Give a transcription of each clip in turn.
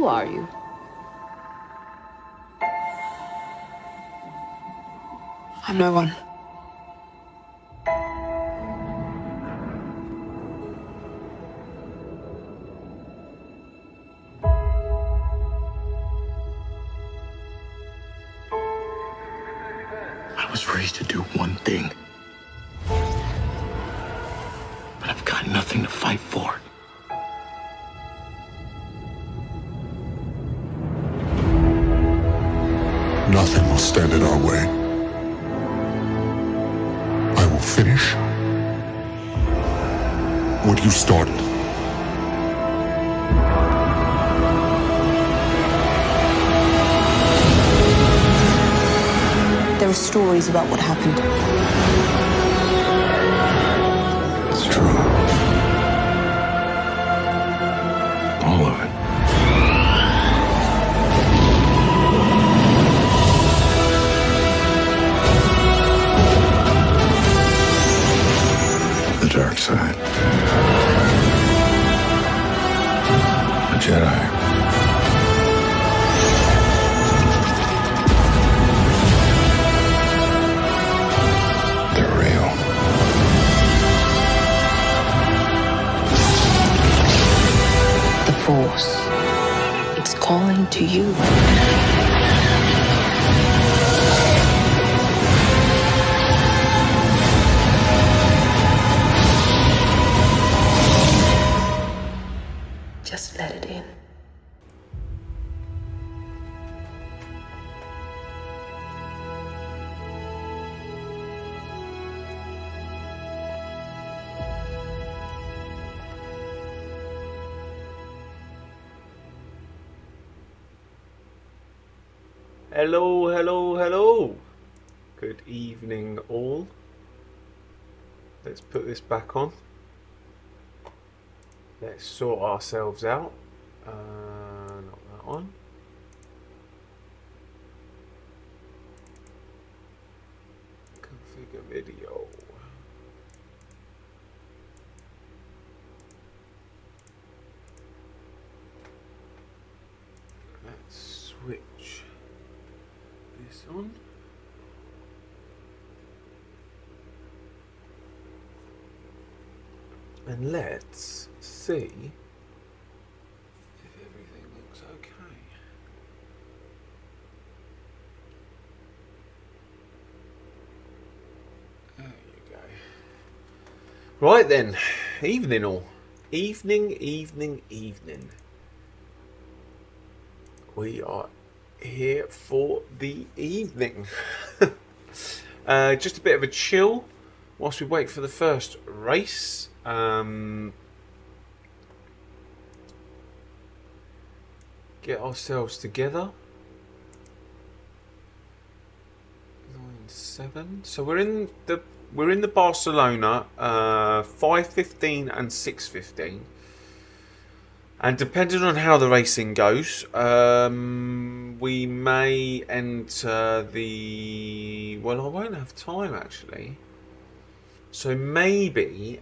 Who are you? I'm no one. I was raised to do one thing. But I've got nothing to fight for. Nothing will stand in our way. I will finish what you started. There are stories about what happened. It's true. All of it. The dark side. The Jedi. They're real. The Force. It's calling to you. Just let it in. Hello, hello, hello. Good evening, all. Let's put this back on. Let's sort ourselves out. Not that one. Configure video. Let's switch this on. And let's see if everything looks okay. There you go. Right then, evening all. Evening. We are here for the evening. Just a bit of a chill whilst we wait for the first race. Get ourselves together. 9-7. So we're in the Barcelona 5:15 and 6:15. And depending on how the racing goes, we may enter the... Well, I won't have time, actually. So maybe...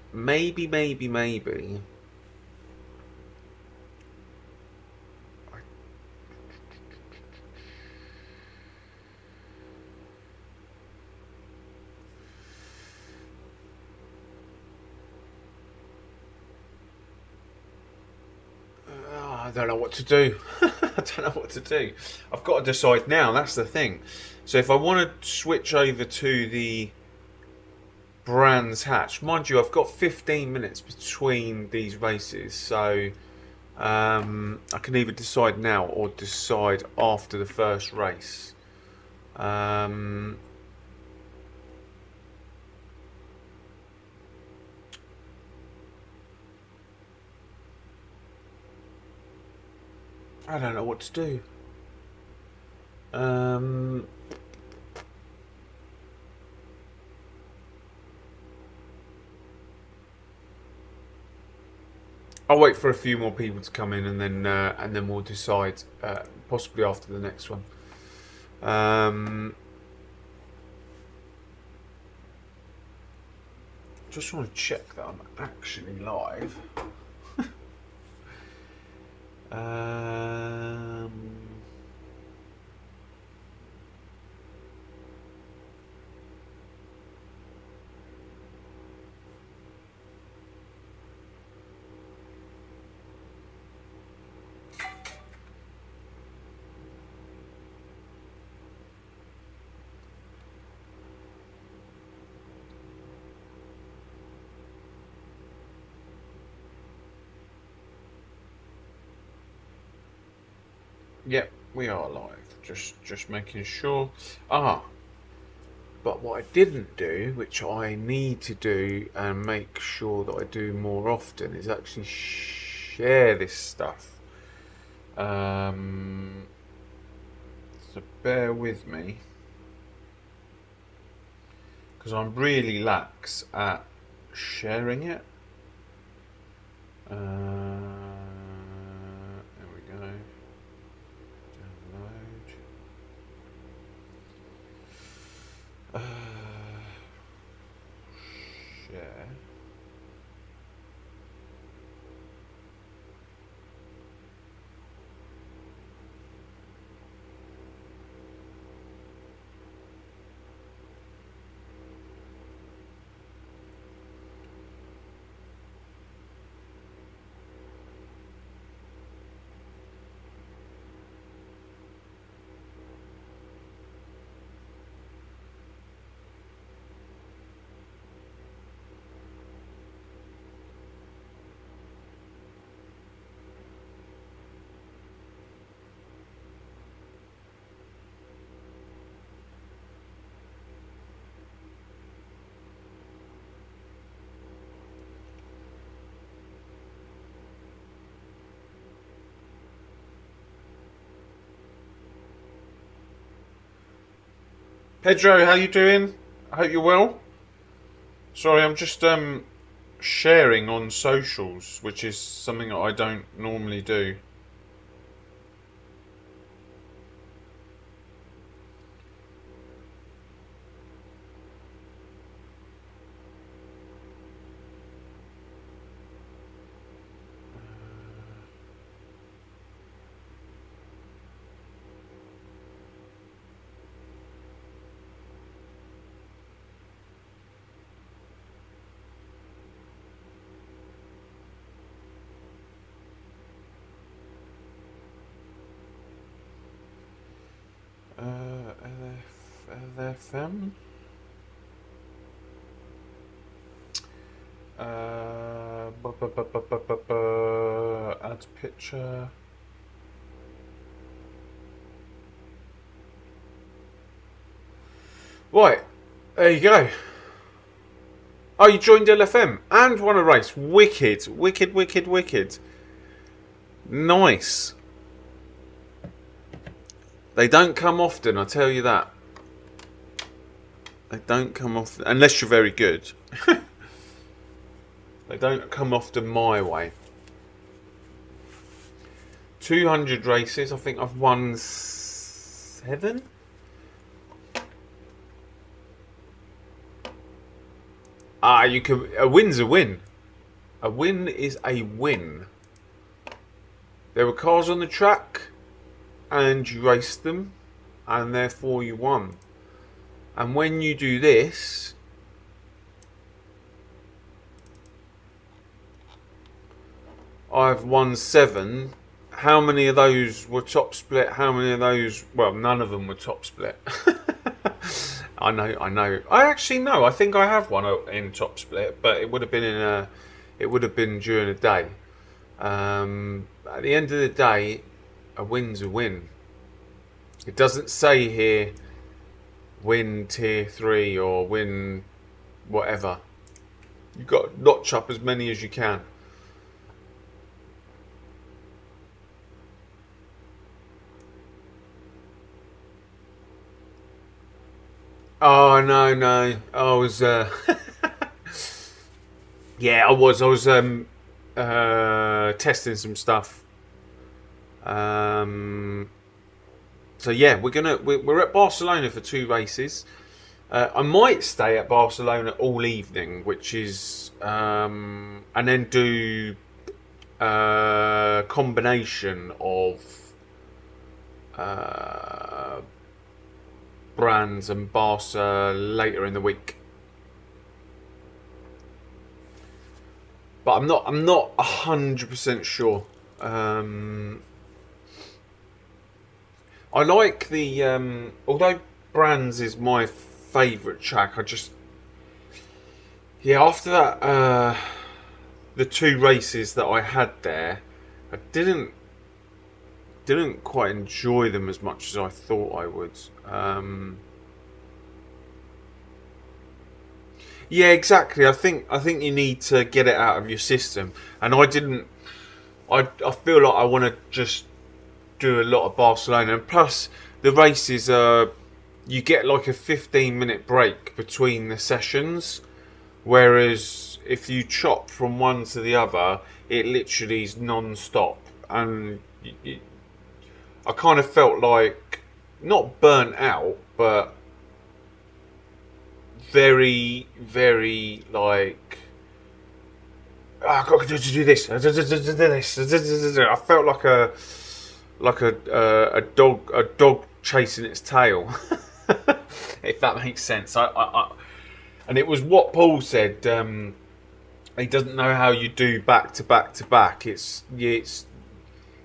I don't know what to do. I don't know what to do. I've got to decide now. That's the thing. So if I want to switch over to the Brands Hatch, mind you, I've got 15 minutes between these races. So I can either decide now or decide after the first race. I don't know what to do. I'll wait for a few more people to come in, and then we'll decide, possibly after the next one. Just want to check that I'm actually live. Yep, we are live. Just making sure. Ah, but what I didn't do, which I need to do and make sure that I do more often, is actually share this stuff. So bear with me, because I'm really lax at sharing it. There we go. Download. Share. Pedro, how you doing? I hope you're well. Sorry, I'm just sharing on socials, which is something that I don't normally do. LFM. Add picture. Right, there you go. Oh, you joined LFM and won a race. Wicked, wicked, wicked, wicked. Nice. They don't come often, I tell you that. They don't come often, unless you're very good. They don't come often my way. 200 races, I think I've won 7. You can. A win's a win. A win is a win. There were cars on the track, and you raced them, and therefore you won. And when you do this, I've won 7. How many of those were top split? How many of those? Well, none of them were top split. I know. I actually know. I think I have one in top split, but it would have been in a. It would have been during the day. At the end of the day, a win's a win. It doesn't say here win tier 3 or win whatever. You've got to notch up as many as you can. Oh no. I was yeah, I was testing some stuff. So yeah, we're at Barcelona for 2 races. I might stay at Barcelona all evening, which is and then do a combination of brands and Barca later in the week. But I'm not 100% sure. I like the although Brands is my favourite track, I just after that the 2 races that I had there, I didn't didn't quite enjoy them as much as I thought I would. Yeah, exactly. I think you need to get it out of your system, and I didn't. I feel like I want to just do a lot of Barcelona, and plus the races are, you get like a 15-minute break between the sessions, whereas if you chop from one to the other, it literally is non-stop, and I kind of felt like not burnt out, but very, very like, oh, I've got to do this. I felt like a dog chasing its tail, if that makes sense. And it was what Paul said. He doesn't know how you do back to back to back. It's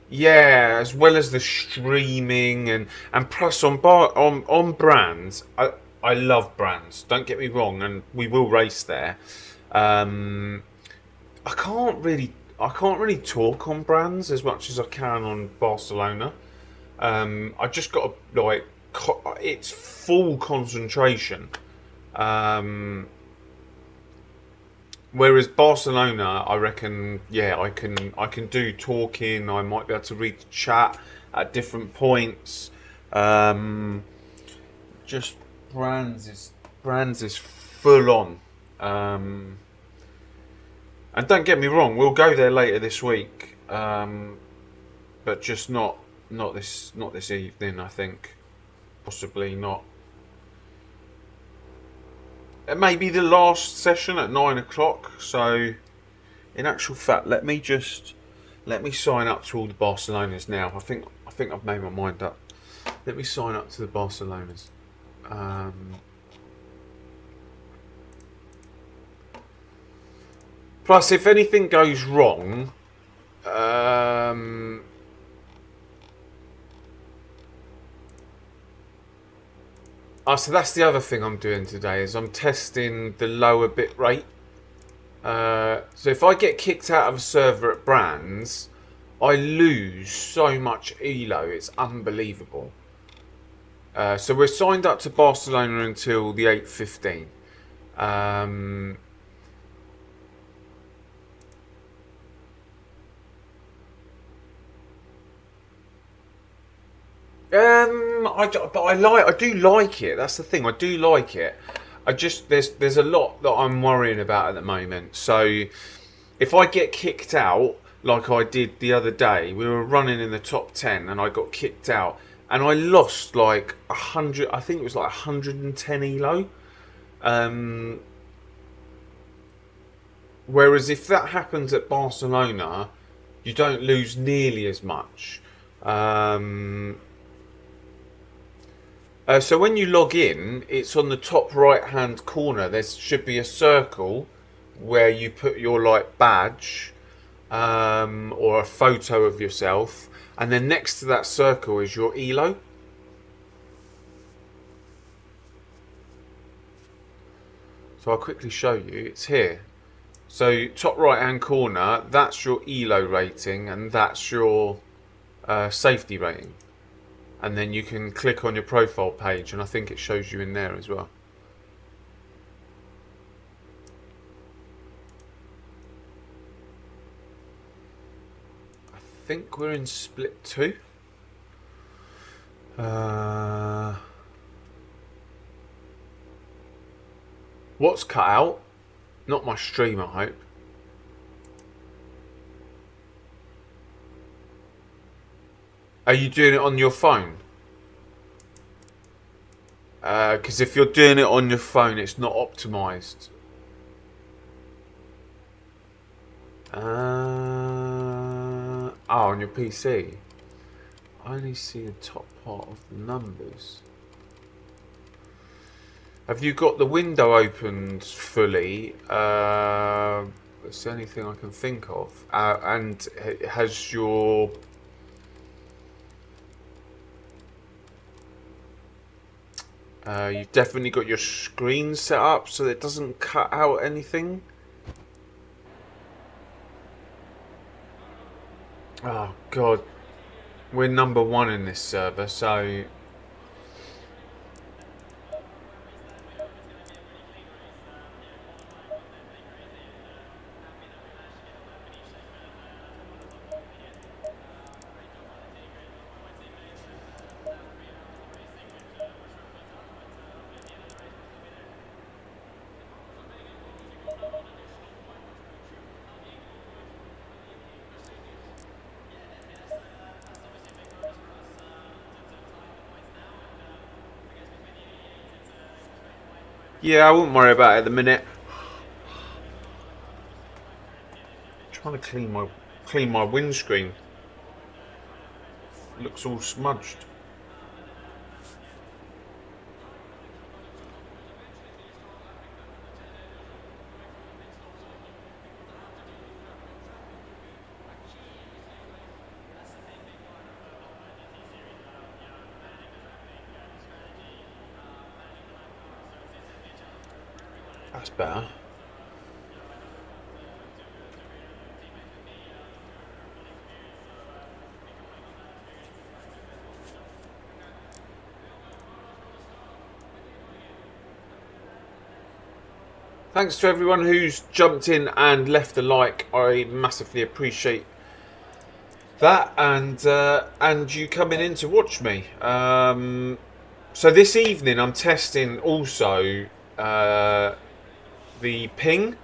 yeah, as well as the streaming and plus on brands. I love brands. Don't get me wrong, and we will race there. I can't really talk on brands as much as I can on Barcelona. I just got to, like, it's full concentration. Whereas Barcelona, I reckon, yeah, I can do talking. I might be able to read the chat at different points. Just brands is full on. And don't get me wrong, we'll go there later this week, but just not this evening. I think possibly not. It may be the last session at 9 o'clock. So, in actual fact, let me sign up to all the Barcelonas now. I think I've made my mind up. Let me sign up to the Barcelonas. Plus, if anything goes wrong, so that's the other thing I'm doing today, is I'm testing the lower bit rate. So if I get kicked out of a server at brands, I lose so much ELO, it's unbelievable. So we're signed up to Barcelona until the 8:15. I do like it. That's the thing. I do like it. There's a lot that I'm worrying about at the moment. So if I get kicked out, like I did the other day, we were running in the top 10 and I got kicked out and I lost like 100. I think it was like 110 ELO. Whereas if that happens at Barcelona, you don't lose nearly as much. So when you log in, it's on the top right hand corner. There should be a circle where you put your like badge or a photo of yourself, and then next to that circle is your ELO. So I'll quickly show you. It's here. So top right hand corner, that's your ELO rating, and that's your safety rating. And then you can click on your profile page, and I think it shows you in there as well. I think we're in split 2. What's cut out? Not my stream, I hope. Are you doing it on your phone? Because if you're doing it on your phone, it's not optimized. On your PC. I only see the top part of the numbers. Have you got the window opened fully? That's the only thing I can think of. And has your... you've definitely got your screen set up so it doesn't cut out anything. Oh God, we're number one in this server, so yeah, I wouldn't worry about it at the minute. Trying to clean my windscreen. Looks all smudged. That's better. Thanks to everyone who's jumped in and left a like. I massively appreciate that, and you coming in to watch me. So this evening I'm testing also the ping.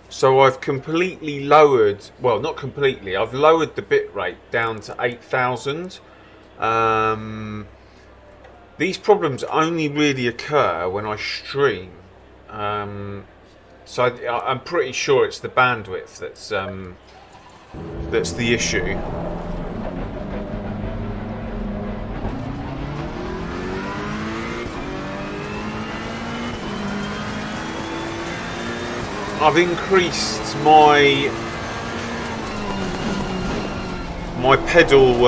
So I've completely lowered, well, not completely, I've lowered the bitrate down to 8,000. These problems only really occur when I stream. So I'm pretty sure it's the bandwidth that's the issue. I've increased my pedal.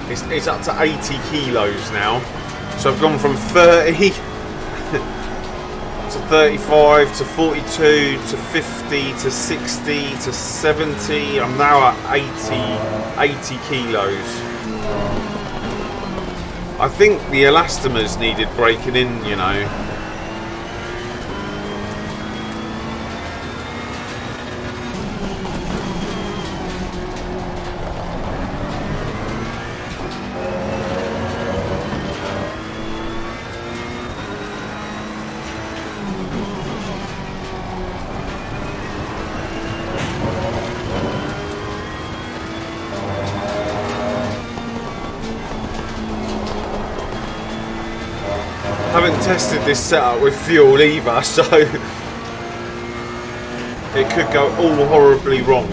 It's up to 80 kilos now. So I've gone from 30 to 35 to 42 to 50 to 60 to 70. I'm now at 80 kilos. I think the elastomers needed breaking in, you know. Tested this setup with fuel either, so it could go all horribly wrong.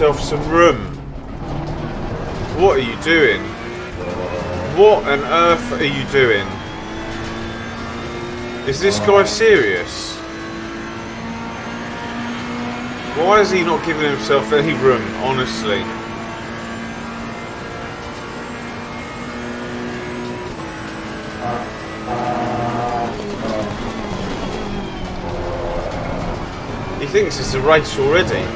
Some room. What are you doing? What on earth are you doing? Is this guy serious? Why is he not giving himself any room, honestly? He thinks it's a race already.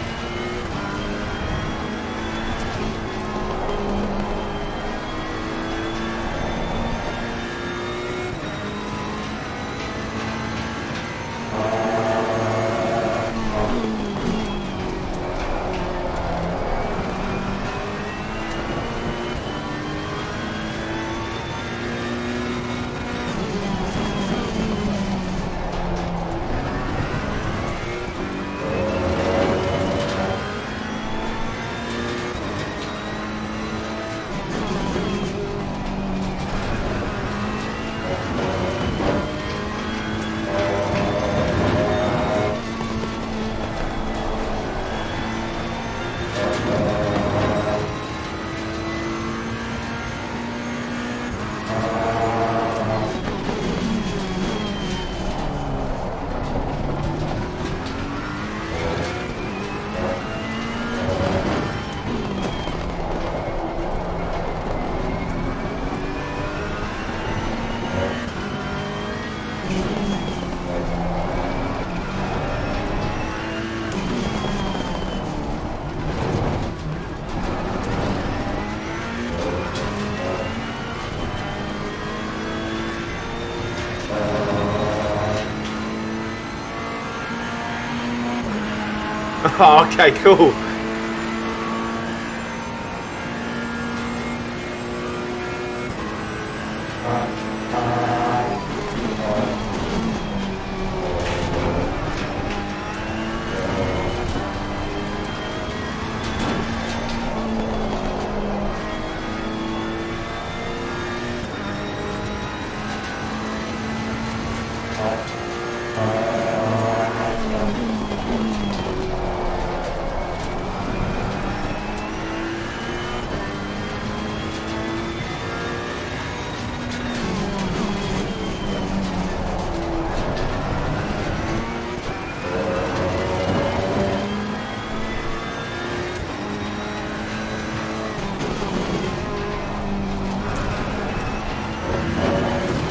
Oh, okay, cool.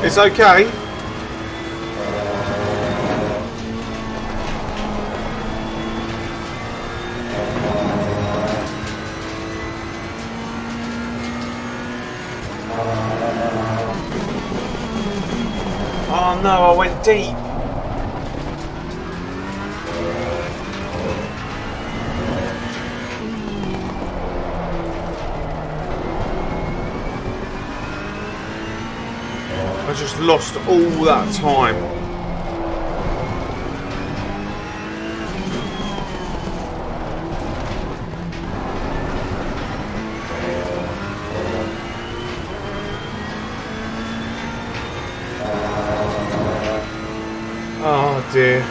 It's okay. Oh no, I went deep. I just lost all that time. Oh dear.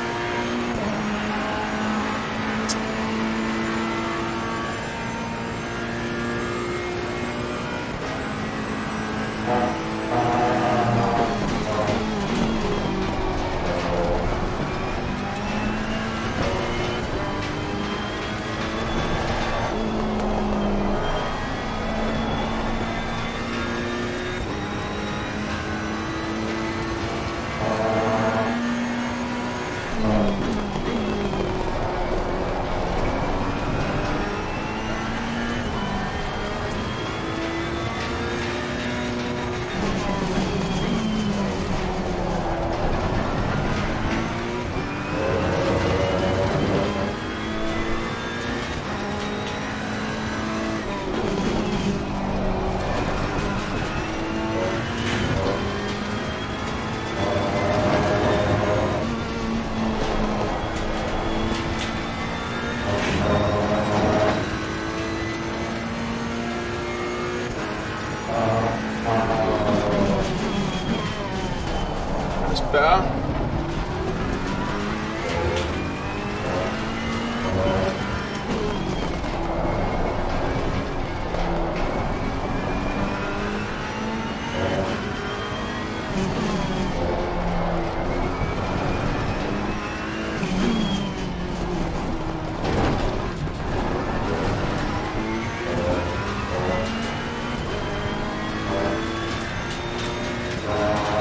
Better.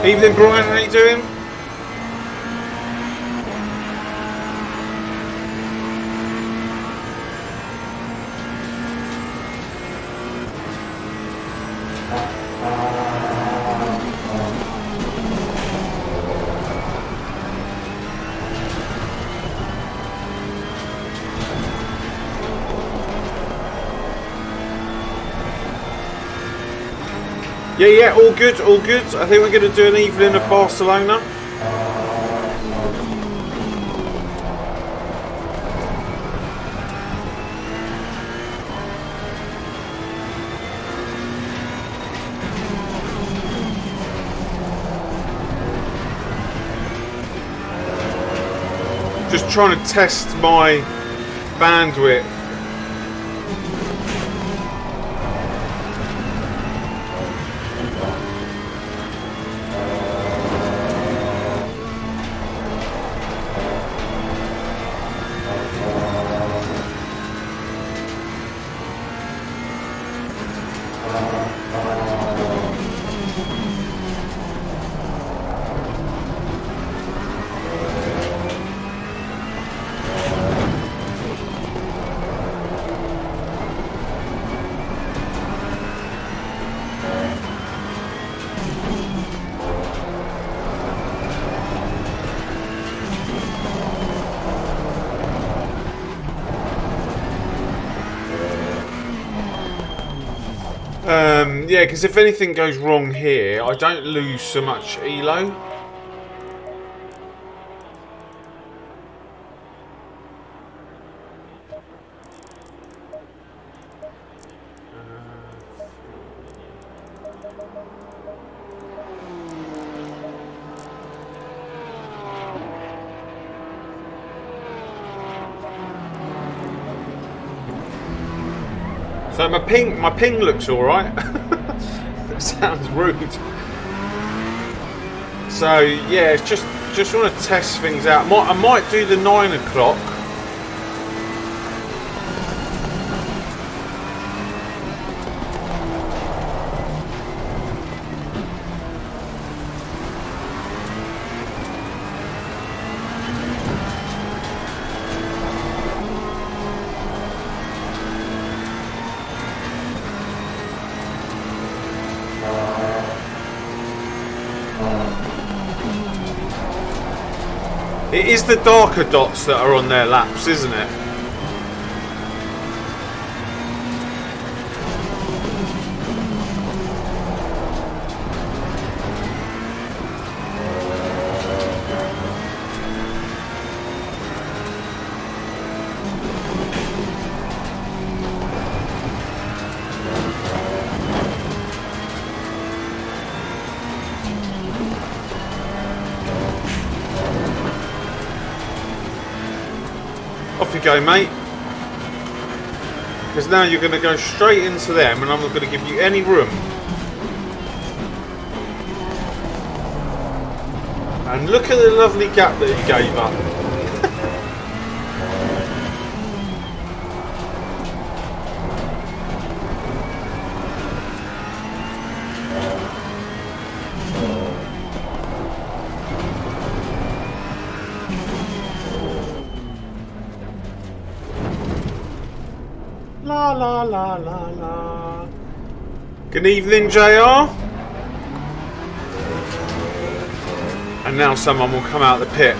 Evening, Brian. How you doing? Yeah, all good, all good. I think we're going to do an evening of Barcelona. Just trying to test my bandwidth. Yeah, because if anything goes wrong here, I don't lose so much elo. So my ping looks all right. That sounds rude. So yeah, it's just want to test things out. I might do the 9 o'clock. It is the darker dots that are on their laps, isn't it? Off you go, mate. Because now you're going to go straight into them and I'm not going to give you any room. And look at the lovely gap that he gave up. La la la la la. Good evening, JR. And now someone will come out the pit.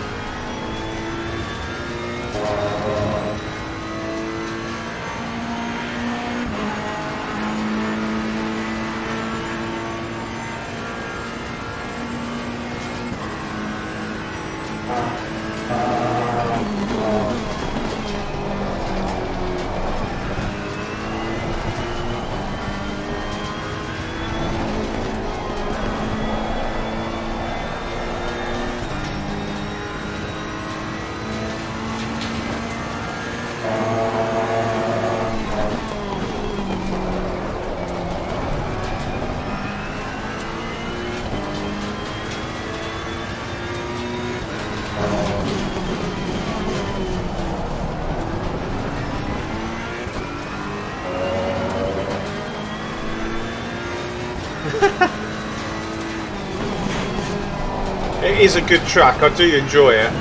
It is a good track, I do enjoy it.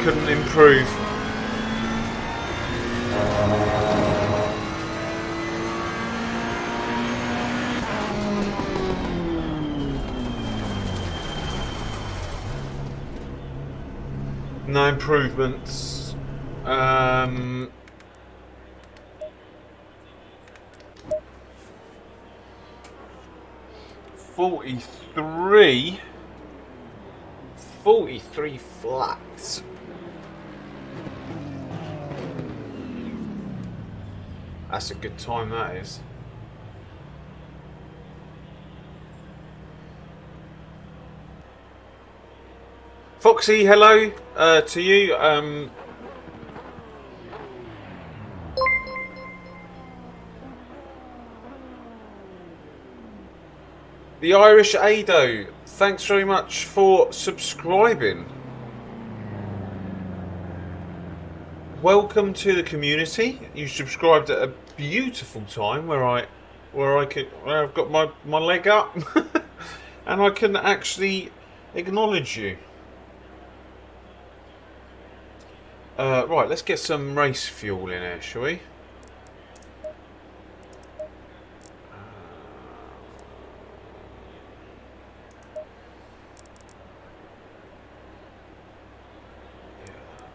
Couldn't improve. No improvements. 43 flats. That's a good time, that is. Foxy, hello to you. The Irish Ado, thanks very much for subscribing. Welcome to the community. You subscribed at a beautiful time where I've got my leg up and I can actually acknowledge you. Right, let's get some race fuel in here, shall we?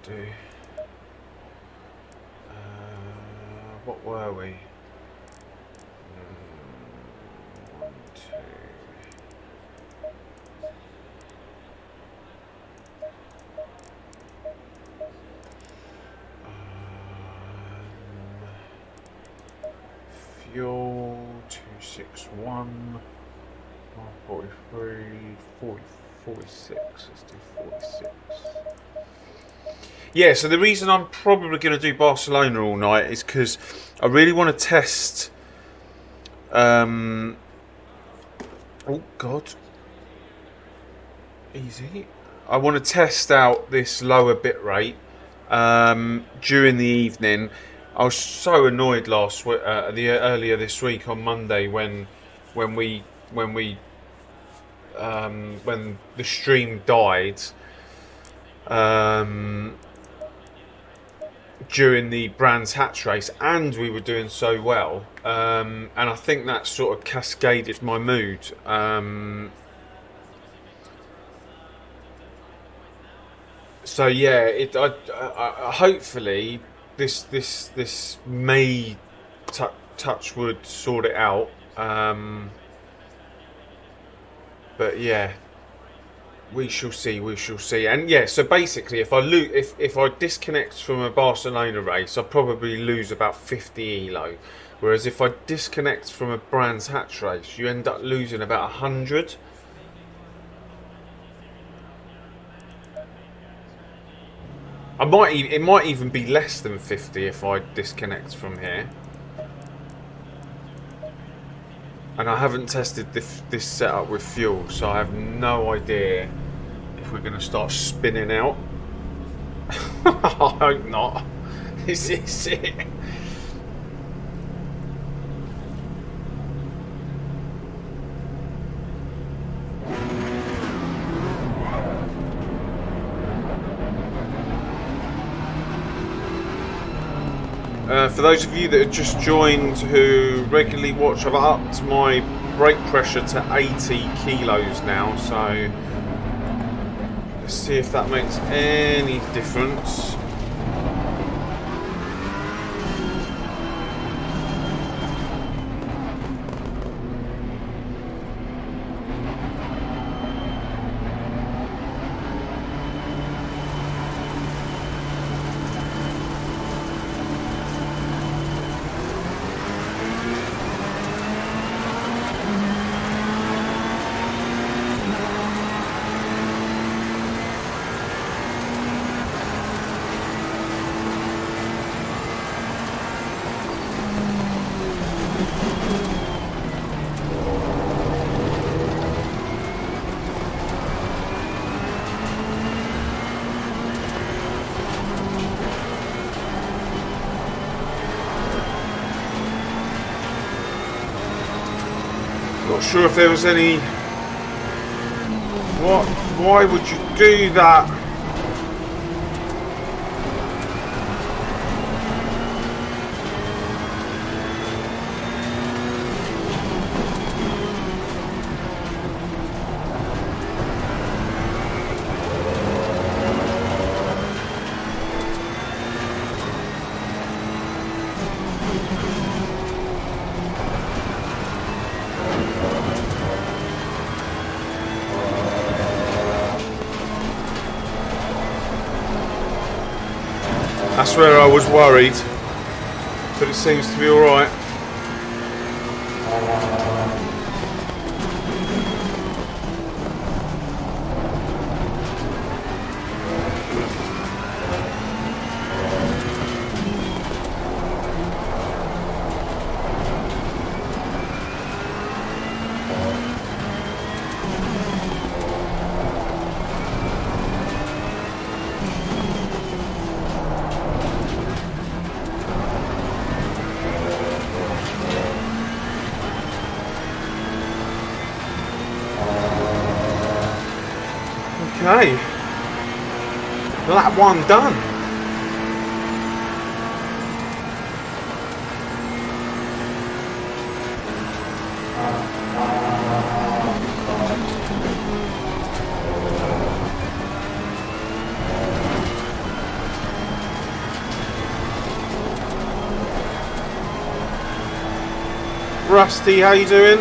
Do. What were we? 1, 2. Fuel 261. 143. 46. Let's do 46. Yeah, so the reason I'm probably going to do Barcelona all night is because I really want to test... oh, God. Easy. I want to test out this lower bit rate during the evening. I was so annoyed earlier this week on Monday when the stream died. During the Brands Hatch race, and we were doing so well, and I think that sort of cascaded my mood. So yeah, I hopefully this may touch wood sort it out. But yeah. We shall see. We shall see. And yeah, so basically, if I disconnect from a Barcelona race, I probably lose about 50 elo. Whereas if I disconnect from a Brands Hatch race, you end up losing about 100. It might even be less than 50 if I disconnect from here. And I haven't tested this setup with fuel, so I have no idea if we're going to start spinning out. I hope not. Is this it? For those of you that have just joined who regularly watch, I've upped my brake pressure to 80 kilos now, so let's see if that makes any difference. Not sure if there was any... Why would you do that? That's where I was worried, but it seems to be all right. Okay. Lap 1 done. Rusty, how you doing?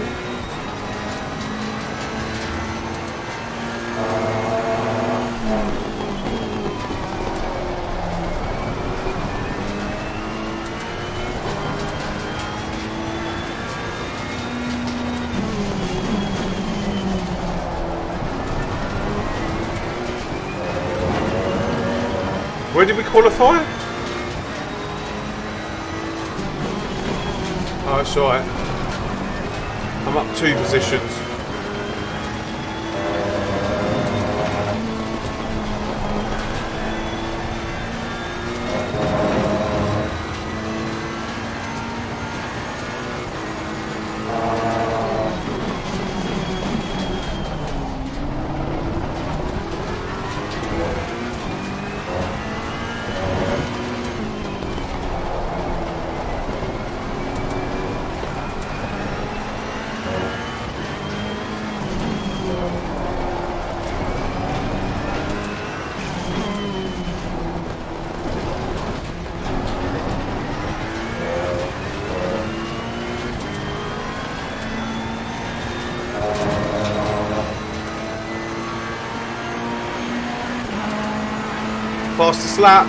Where did we qualify? Oh, it's alright. I'm up 2 positions. Fastest lap.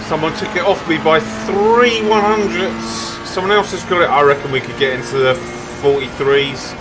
Someone took it off me by 3 100ths. Someone else has got it. I reckon we could get into the 43s.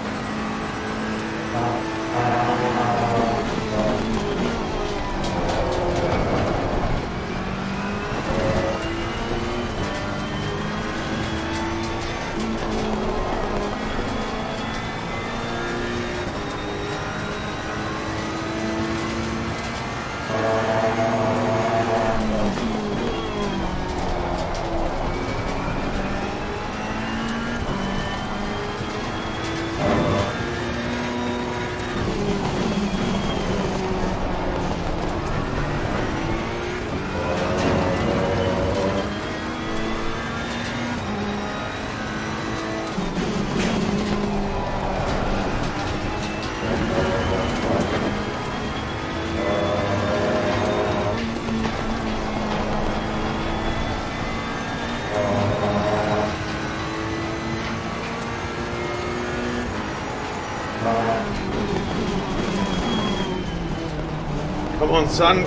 Come on, son.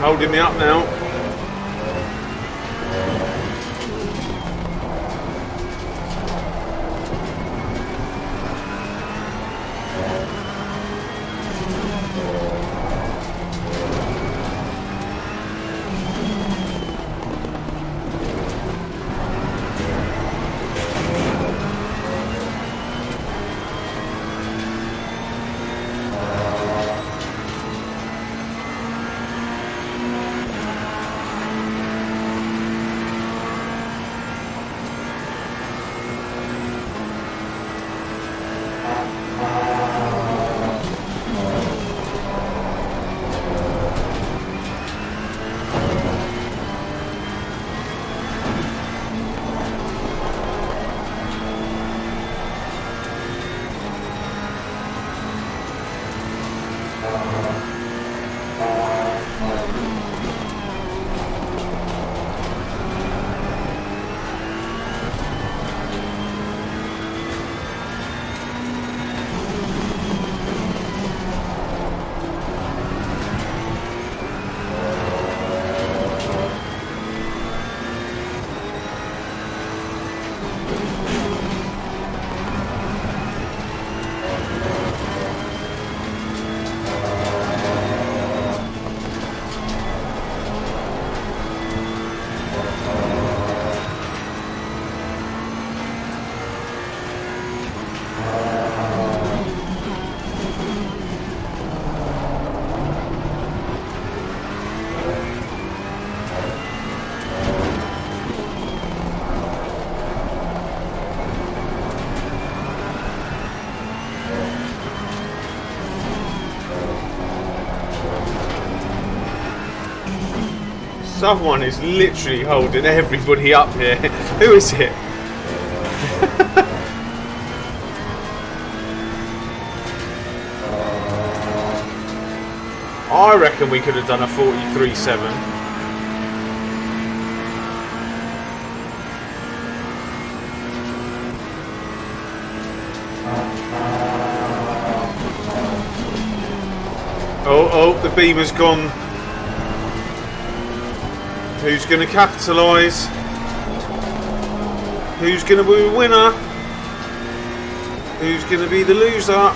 Holding me up now. Someone is literally holding everybody up here. Who is it? I reckon we could have done a 43.7. Oh, the beamer's gone. Who's going to capitalise? Who's going to be the winner? Who's going to be the loser?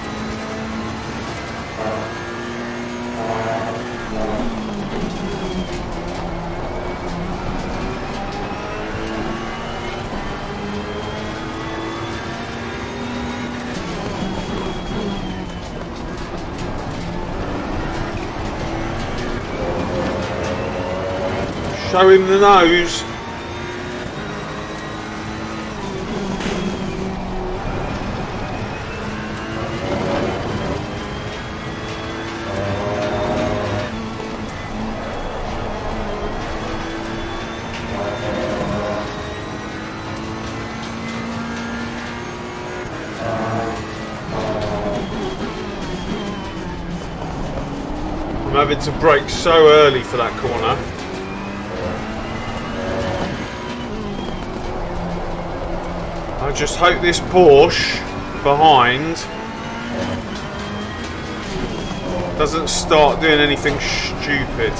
Show him the nose. I'm having to brake so early for that corner. I just hope this Porsche behind doesn't start doing anything stupid.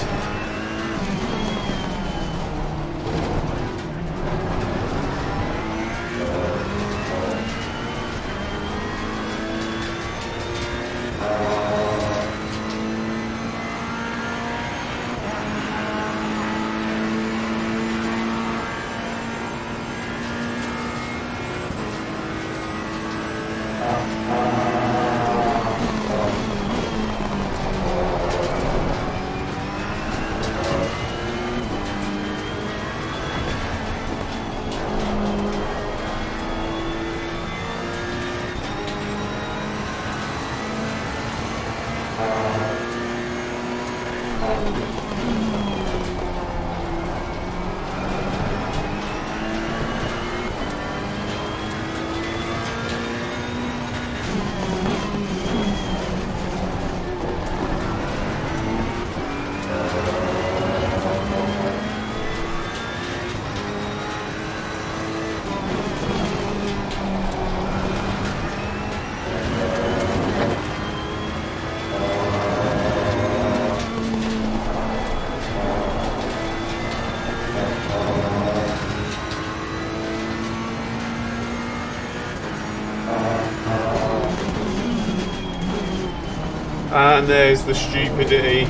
And there's the stupidity.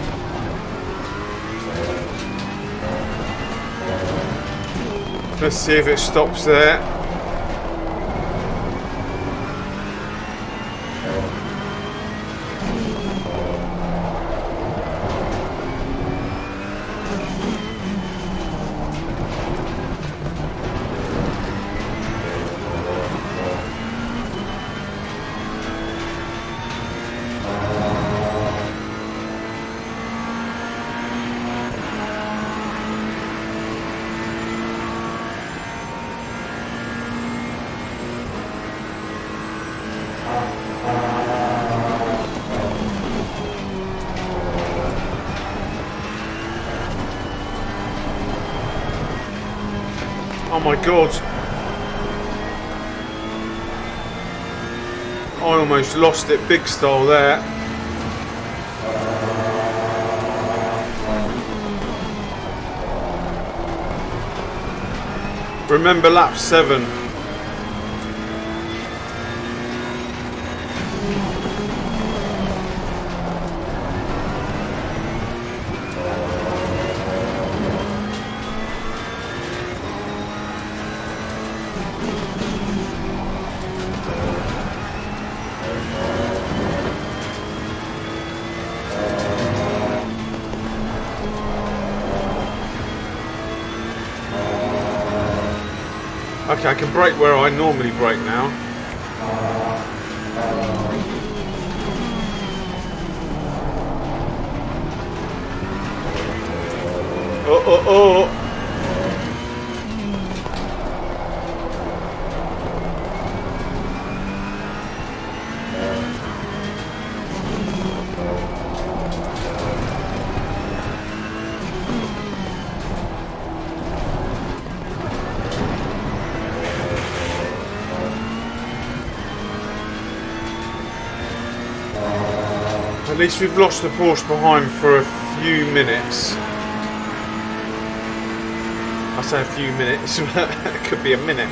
Let's see if it stops there. Oh my god. I almost lost it big style there. Remember lap 7. Okay, I can brake where I normally brake now. Oh, oh, oh. At least we've lost the Porsche behind for a few minutes. I say a few minutes, but it could be a minute.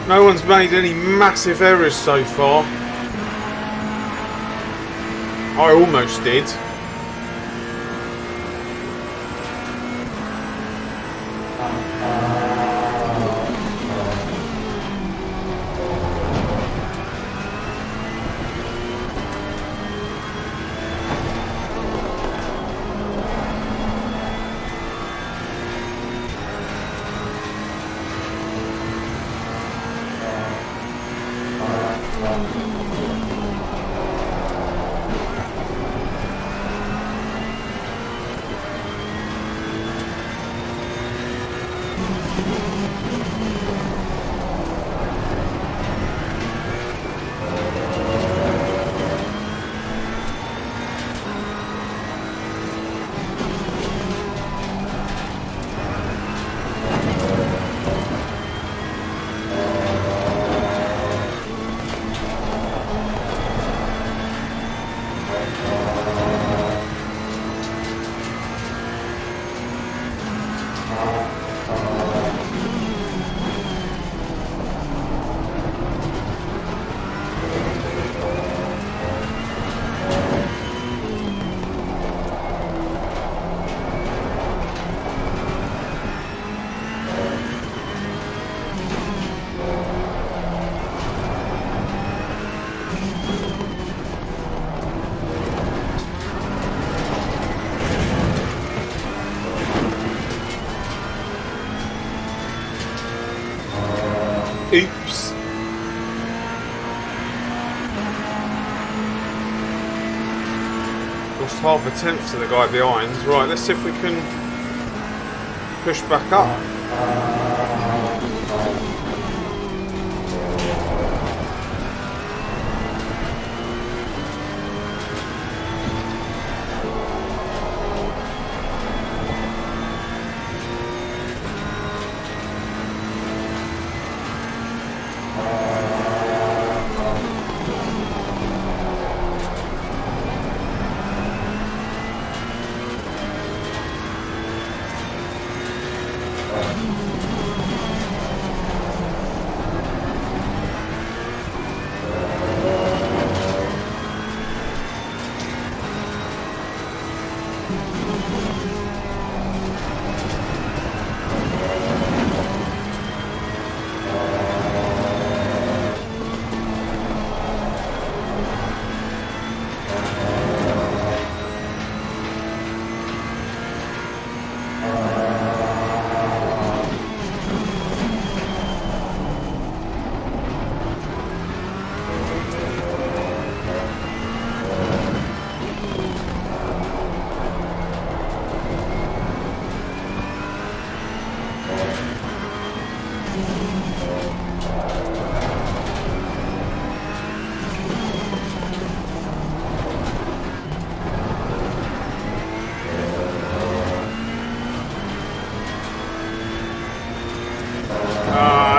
No one's made any massive errors so far. I almost did. Oops. Lost half a tenth to the guy behind. Right, let's see if we can push back up.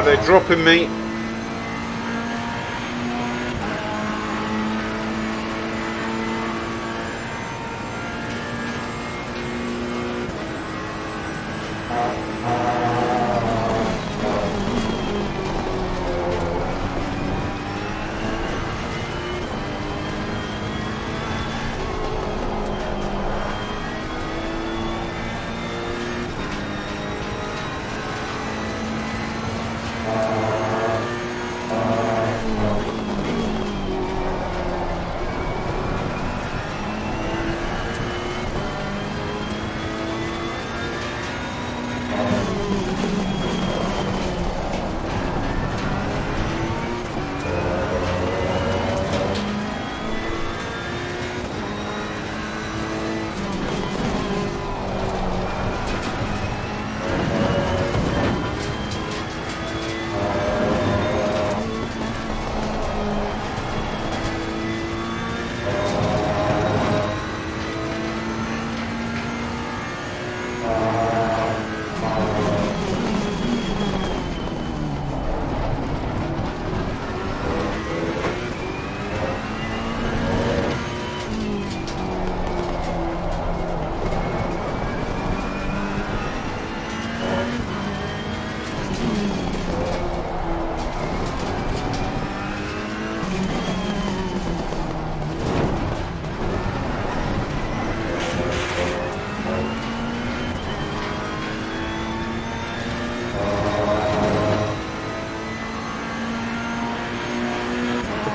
They're dropping me.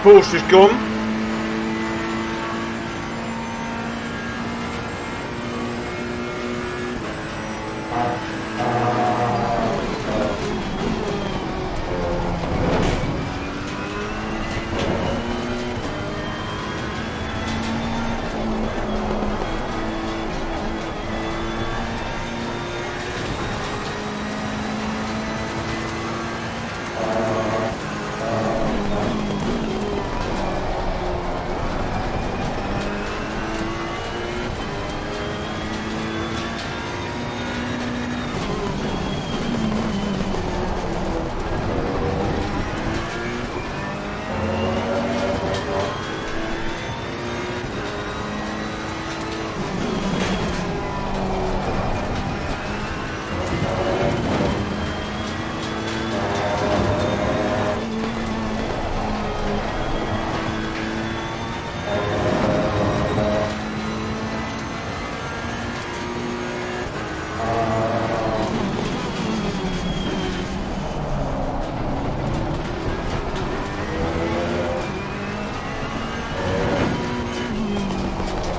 Porsche's gone.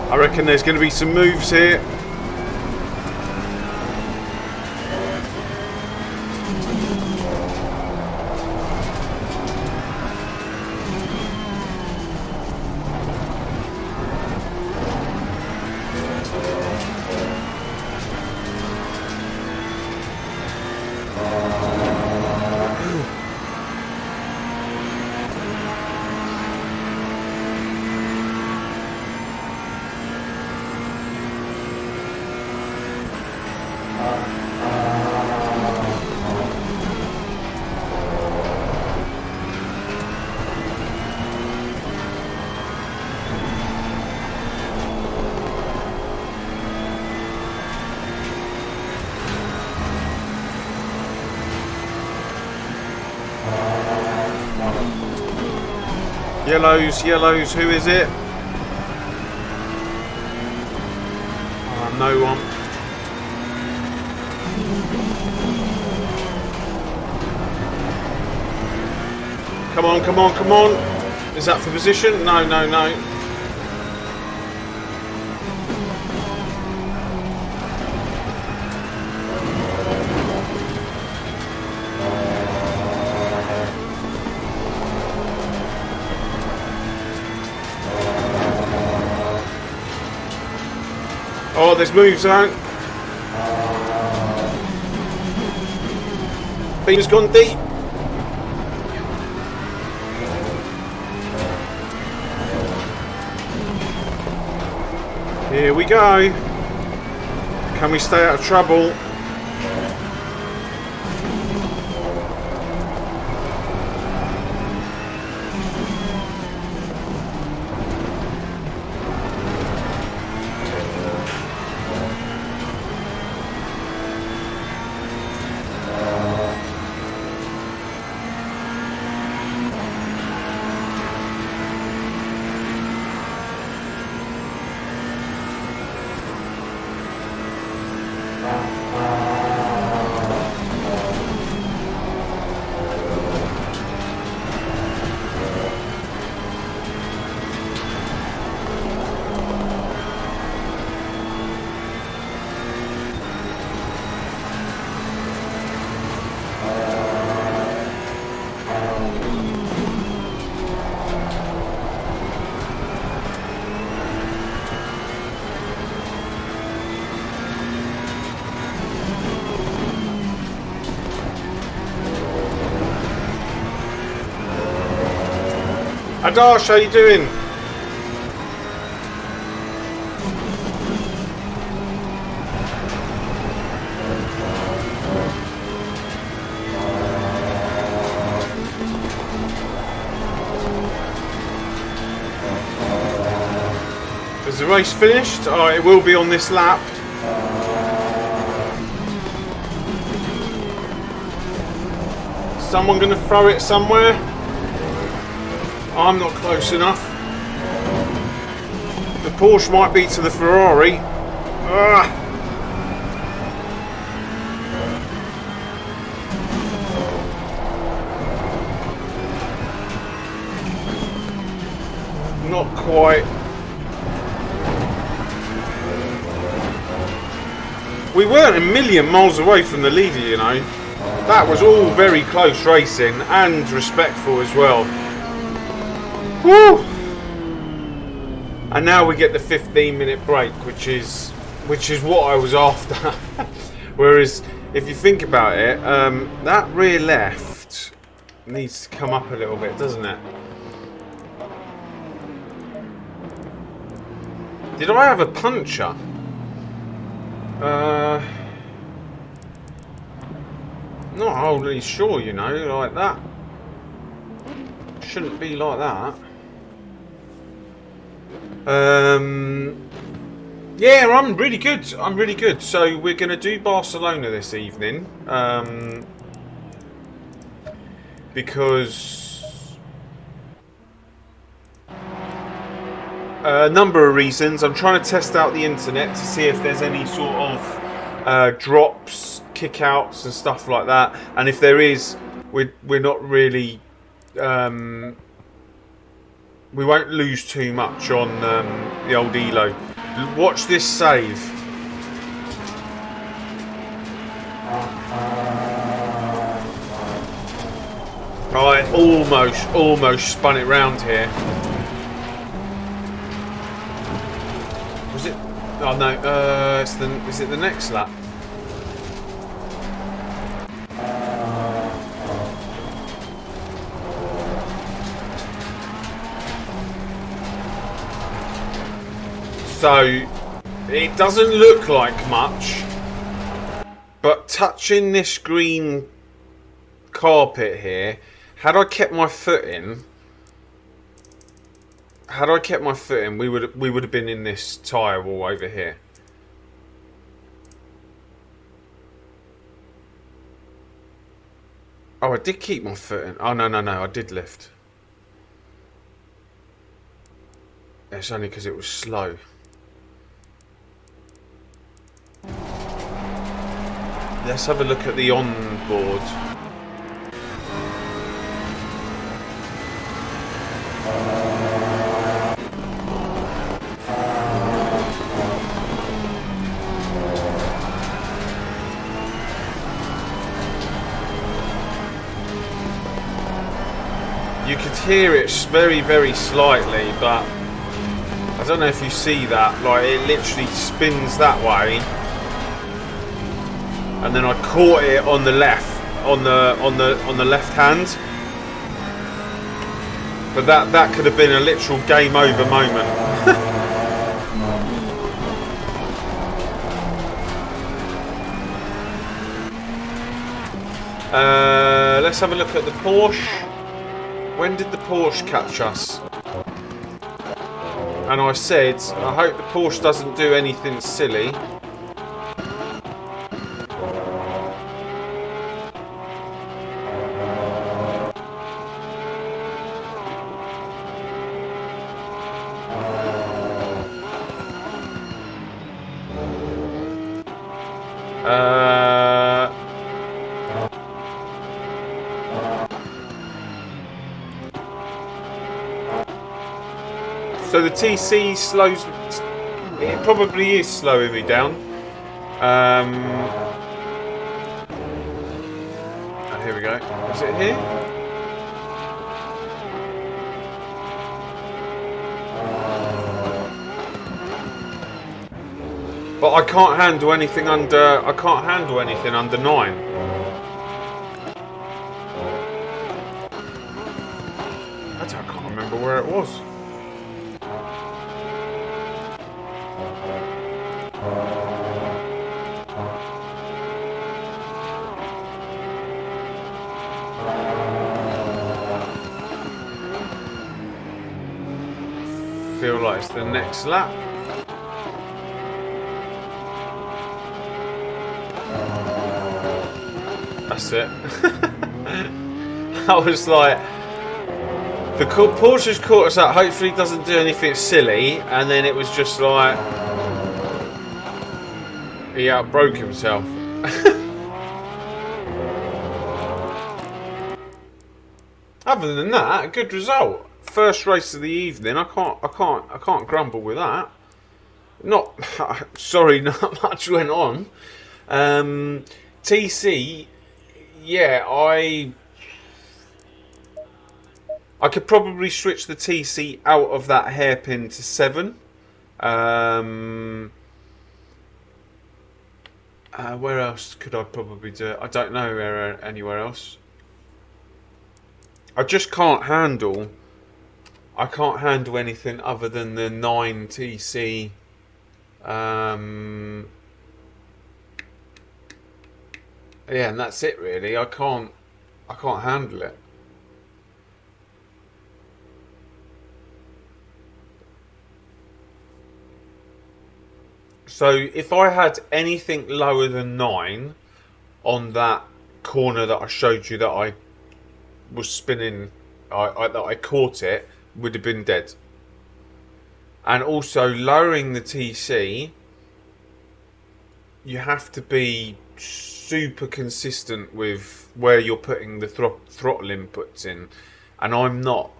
I reckon there's going to be some moves here. Yellows, yellows, who is it? Oh, no one. Come on, come on, come on. Is that for position? No, no, no. Oh, there's moves out. Beam's gone deep. Here we go. Can we stay out of trouble? Adash, how you doing? Is the race finished? Oh, it will be on this lap. Someone going to throw it somewhere? I'm not close enough. The Porsche might be to the Ferrari. Ugh. Not quite. We weren't a million miles away from the leader, you know. That was all very close racing and respectful as well. Woo! And now we get the 15-minute break, which is what I was after. Whereas, if you think about it, that rear left needs to come up a little bit, doesn't it? Did I have a puncher? Not wholly sure, you know, like that. Shouldn't be like that. Yeah, I'm really good. I'm really good. So we're going to do Barcelona this evening. Because a number of reasons. I'm trying to test out the internet to see if there's any sort of drops, kickouts and stuff like that. And if there is, we're not really... we won't lose too much on the old ELO. Watch this save. I almost spun it round here. Was it? Oh no, is it the next lap? So, it doesn't look like much, but touching this green carpet here, had I kept my foot in, we would have been in this tyre wall over here. Oh, I did keep my foot in. Oh, no, I did lift. It's only because it was slow. Let's have a look at the onboard. You could hear it very, very slightly, but I don't know if you see that. Like, it literally spins that way, and then I caught it on the left, on the left hand. But that could have been a literal game over moment. Let's have a look at the Porsche. When did the Porsche catch us? And I said, I hope the Porsche doesn't do anything silly. So the TC slows, it probably is slowing me down. Oh, here we go. Is it here? But I can't handle anything under. I can't handle anything under 9. I can't remember where it was. Feel like it's the next lap. That's it. I was like, the Porsche's caught us up. Hopefully, it doesn't do anything silly. And then it was just like he outbroke himself. Other than that, a good result. First race of the evening. I can't grumble with that. Not sorry, not much went on. TC, yeah, I could probably switch the TC out of that hairpin to 7. Where else could I probably do it? I don't know anywhere else. I just can't handle. I can't handle anything other than the 9 TC. Yeah, and that's it really. I can't handle it. So if I had anything lower than 9 on that corner that I showed you that I was spinning, that I caught it, would have been dead. And also lowering the TC, you have to be super consistent with where you're putting the throttle inputs in, and I'm not.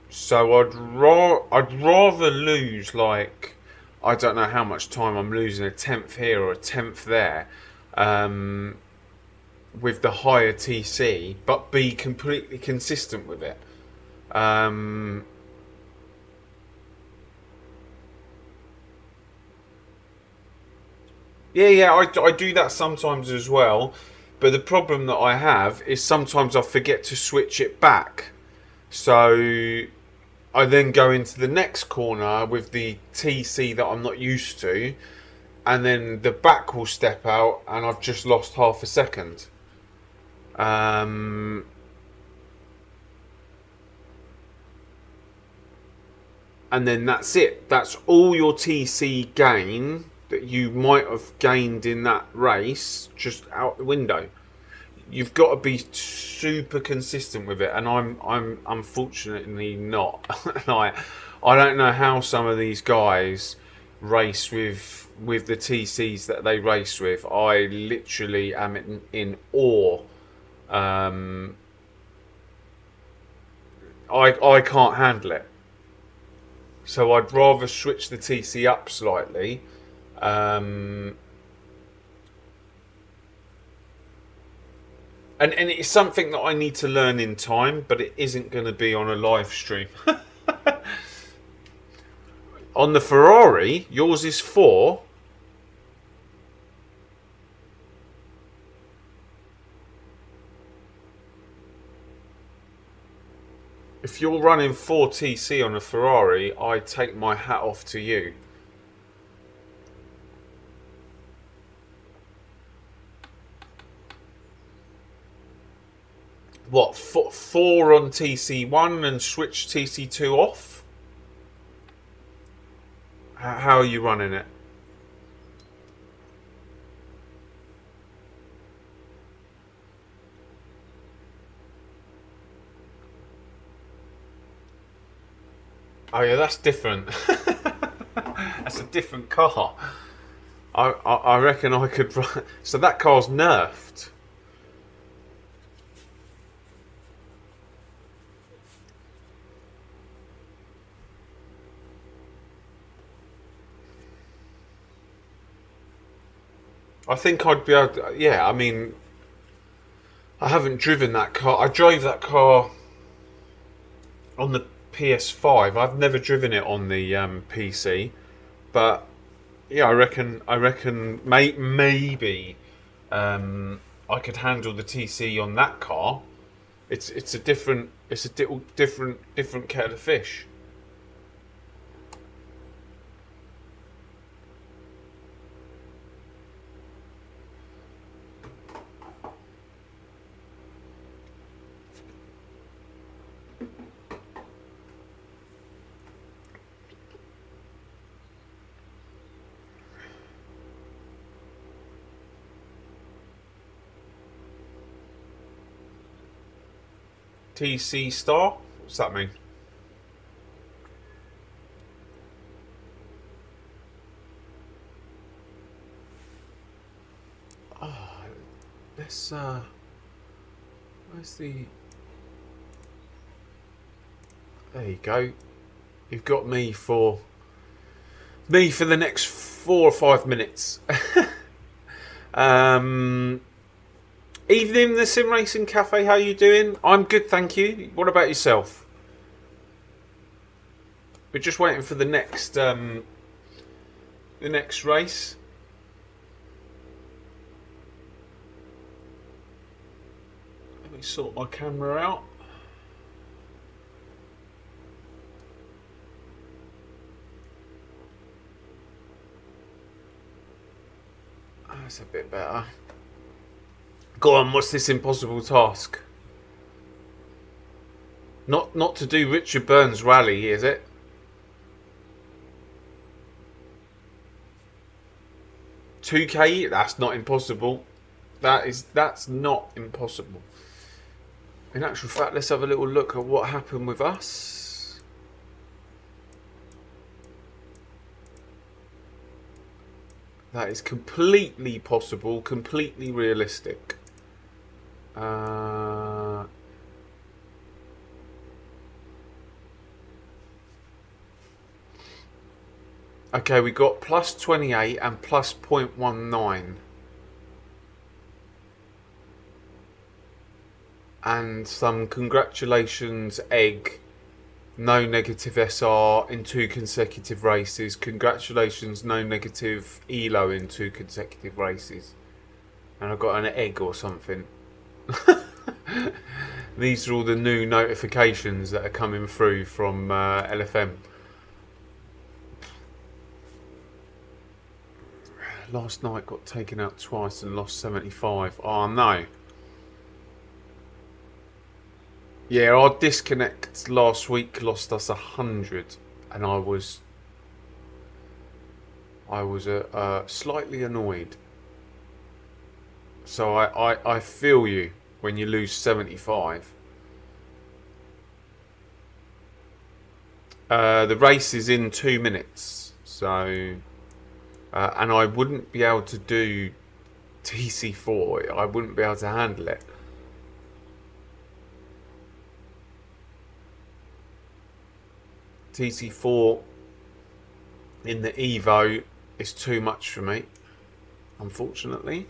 So I'd rather lose, like, I don't know how much time I'm losing, a 10th here or a 10th there, with the higher TC, but be completely consistent with it. Yeah, I do that sometimes as well, but the problem that I have is sometimes I forget to switch it back, so I then go into the next corner with the TC that I'm not used to, and then the back will step out and I've just lost half a second. And then that's it. That's all your TC gain that you might have gained in that race, just out the window. you've got to be super consistent with it, and I'm unfortunately not. I don't know how some of these guys race with the TCs that they race with. I literally am in awe. I can't handle it. So I'd rather switch the TC up slightly. And it's something that I need to learn in time, but it isn't going to be on a live stream. On the Ferrari, yours is 4. If you're running 4 TC on a Ferrari, I take my hat off to you. What, 4 on TC1 and switch TC2 off? How are you running it? Oh yeah, that's different. That's a different car. I reckon I could run. So that car's nerfed. I think I'd be able to, yeah, I mean, I haven't driven that car. I drove that car on the PS5. I've never driven it on the PC, but yeah, I reckon maybe I could handle the TC on that car. It's a different kettle of fish. TC star? What's that mean? Oh, let's where's the... There you go. You've got me for the next 4 or 5 minutes. Evening, the Sim Racing Cafe. How you doing? I'm good, thank you. What about yourself? We're just waiting for the next race. Let me sort my camera out. That's a bit better. Go on, what's this impossible task? Not to do Richard Burns' rally, is it? $2K? That's not impossible. That's not impossible. In actual fact, let's have a little look at what happened with us. That is completely possible, completely realistic. Okay, we got plus 28 and plus 0.19. And some congratulations, Egg. No negative SR in 2 consecutive races. Congratulations, no negative ELO in 2 consecutive races. And I got an egg or something. These are all the new notifications that are coming through from LFM. Last night got taken out twice and lost 75. Oh no. Yeah, our disconnect last week lost us 100, and I was slightly annoyed. So I feel you. when you lose 75. The race is in 2 minutes, so and I wouldn't be able to do TC4. I wouldn't be able to handle it. TC4 in the EVO is too much for me, unfortunately.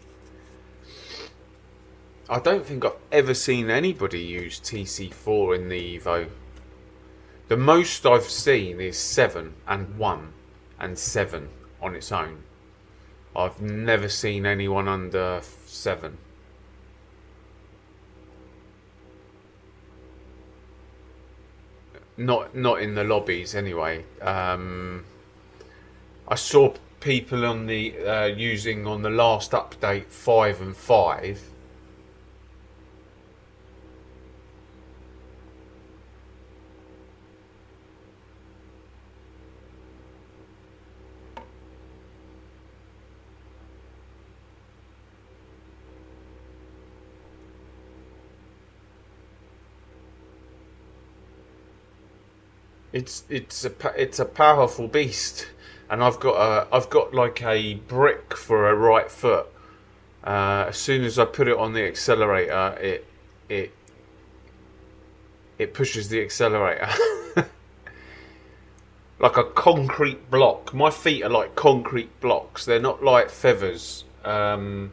I don't think I've ever seen anybody use TC4 in the EVO. The most I've seen is 7 and 1 and 7 on its own. I've never seen anyone under 7. Not in the lobbies anyway. I saw people on the using on the last update 5 and 5. It's a powerful beast, and I've got like a brick for a right foot. As soon as I put it on the accelerator, it pushes the accelerator like a concrete block. My feet are like concrete blocks. They're not like feathers. So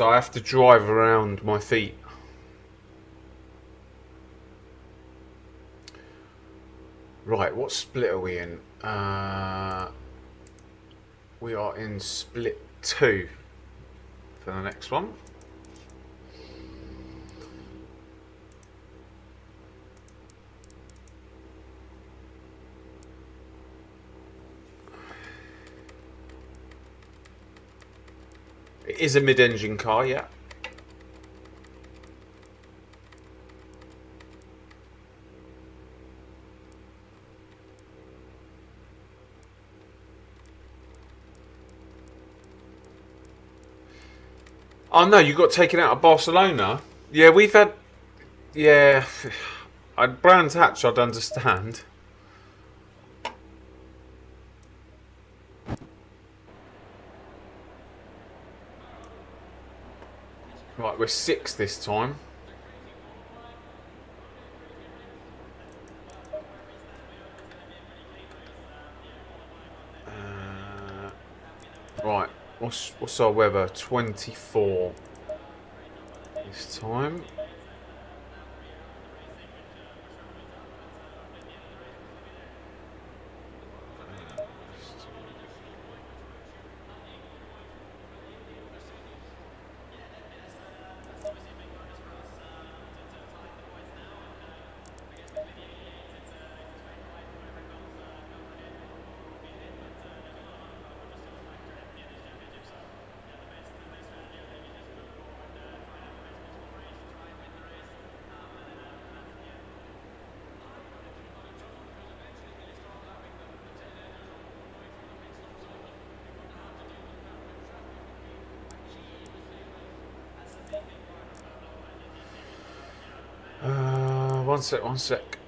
I have to drive around my feet. Right, what split are we in? We are in split 2 for the next one. It is a mid-engine car, yeah. Oh no, you got taken out of Barcelona? Yeah, we've had... Yeah, Brands Hatch I'd understand. Right, we're 6 this time. Right. What's our weather? 24 this time. One sec.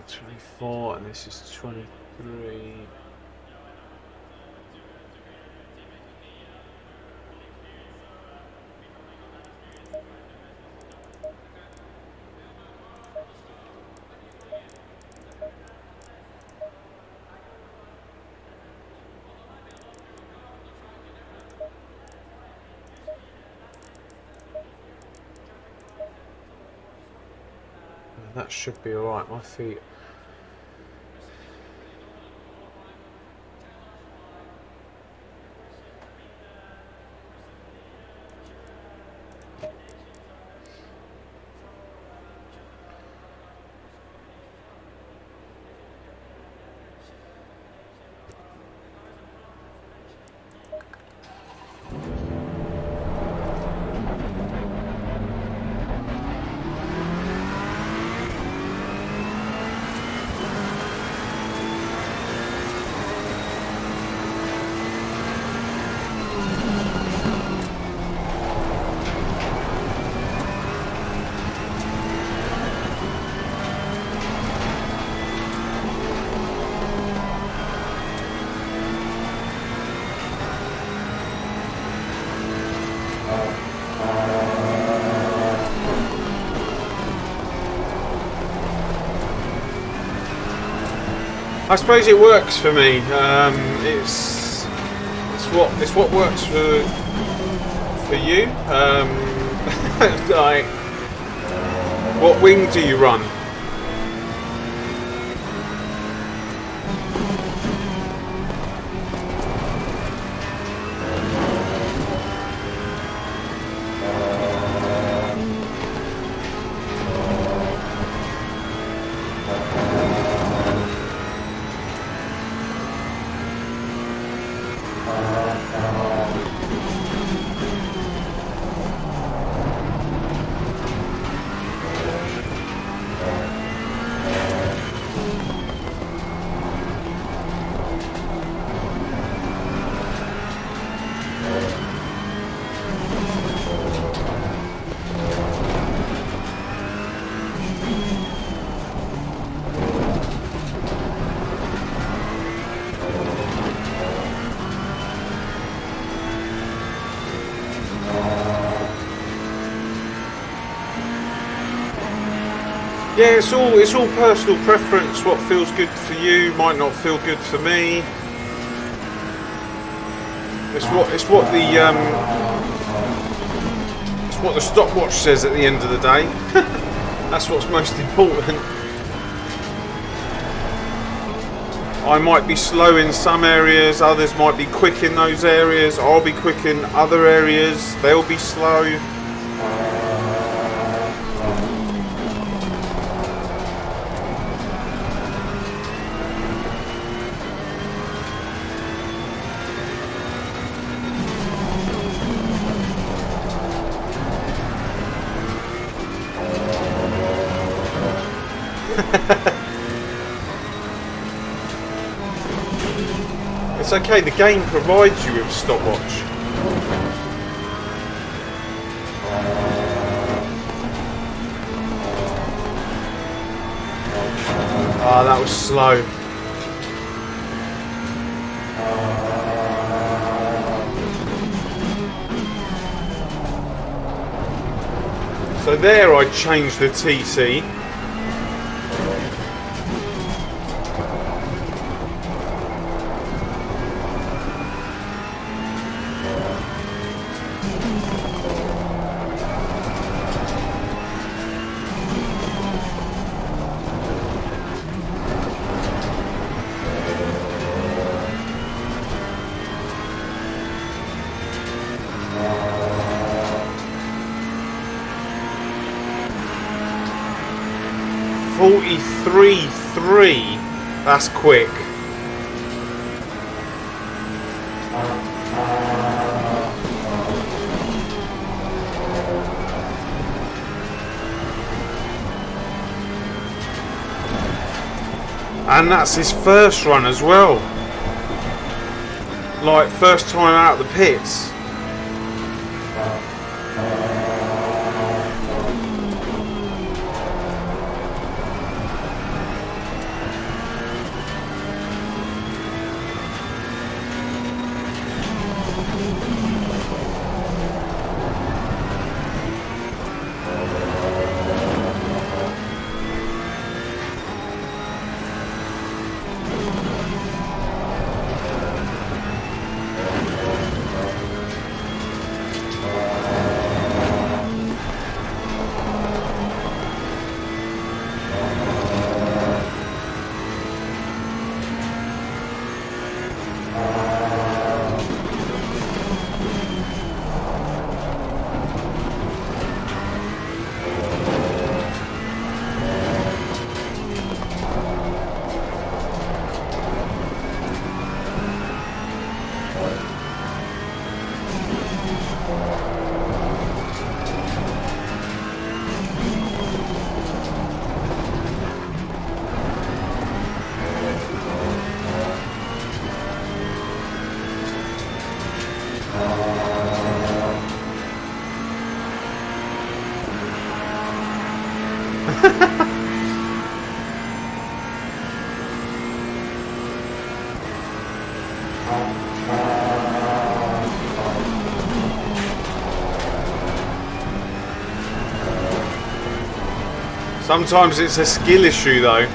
24 and this is 23. That should be alright, my feet. I suppose it works for me. It's what works for you. Like, what wing do you run? Yeah, it's all personal preference. What feels good for you might not feel good for me. It's what the stopwatch says at the end of the day. That's what's most important. I might be slow in some areas, others might be quick in those areas. I'll be quick in other areas. They'll be slow. It's okay, the game provides you with a stopwatch. Ah, that was slow. So there I changed the TC. .43.3, that's quick. And that's his first run as well. Like, first time out of the pits. Sometimes it's a skill issue though.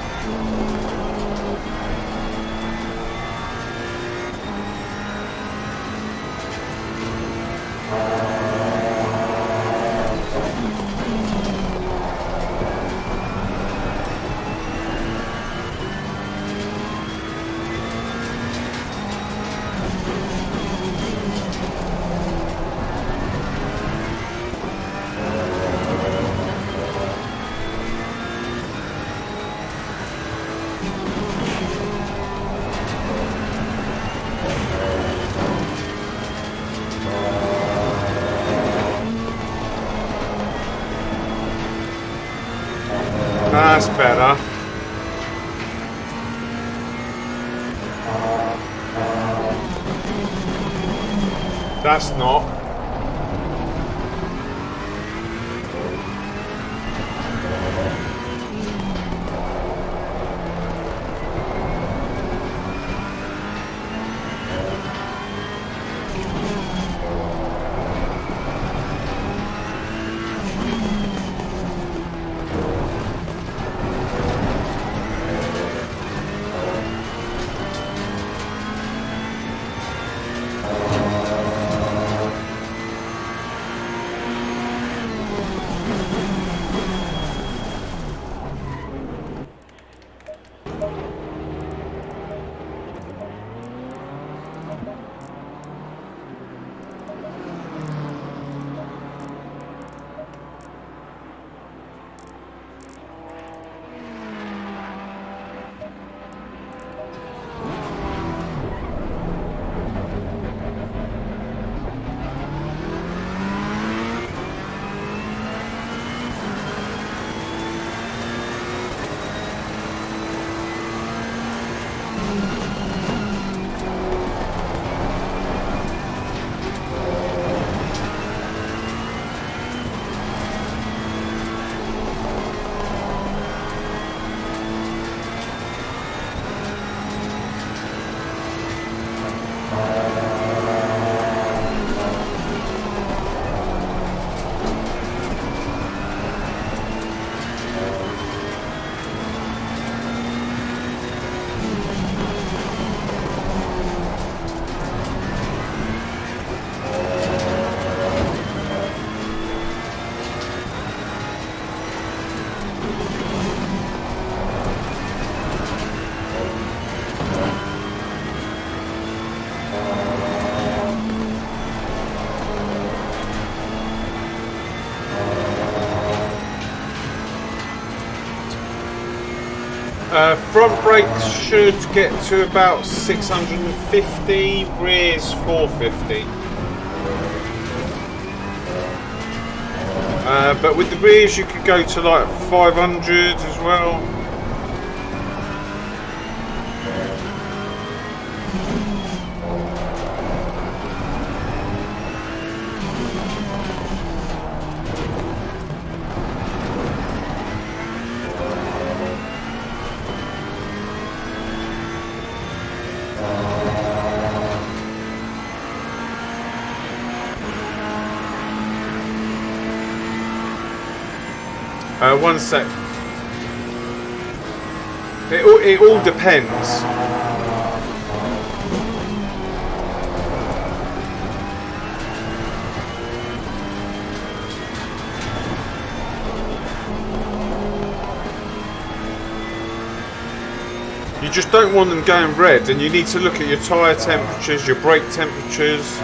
That's better. That's not. Front brakes should get to about 650, rears 450. But with the rears you could go to like 500 as well. One sec. It all depends. You just don't want them going red, and you need to look at your tyre temperatures, your brake temperatures.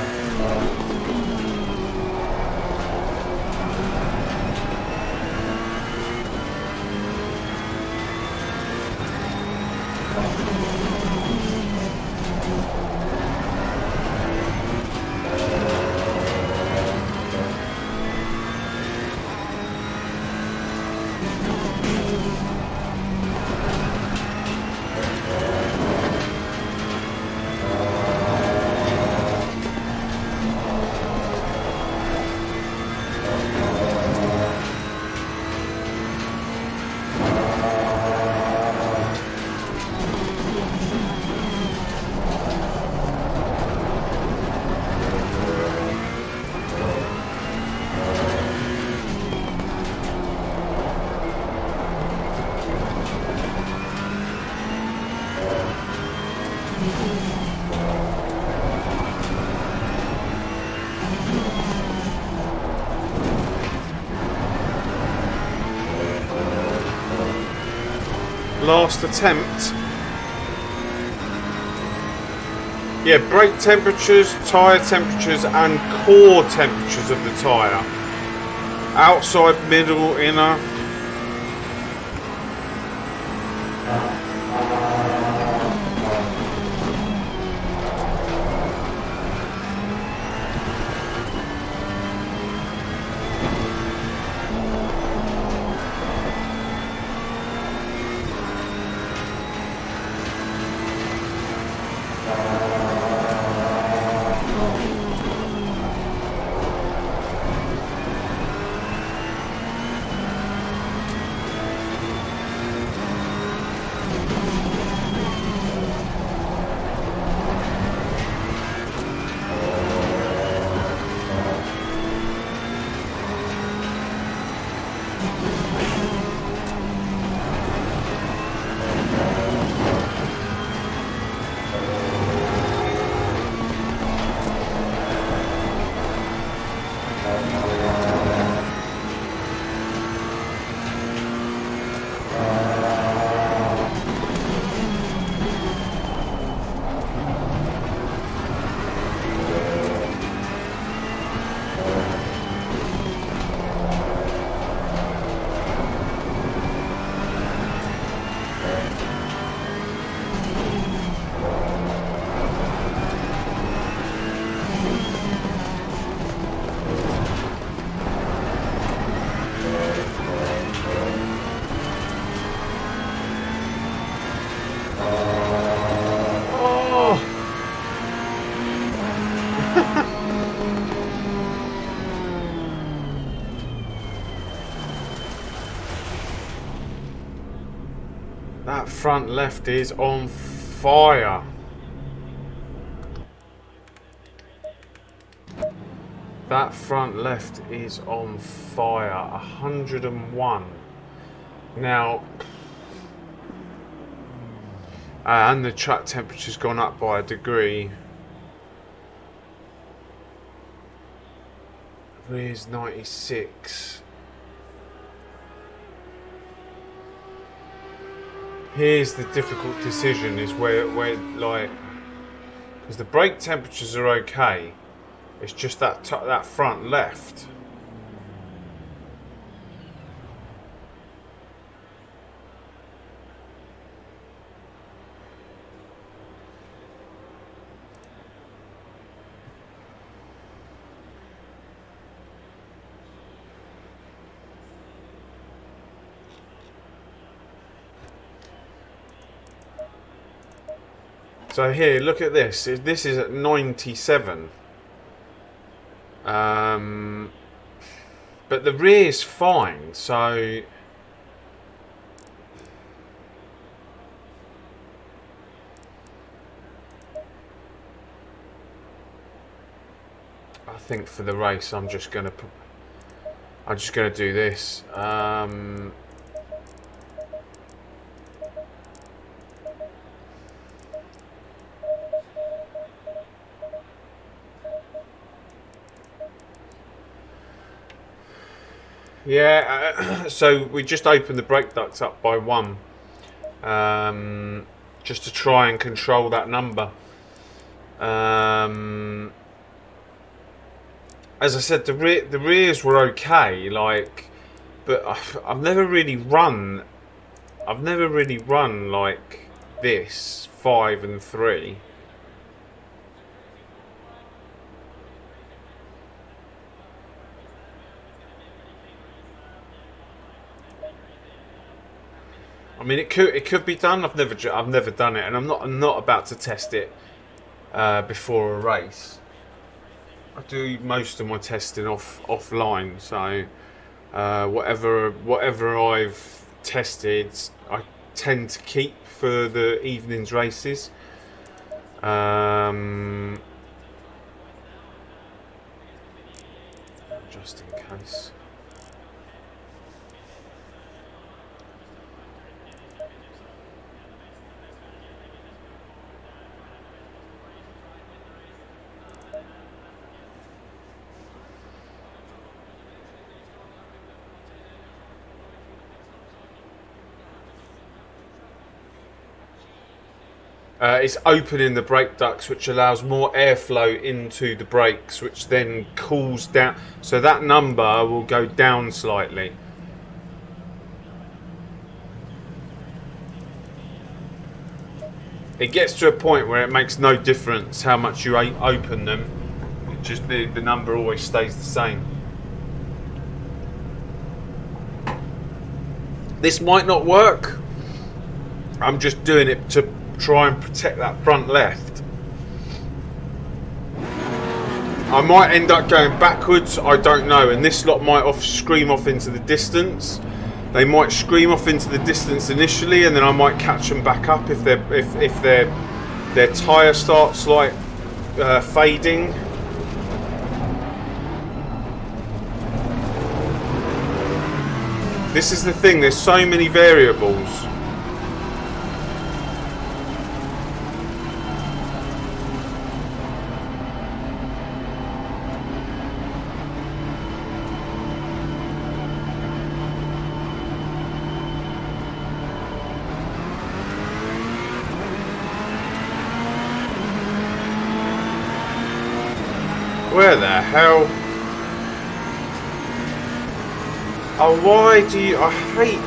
Last attempt. Yeah, brake temperatures, tyre temperatures and core temperatures of the tyre. Outside, middle, inner. That front left is on fire. That front left is on fire. 101. Now, and the track temperature's gone up by a degree. Rear's 96. Here's the difficult decision: is where like, because the brake temperatures are okay. It's just that that front left. So here, look at this. This is at 97. But the rear's fine, so I think for the race I'm just gonna do this. Yeah, so we just opened the brake ducts up by 1, just to try and control that number. As I said, the rears were okay, like, but I've never really run like this 5 and 3. I mean, it could be done. I've never done it, and I'm not about to test it before a race. I do most of my testing offline, so whatever I've tested, I tend to keep for the evening's races. Just in case. It's opening the brake ducts, which allows more airflow into the brakes, which then cools down. So that number will go down slightly. It gets to a point where it makes no difference how much you open them. It just the number always stays the same. This might not work. I'm just doing it to try and protect that front left. I might end up going backwards, I don't know, and this lot might scream off into the distance. They might scream off into the distance initially, and then I might catch them back up if their tyre starts like fading. This is the thing, there's so many variables. Where the hell? Oh, why do you... I hate...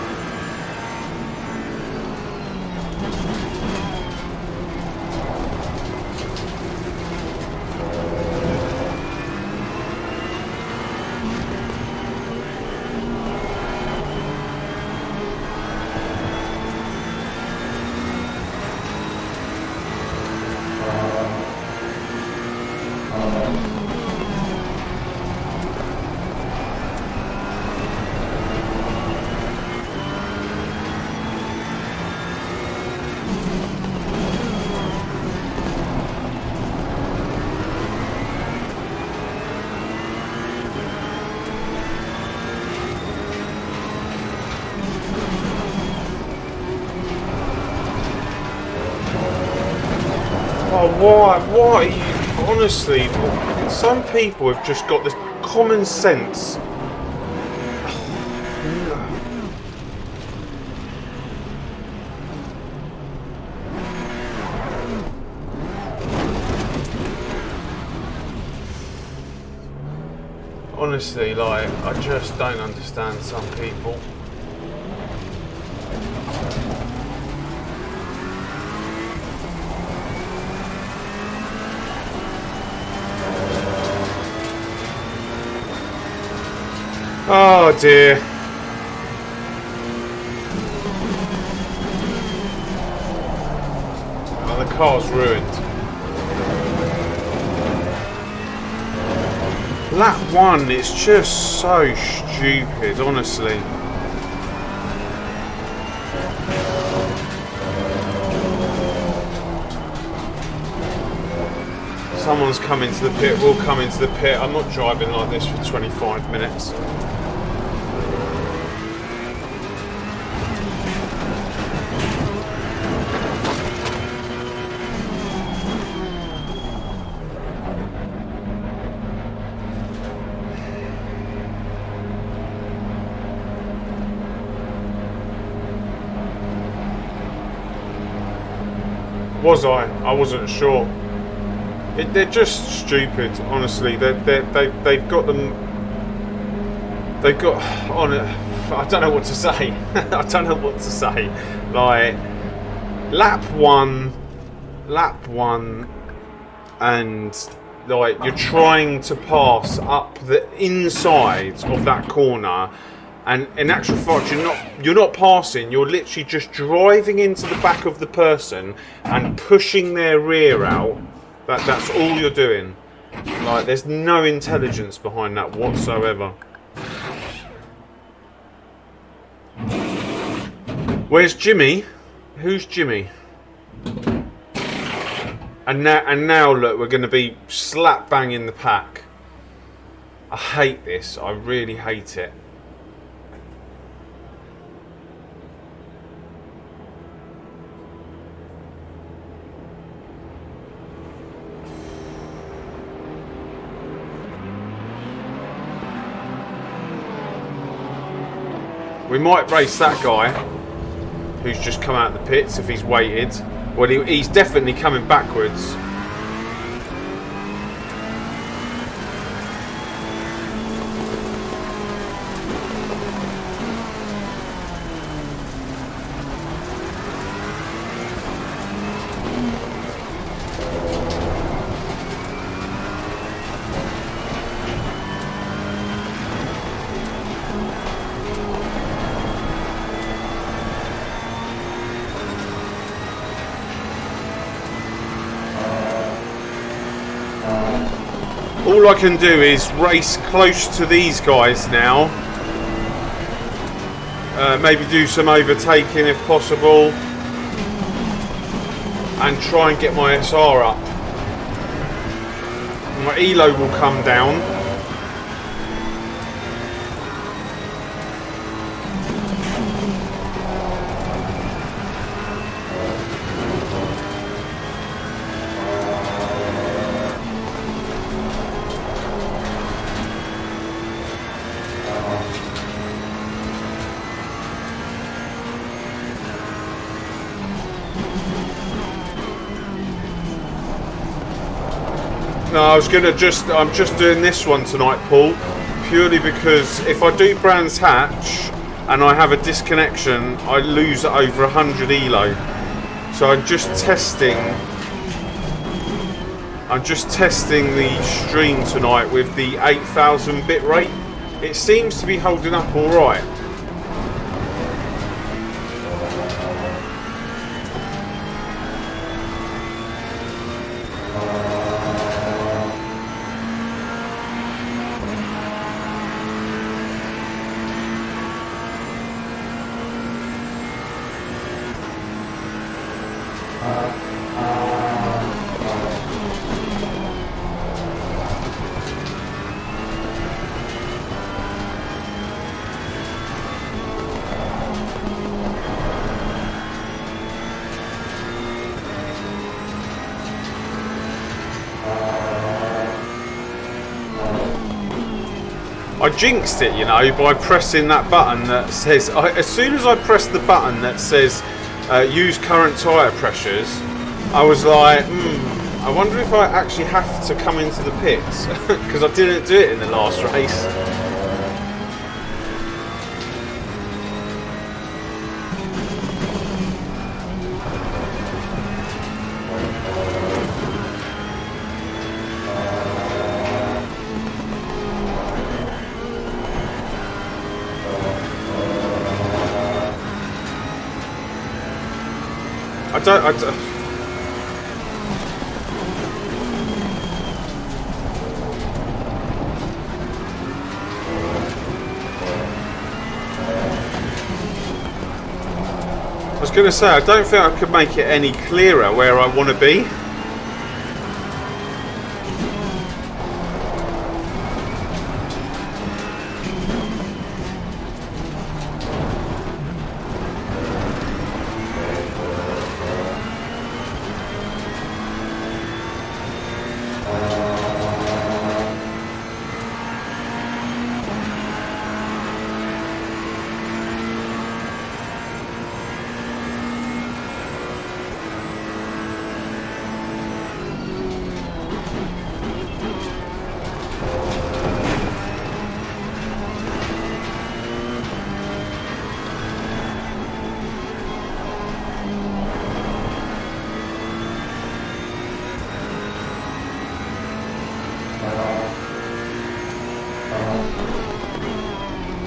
Oh, why? Why? Honestly, some people have just got this common sense. Honestly, like, I just don't understand some people. Oh dear. Oh, the car's ruined. Lap 1, it's just so stupid, honestly. Someone's coming to the pit, we'll come into the pit. I'm not driving like this for 25 minutes. Was I? I wasn't sure. They're just stupid, honestly. They've got them. They've got on it. I don't know what to say. I don't know what to say. Like lap one, and like you're trying to pass up the inside of that corner. And in actual fact, you're not passing. You're literally just driving into the back of the person and pushing their rear out. That's all you're doing. Like, there's no intelligence behind that whatsoever. Where's Jimmy? Who's Jimmy? And now look, we're going to be slap bang in the pack. I hate this. I really hate it. We might race that guy who's just come out of the pits if he's waited. Well, he's definitely coming backwards. All I can do is race close to these guys now. Maybe do some overtaking if possible. And try and get my SR up. My ELO will come down. No, I'm just doing this one tonight, Paul, purely because if I do Brands Hatch and I have a disconnection, I lose over 100 ELO. So I'm just testing the stream tonight with the 8000 bit rate. It seems to be holding up all right. I jinxed it, you know, by pressing that button that says, as soon as I pressed the button that says use current tyre pressures, I was like, I wonder if I actually have to come into the pits, because I didn't do it in the last race. I don't. I was going to say, I don't think I could make it any clearer where I want to be.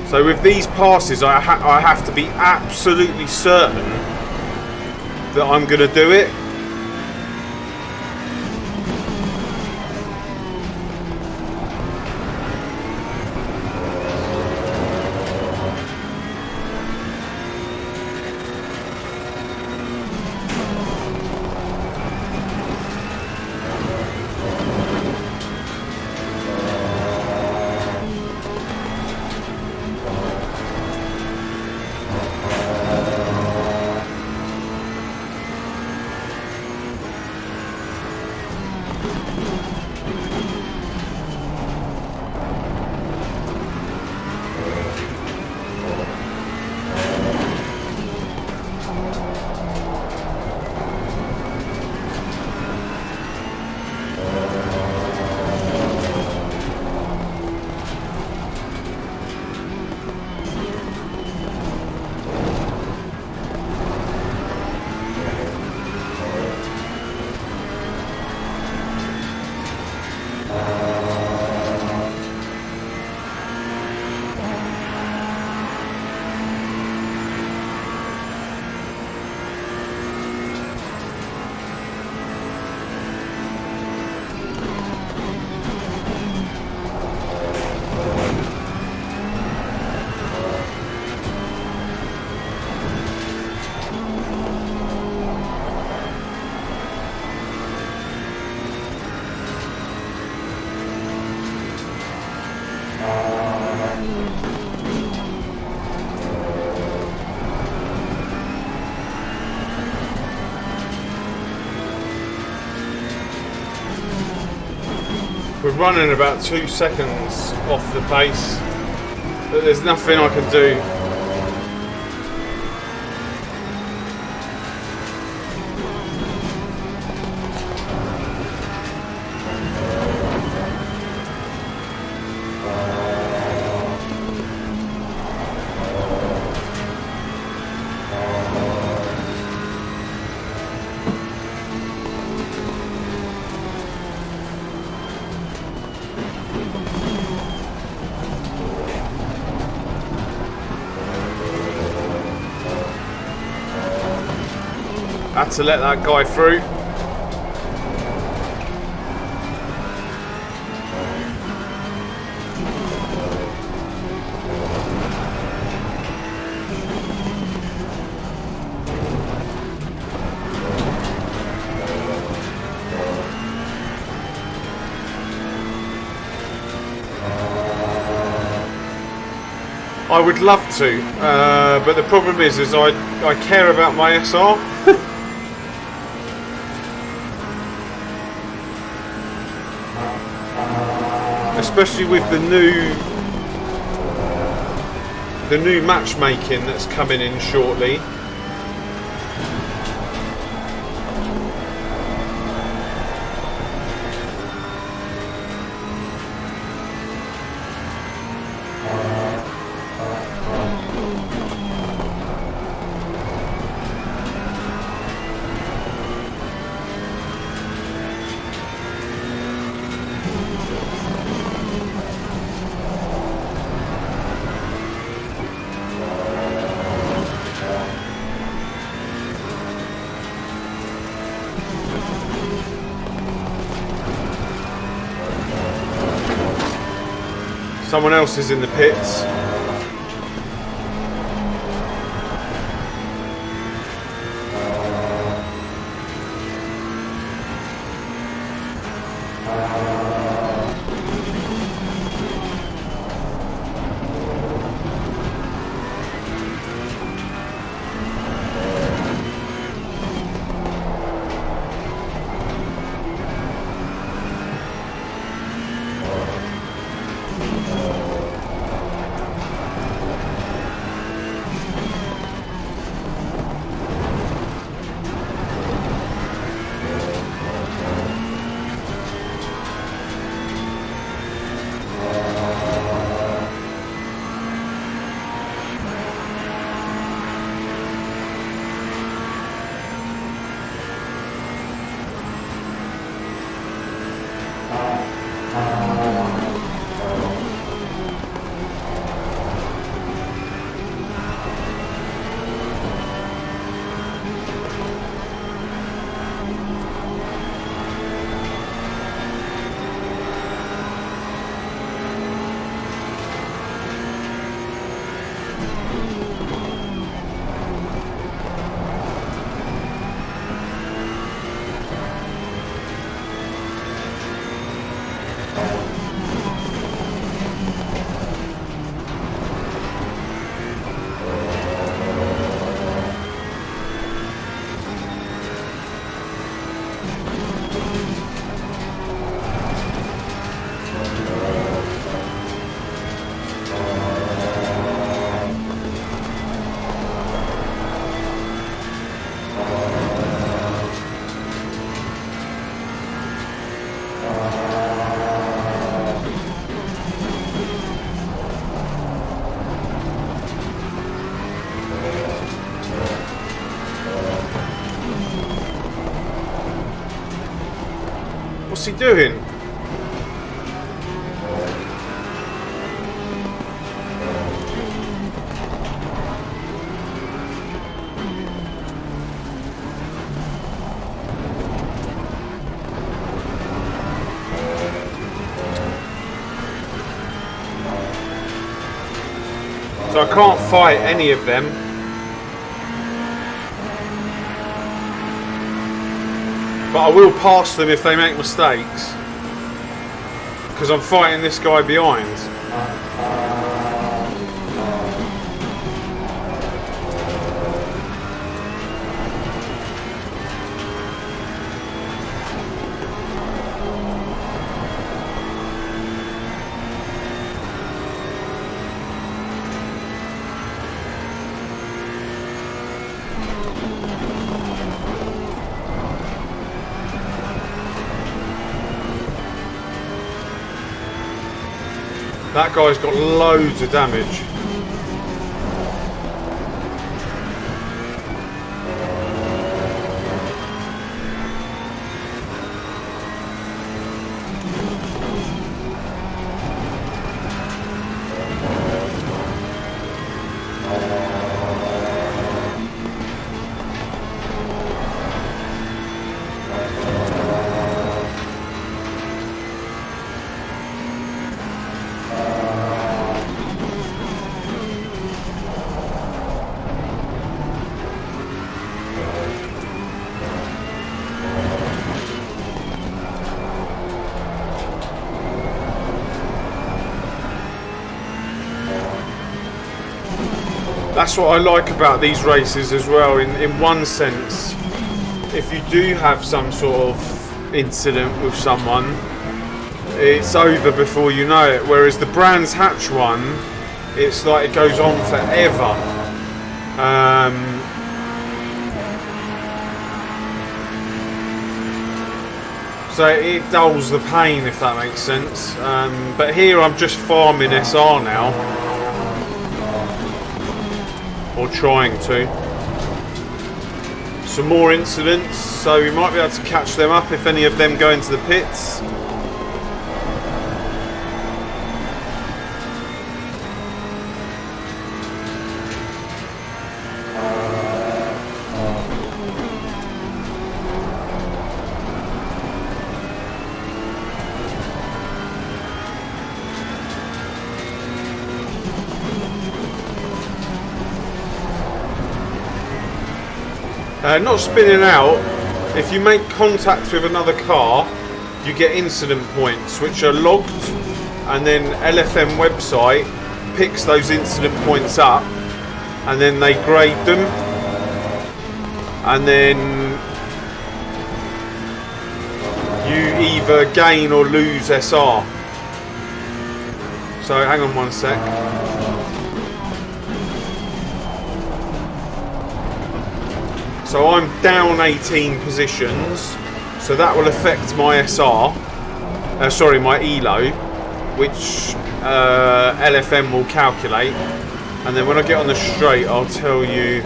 So with these passes, I have to be absolutely certain that I'm going to do it. We're running about 2 seconds off the pace, but there's nothing I can do. Had to let that guy through. I would love to, but the problem is I care about my SR. Especially with the new the new matchmaking that's coming in shortly. Someone else is in the pits. What's he doing? So I can't fight any of them. But I will pass them if they make mistakes. Because I'm fighting this guy behind. That guy's got loads of damage. That's what I like about these races as well, in one sense. If you do have some sort of incident with someone, it's over before you know it. Whereas the Brands Hatch one, it's like it goes on forever. So it dulls the pain, if that makes sense. But here I'm just farming SR now, or trying to. Some more incidents, so we might be able to catch them up if any of them go into the pits. Not spinning out. If you make contact with another car, you get incident points which are logged, and then LFM website picks those incident points up and then they grade them, and then you either gain or lose SR. So hang on one sec. So I'm down 18 positions, so that will affect my SR, sorry, my ELO, which LFM will calculate, and then when I get on the straight I'll tell you.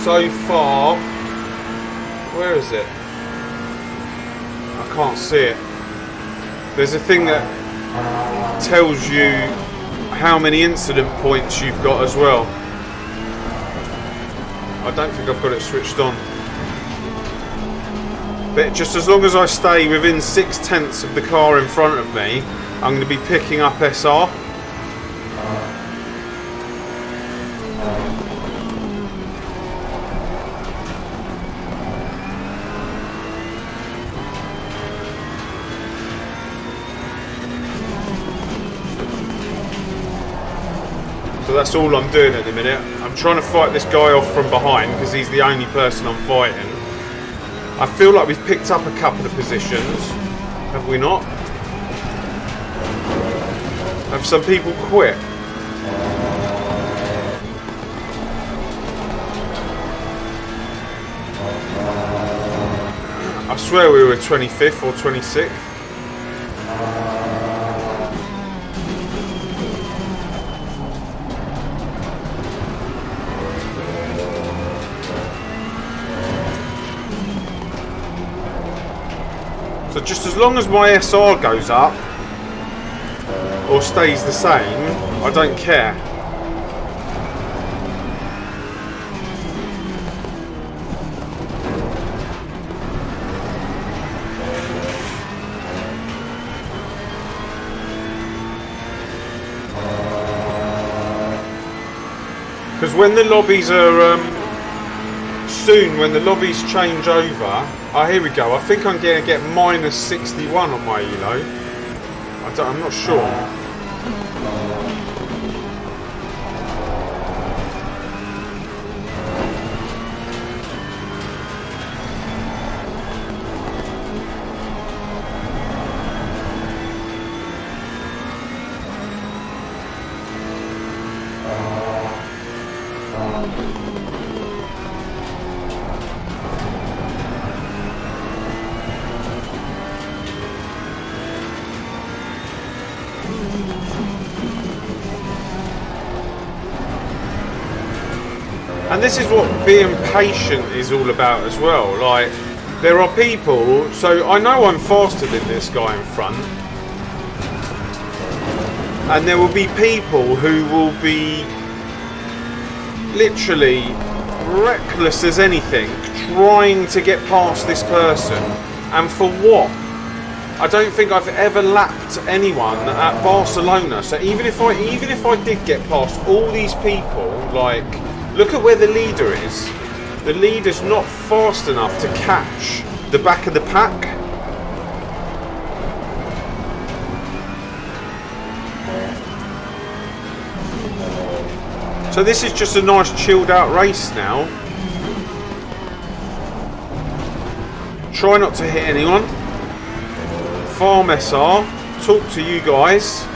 So far, where is it? I can't see it. There's a thing that tells you how many incident points you've got as well. I don't think I've got it switched on. But just as long as I stay within 6/10 of the car in front of me, I'm going to be picking up SR. That's all I'm doing at the minute. I'm trying to fight this guy off from behind because he's the only person I'm fighting. I feel like we've picked up a couple of positions. Have we not? Have some people quit? I swear we were 25th or 26th. So just as long as my SR goes up or stays the same, I don't care. Because when the lobbies are soon, when the lobbies change over, oh, here we go. I think I'm going to get minus 61 on my ELO. I'm not sure. And this is what being patient is all about as well. Like, there are people, so I know I'm faster than this guy in front, and there will be people who will be literally reckless as anything, trying to get past this person. And for what? I don't think I've ever lapped anyone at Barcelona. So even if I did get past all these people, like, look at where the leader is. The leader's not fast enough to catch the back of the pack. So this is just a nice chilled out race now. Try not to hit anyone. Farm SR. Talk to you guys.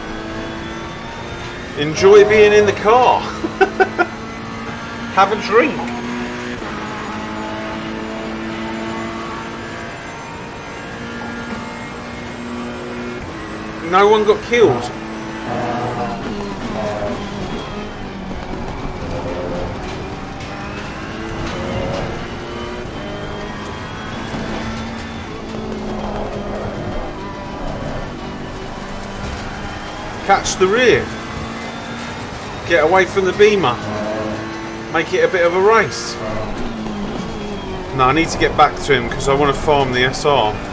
Enjoy being in the car. Have a drink. No one got killed. Catch the rear. Get away from the beamer. Make it a bit of a race. No, I need to get back to him because I want to farm the SR.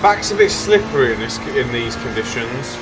Back's a bit slippery in these conditions.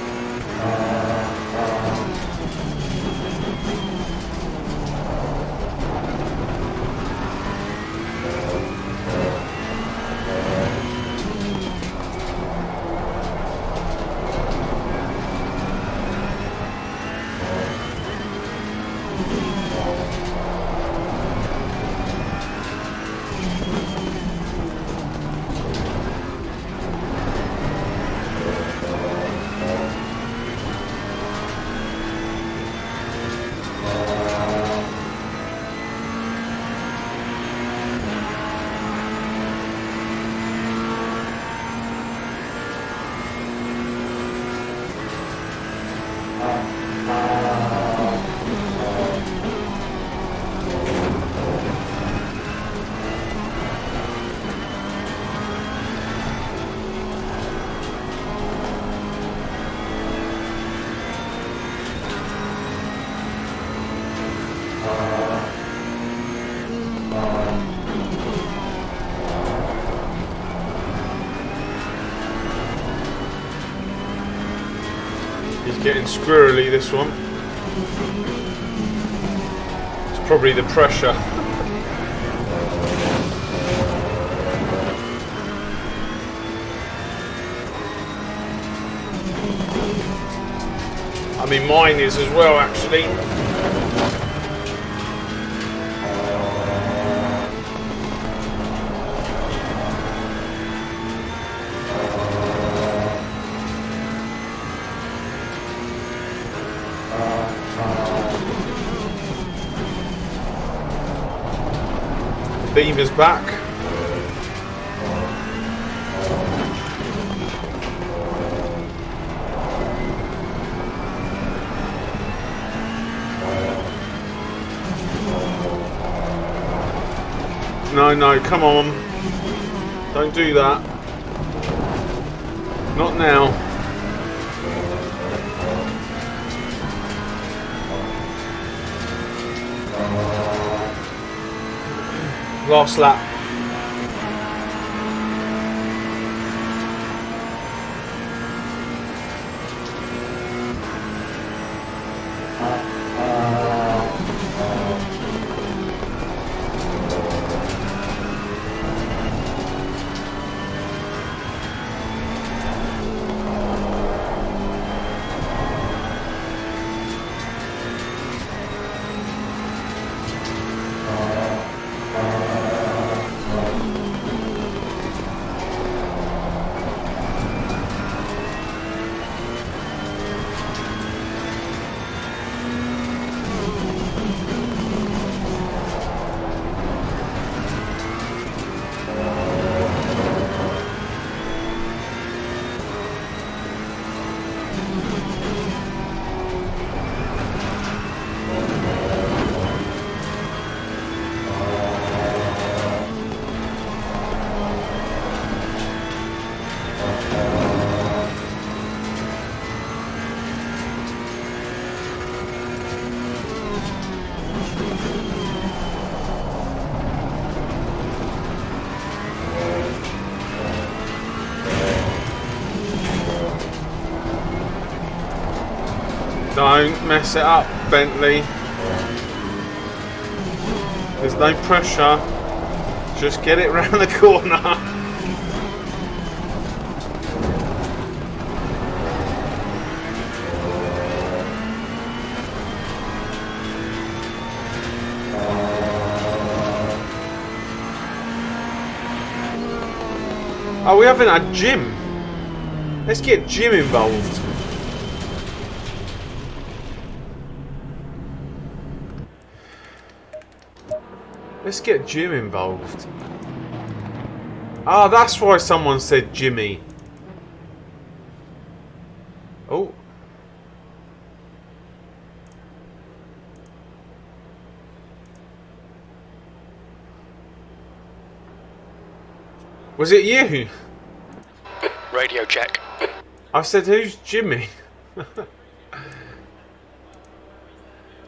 Getting squirrely, this one. It's probably the pressure. I mean, mine is as well, actually. Beam is back. No, come on. Don't do that. Not now. Last lap. mess it up, Bentley. There's no pressure. Just get it round the corner. Oh, we haven't had Jim. Let's get Jim involved. Let's get Jim involved. Ah, that's why someone said Jimmy. Oh. Was it you? Radio check. I said, who's Jimmy?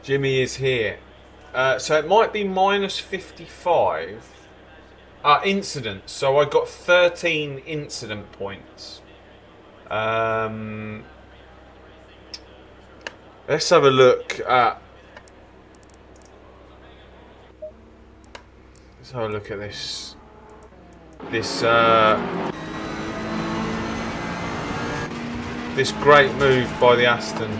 Jimmy is here. So it might be minus 55 incidents. So I got 13 incident points. Let's have a look at. Let's have a look at this. This great move by the Aston.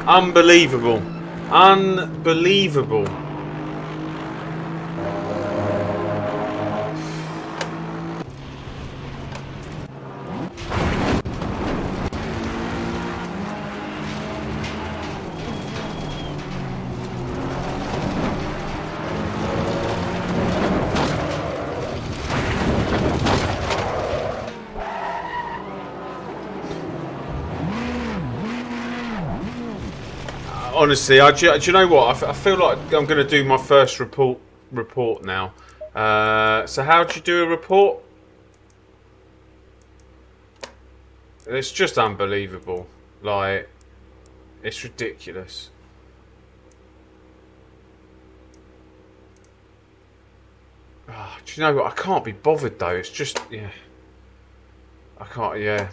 Unbelievable. Unbelievable. Honestly, do you know what? I feel like I'm going to do my first report now. So how do you do a report? It's just unbelievable. Like, it's ridiculous. Oh, do you know what? I can't be bothered though. It's just, yeah. I can't, yeah.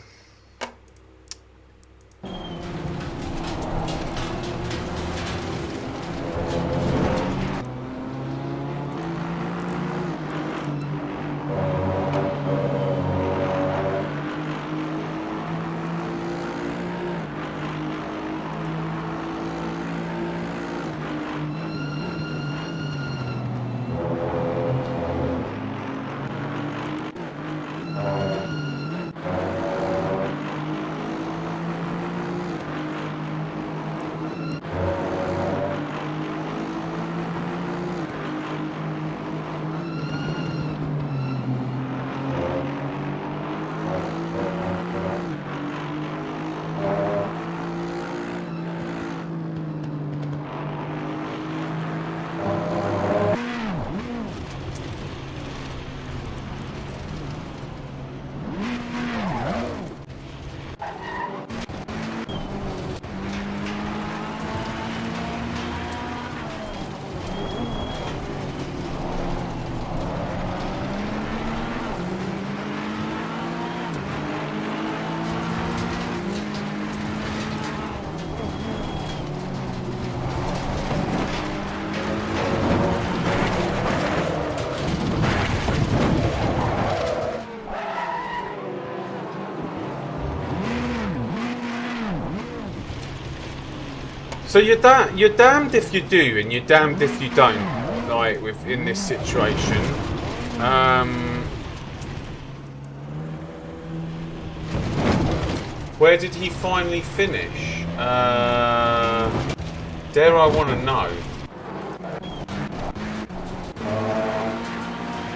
So you're damned if you do, and you're damned if you don't. Like in this situation, where did he finally finish? Dare I want to know?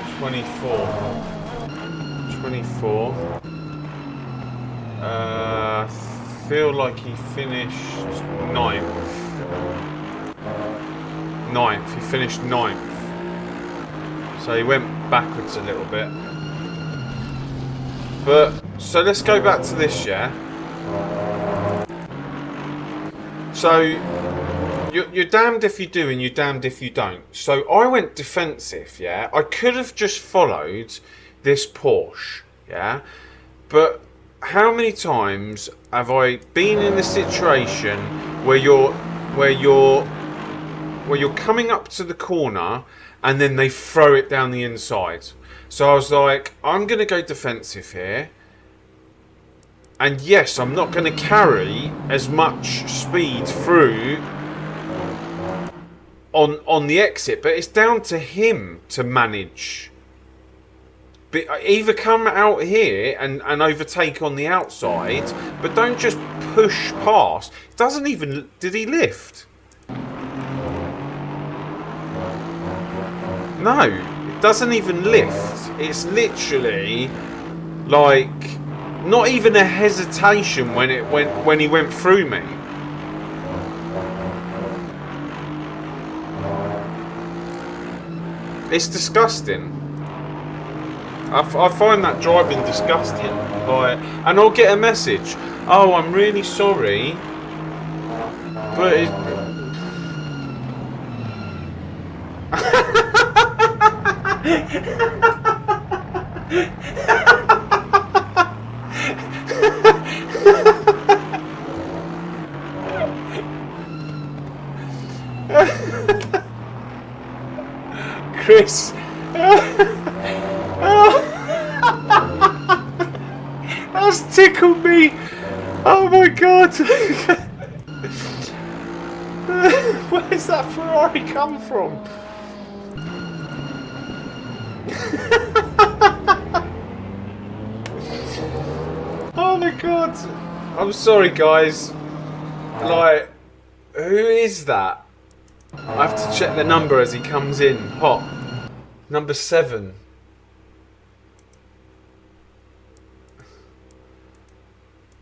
24. Feel like he finished ninth. He finished ninth. So he went backwards a little bit. But, so let's go back to this, yeah? So, you're damned if you do and you're damned if you don't. So, I went defensive, yeah? I could have just followed this Porsche, yeah? But, how many times have I been in a situation where you're coming up to the corner and then they throw it down the inside? So I was like, I'm going to go defensive here. And yes, I'm not going to carry as much speed through on the exit, but it's down to him to manage. But either come out here and overtake on the outside, but don't just push past. It doesn't even... Did he lift? No, it doesn't even lift. It's literally like not even a hesitation when he went through me. It's disgusting. I find that driving disgusting. Like, and I'll get a message. Oh, I'm really sorry, but it... Chris. That's tickled me. Oh my god. Where's that Ferrari come from? Oh my god. I'm sorry guys. Like, who is that? I have to check the number as he comes in. Hot. Number 7.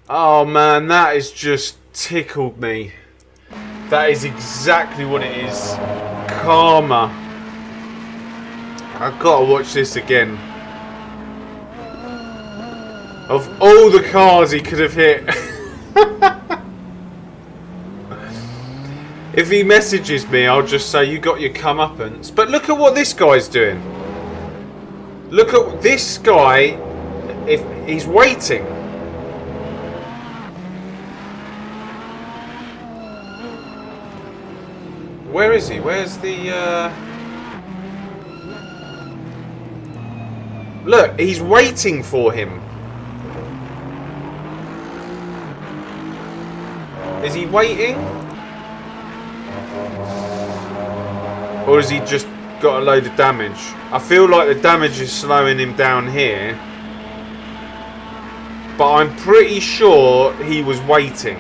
Oh man, that has just tickled me. That is exactly what it is. Karma. I've got to watch this again. Of all the cars he could have hit. If he messages me, I'll just say, you got your comeuppance. But look at what this guy's doing. Look at this guy. If he's waiting. Where is he? Where's the... Look, he's waiting for him. Is he waiting? Or has he just got a load of damage? I feel like the damage is slowing him down here. But I'm pretty sure he was waiting.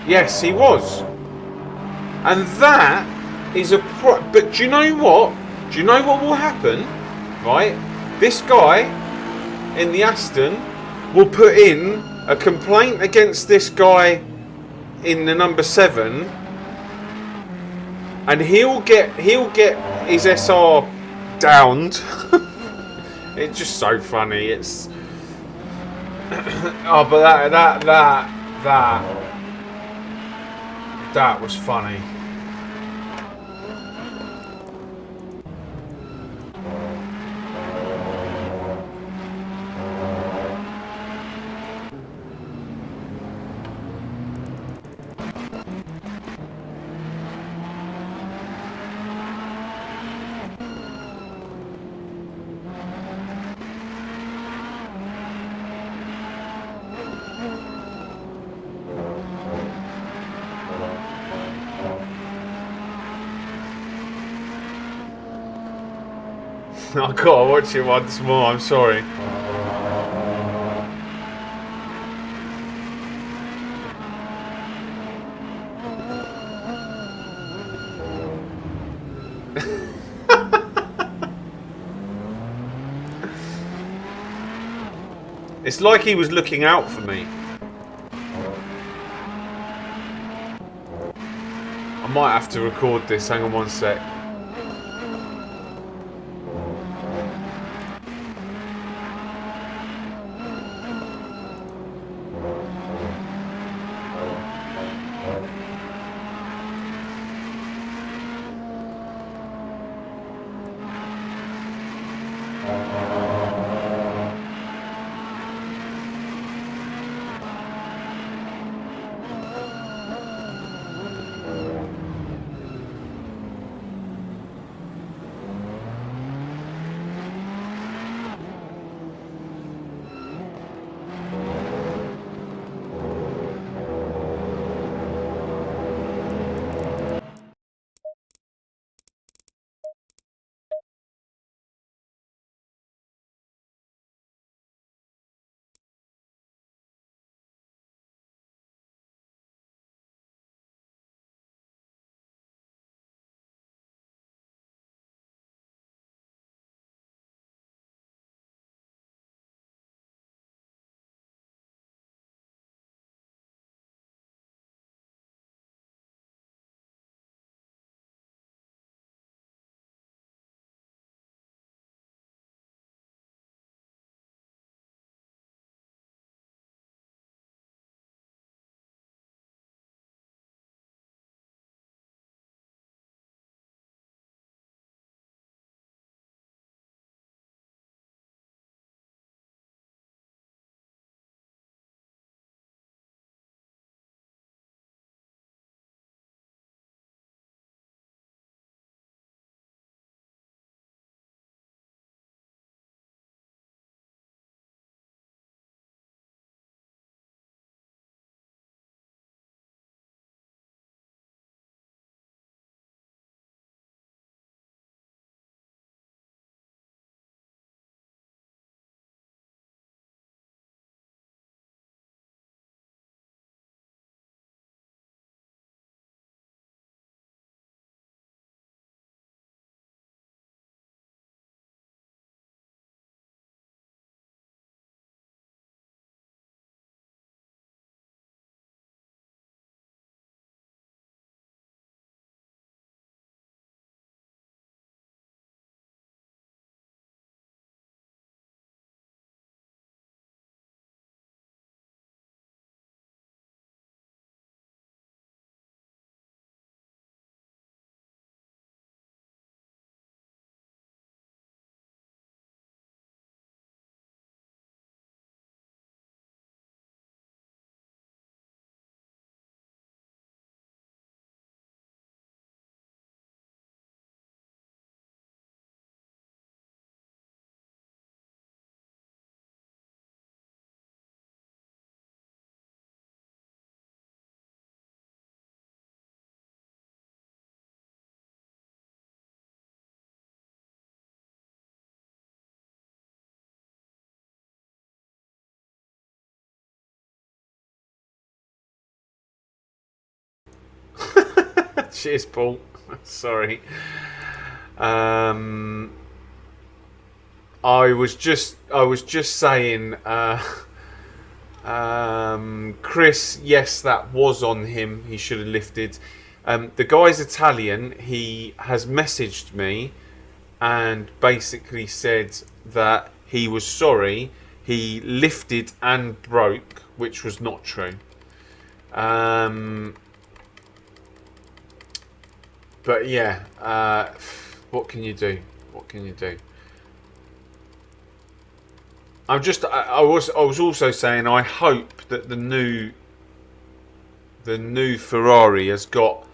Yes, he was. And that is a but do you know what? Do you know what will happen? Right? This guy in the Aston will put in a complaint against this guy in the number 7, and he'll get his SR downed. It's just so funny. It's oh, but that was funny. I've got to watch it once more, I'm sorry. It's like he was looking out for me. I might have to record this. Hang on one sec. Cheers, Paul. Sorry. I was just saying, Chris. Yes, that was on him. He should have lifted. The guy's Italian. He has messaged me and basically said that he was sorry. He lifted and broke, which was not true. But yeah, what can you do? What can you do? I was also saying I hope that the new Ferrari has got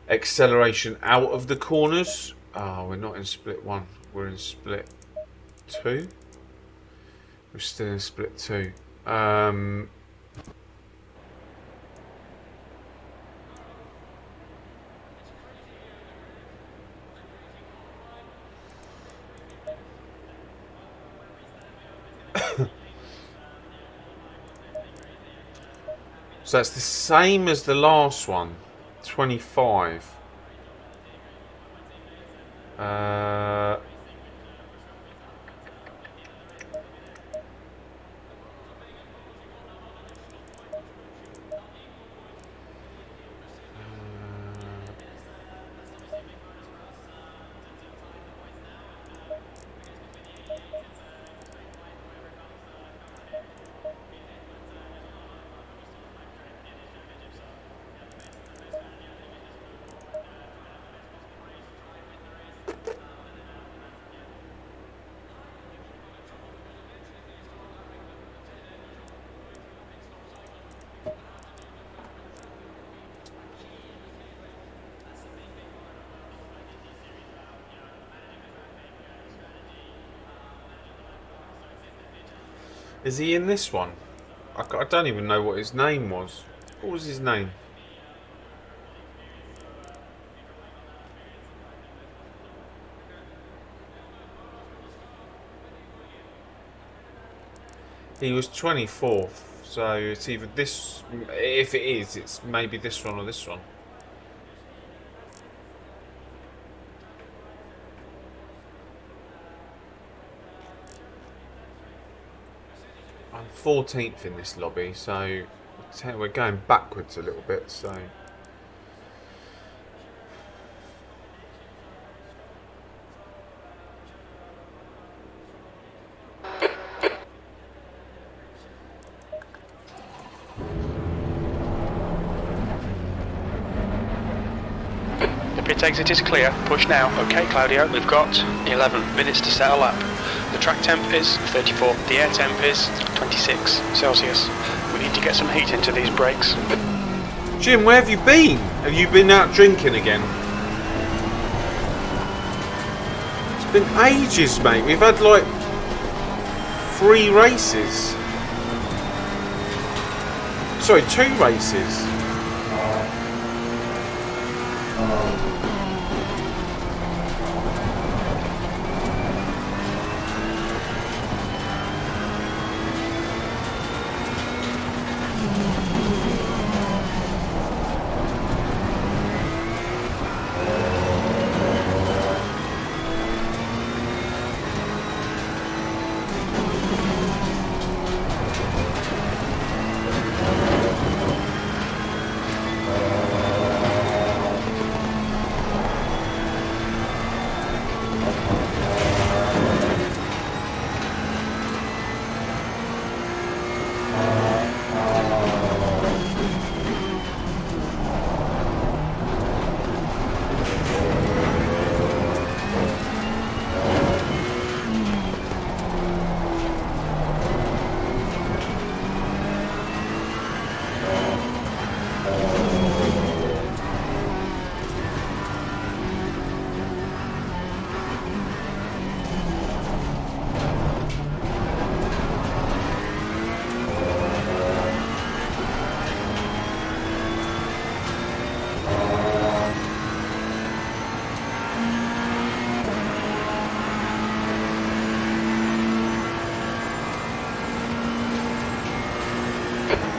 acceleration out of the corners. Oh, we're not in split 1. We're in split 2. We're still in split 2. So that's the same as the last one, 25. Is he in this one? I don't even know what his name was. What was his name? He was 24th, so it's either this. If it is, it's maybe this one or this one. I'm 14th in this lobby, so we're going backwards a little bit. So. Pit exit is clear. Push now. Okay, Claudio, we've got 11 minutes to set a lap. The track temp is 34. The air temp is 26 Celsius. We need to get some heat into these brakes. Jim, where have you been? Have you been out drinking again? It's been ages, mate. We've had like 3 races. Sorry, 2 races.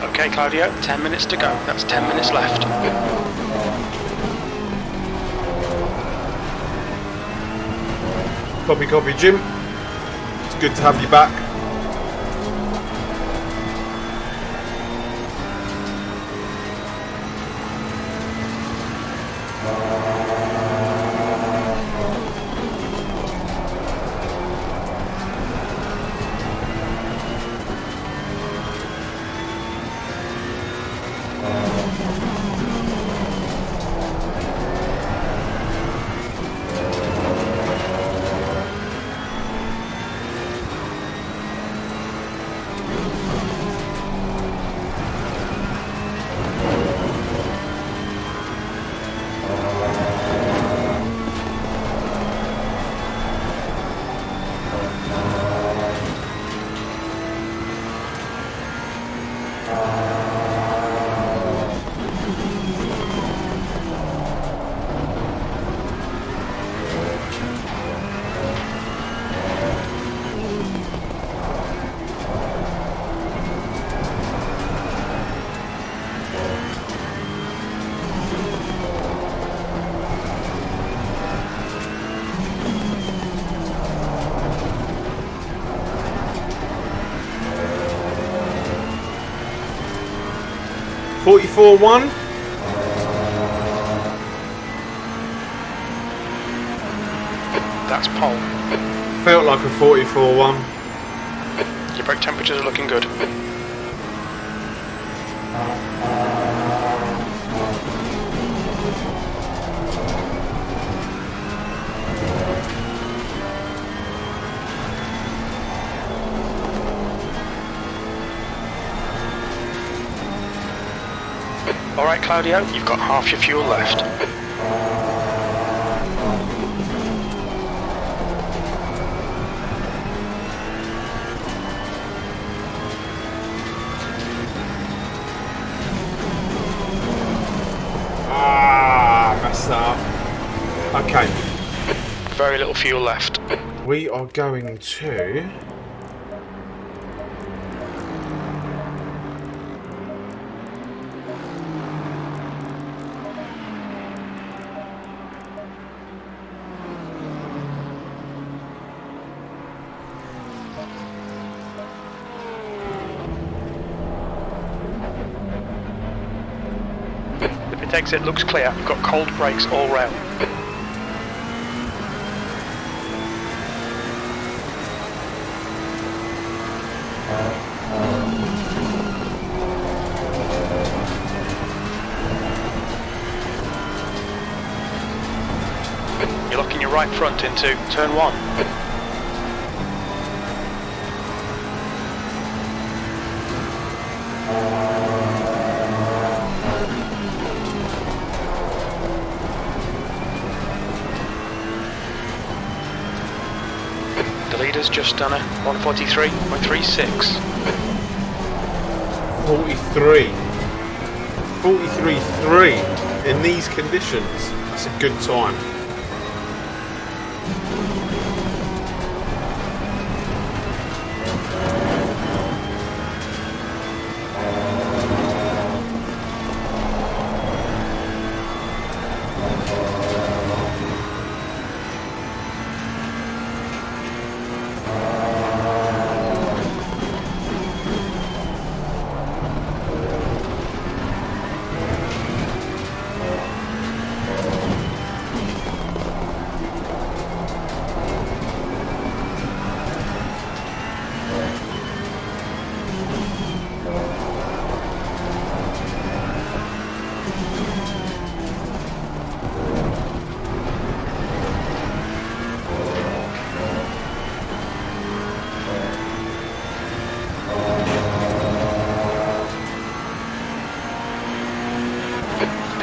Okay, Claudio, 10 minutes to go. That's 10 minutes left. Copy, Jim. It's good to have you back. .44.1. That's pole. Felt like a 44.1. Your brake temperatures are looking good. Alright, Claudio, you've got half your fuel left. Okay. Very little fuel left. We are going to... The pit exit looks clear. We've got cold brakes all round. You're locking your right front into turn 1. The leader's just done a 143.36. 43. 43.3 in these conditions. That's a good time.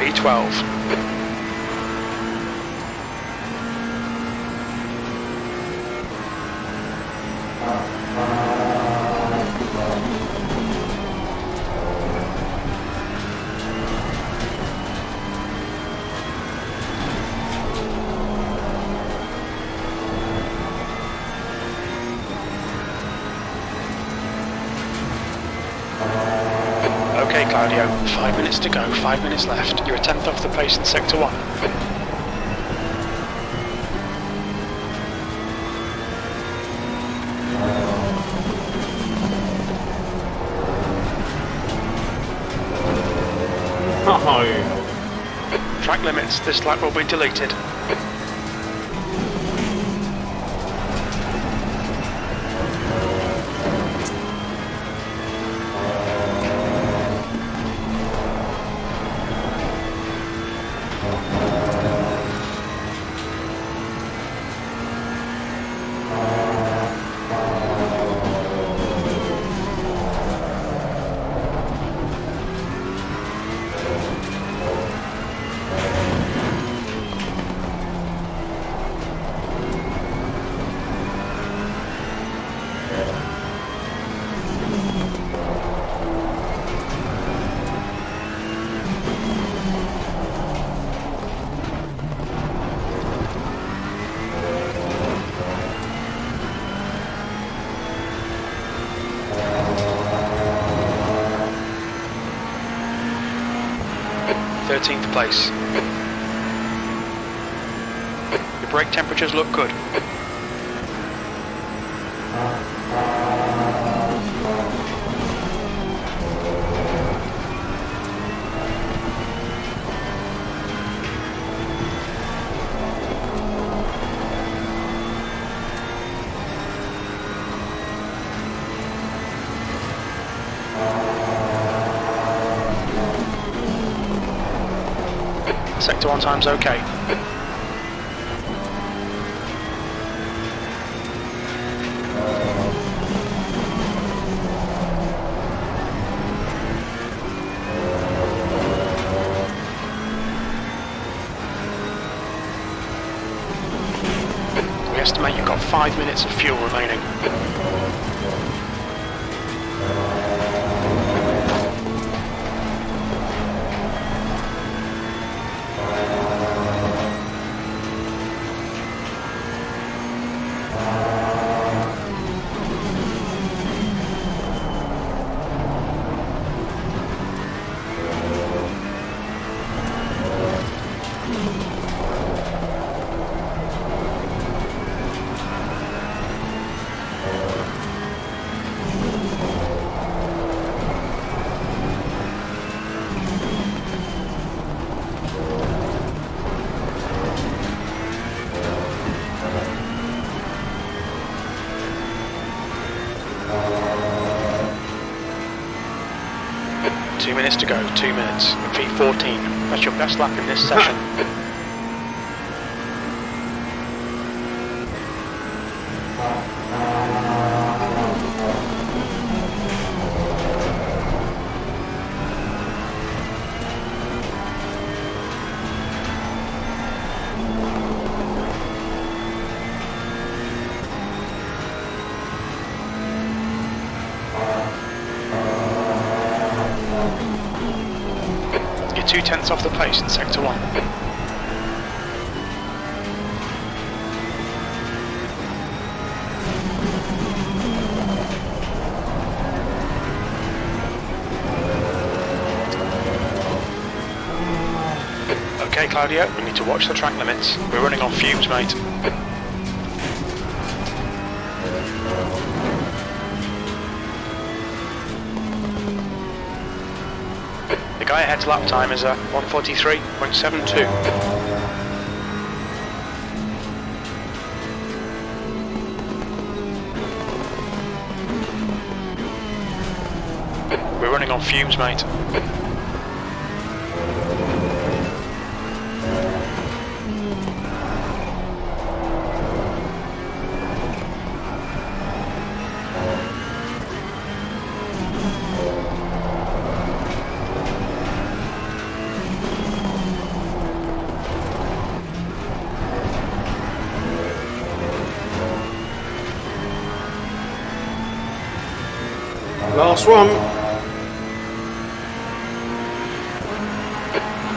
P12. Okay, Claudio, 5 minutes to go, 5 minutes left. You're a tenth off the pace in Sector 1. Oh. Track limits, this lap will be deleted. Place. Your brake temperatures look good. Sector 1 time's okay. We estimate you've got 5 minutes of fuel remaining. 2 minutes to go, 2 minutes. V14, that's your best lap in this session. You're 2/10 off the pace in sector 1. Okay, Claudio, we need to watch the track limits. We're running on fumes, mate. The guy ahead's lap time is 1:43.72. We're running on fumes, mate. Last one.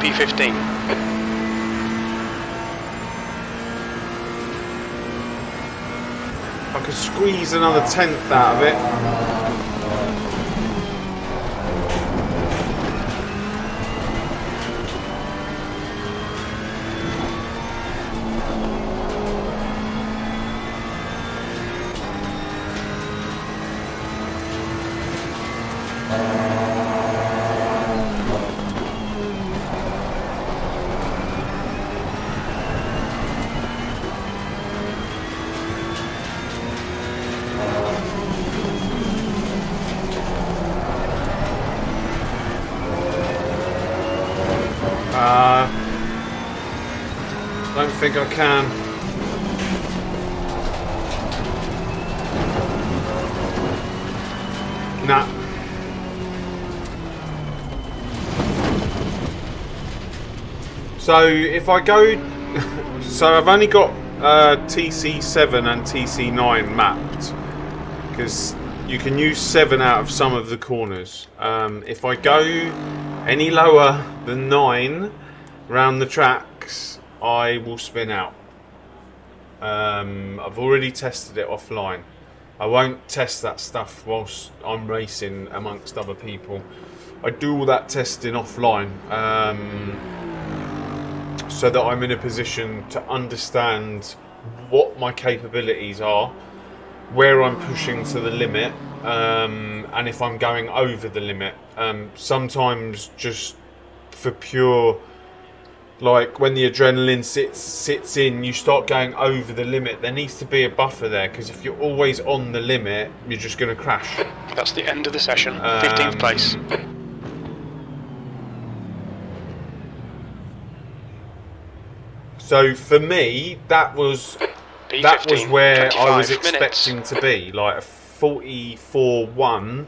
P15. If I could squeeze another 10th out of it. Don't think I can. Nah. So if I go, so I've only got TC7 and TC9 mapped because you can use 7 out of some of the corners. If I go any lower than 9 around the tracks, I will spin out. I've already tested it offline. I won't test that stuff whilst I'm racing amongst other people. I do all that testing offline so that I'm in a position to understand what my capabilities are, where I'm pushing to the limit, and if I'm going over the limit. Sometimes just for pure, like when the adrenaline sits in, you start going over the limit. There needs to be a buffer there, because if you're always on the limit, you're just going to crash. That's the end of the session. 15th place. So for me, that was where I was expecting to be, like a 44.1,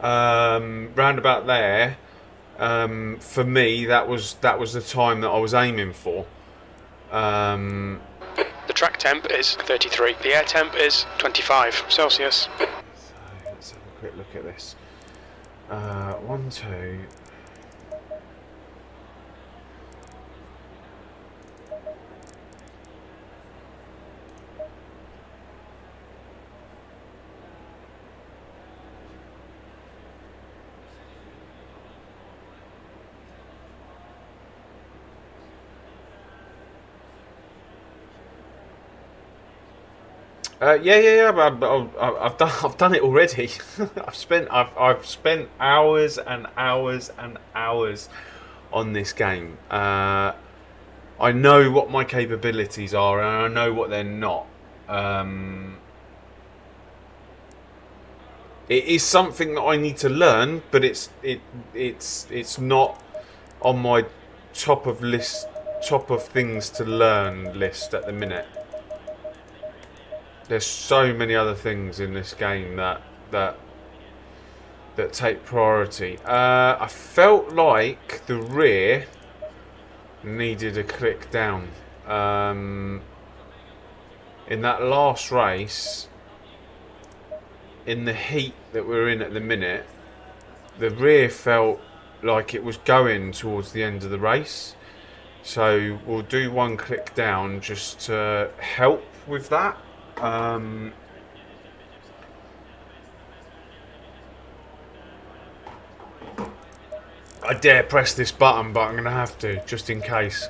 round about there. For me, that was the time that I was aiming for. The track temp is 33. The air temp is 25 Celsius. So let's have a quick look at this. 1, 2. Yeah. I've done it already. I've spent hours and hours and hours on this game. I know what my capabilities are, and I know what they're not. It is something that I need to learn, but it's not on my top of things to learn list at the minute. There's so many other things in this game that take priority. I felt like the rear needed a click down. In that last race, in the heat that we're in at the minute, the rear felt like it was going towards the end of the race. So we'll do one click down just to help with that. I dare press this button, but I'm going to have to, just in case.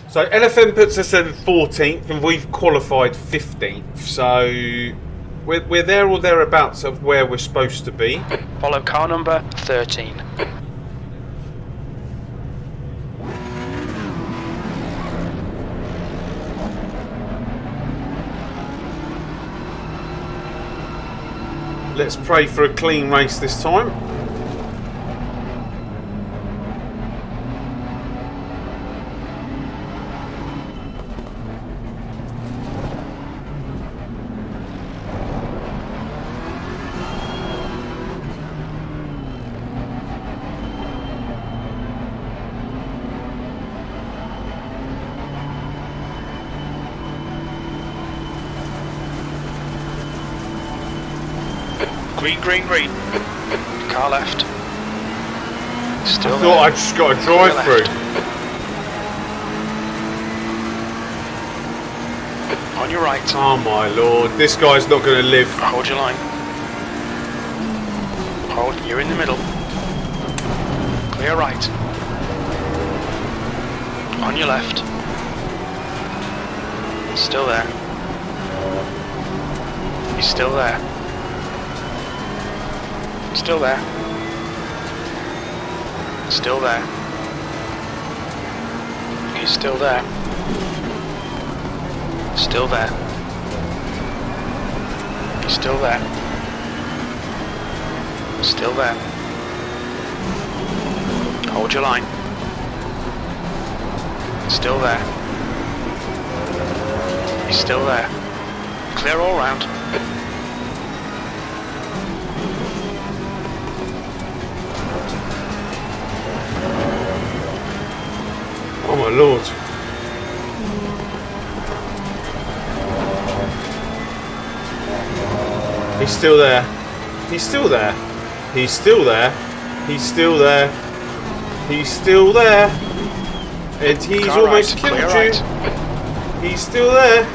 So LFM puts us in 14th and we've qualified 15th. So we're there or thereabouts of where we're supposed to be. Follow car number 13. Let's pray for a clean race this time. Green, green, green. Car left. Still I thought I just got a drive through. On your right. Oh my lord, this guy's not going to live. Hold your line. Hold, you're in the middle. Clear right. On your left. Still there. He's still there. Still there. Still there. He's still there. Still there. He's still there. Still there. Hold your line. Still there. He's still there. Clear all round. Oh my lord. He's still there. He's still there. He's still there. He's still there. He's still there. And he's Car almost right, killed you. right. He's still there.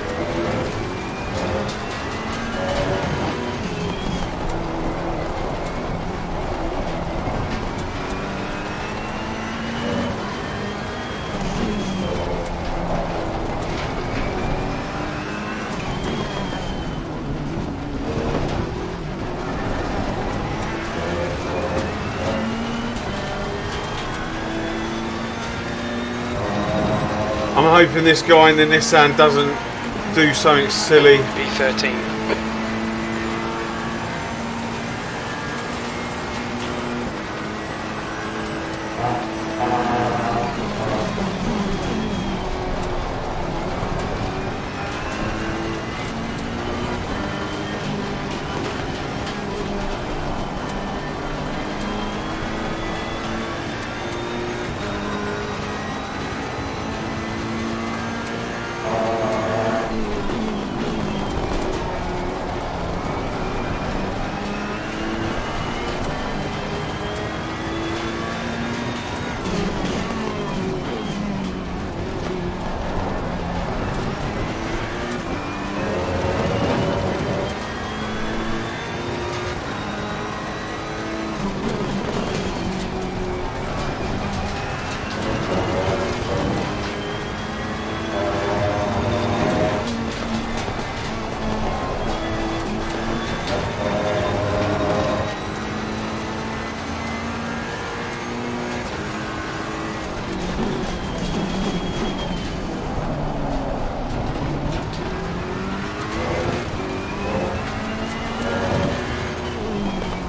I'm hoping this guy in the Nissan doesn't do something silly. B13.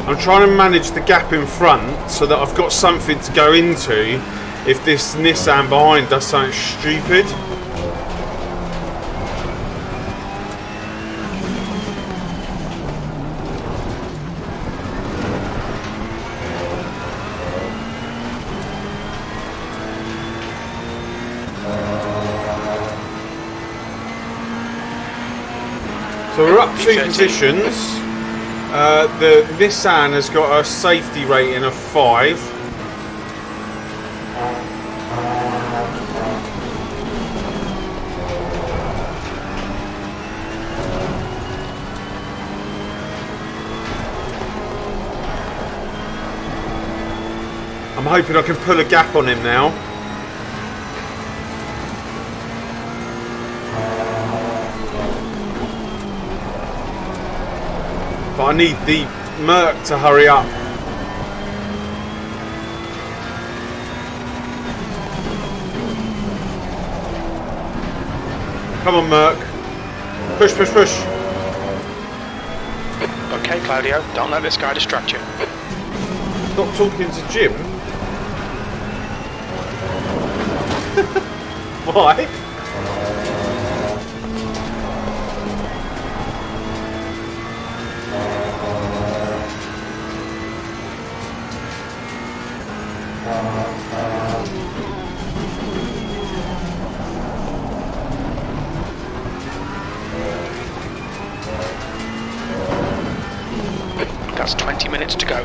I'm trying to manage the gap in front so that I've got something to go into if this Nissan behind does something stupid. So we're up 2 positions. The Nissan has got a safety rating of 5. I'm hoping I can pull a gap on him now. But I need the Merc to hurry up. Come on, Merc. Push, push, push. Okay, Claudio, don't let this guy distract you. Stop talking to Jim. Why? That's 20 minutes to go.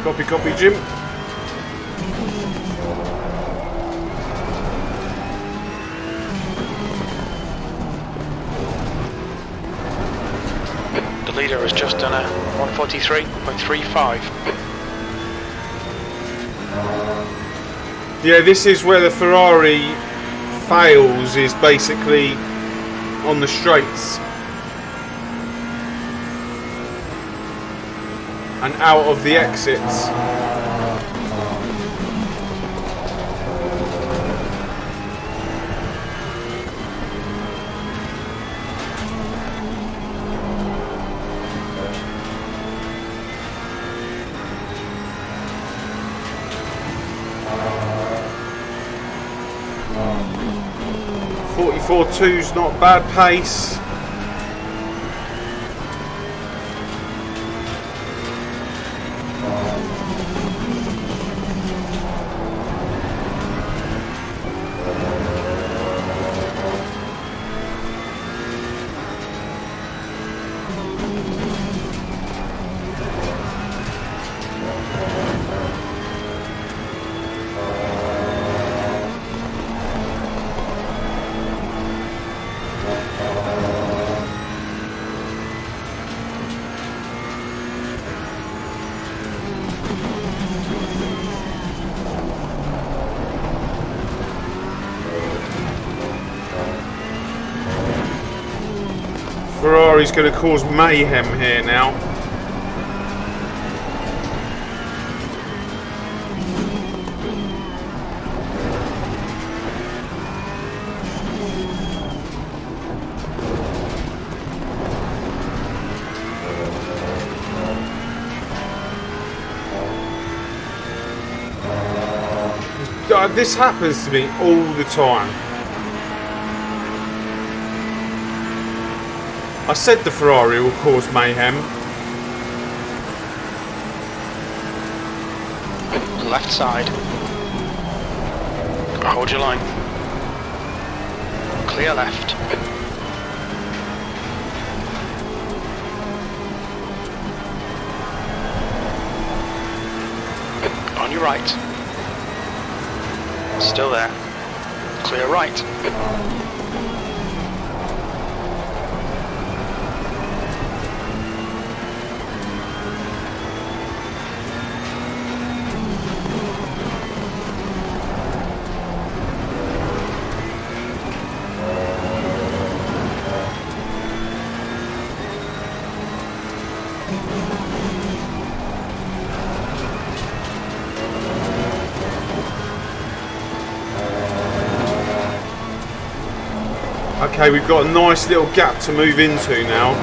Copy, copy, Jim. The leader has just done a 143.35. Yeah, this is where the Ferrari fails, is basically on the straights and out of the exits. .442's not bad pace. Ferrari's going to cause mayhem here now. This happens to me all the time. I said the Ferrari will cause mayhem. Left side. Hold your line. Clear left. On your right. Still there. Clear right. Okay, we've got a nice little gap to move into now.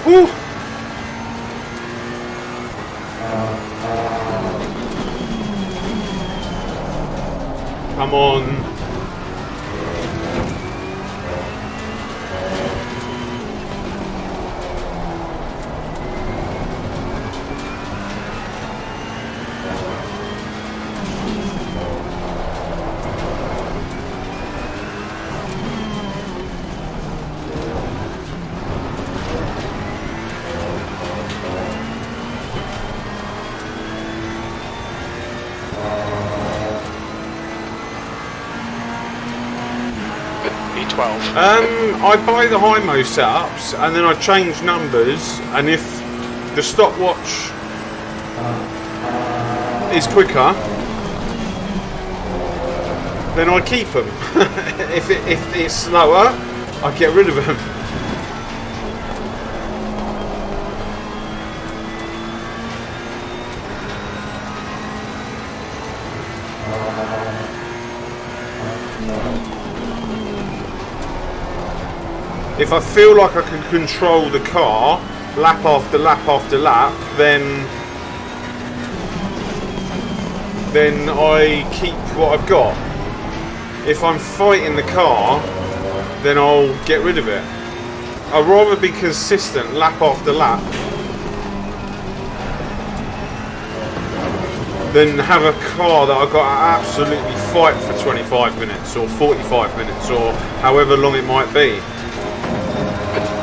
Whew. Come on. I buy the HIMO setups and then I change numbers, and if the stopwatch is quicker, then I keep them. if it's slower, I get rid of them. If I feel like I can control the car lap after lap after lap, then I keep what I've got. If I'm fighting the car, then I'll get rid of it. I'd rather be consistent lap after lap than have a car that I've got to absolutely fight for 25 minutes or 45 minutes or however long it might be.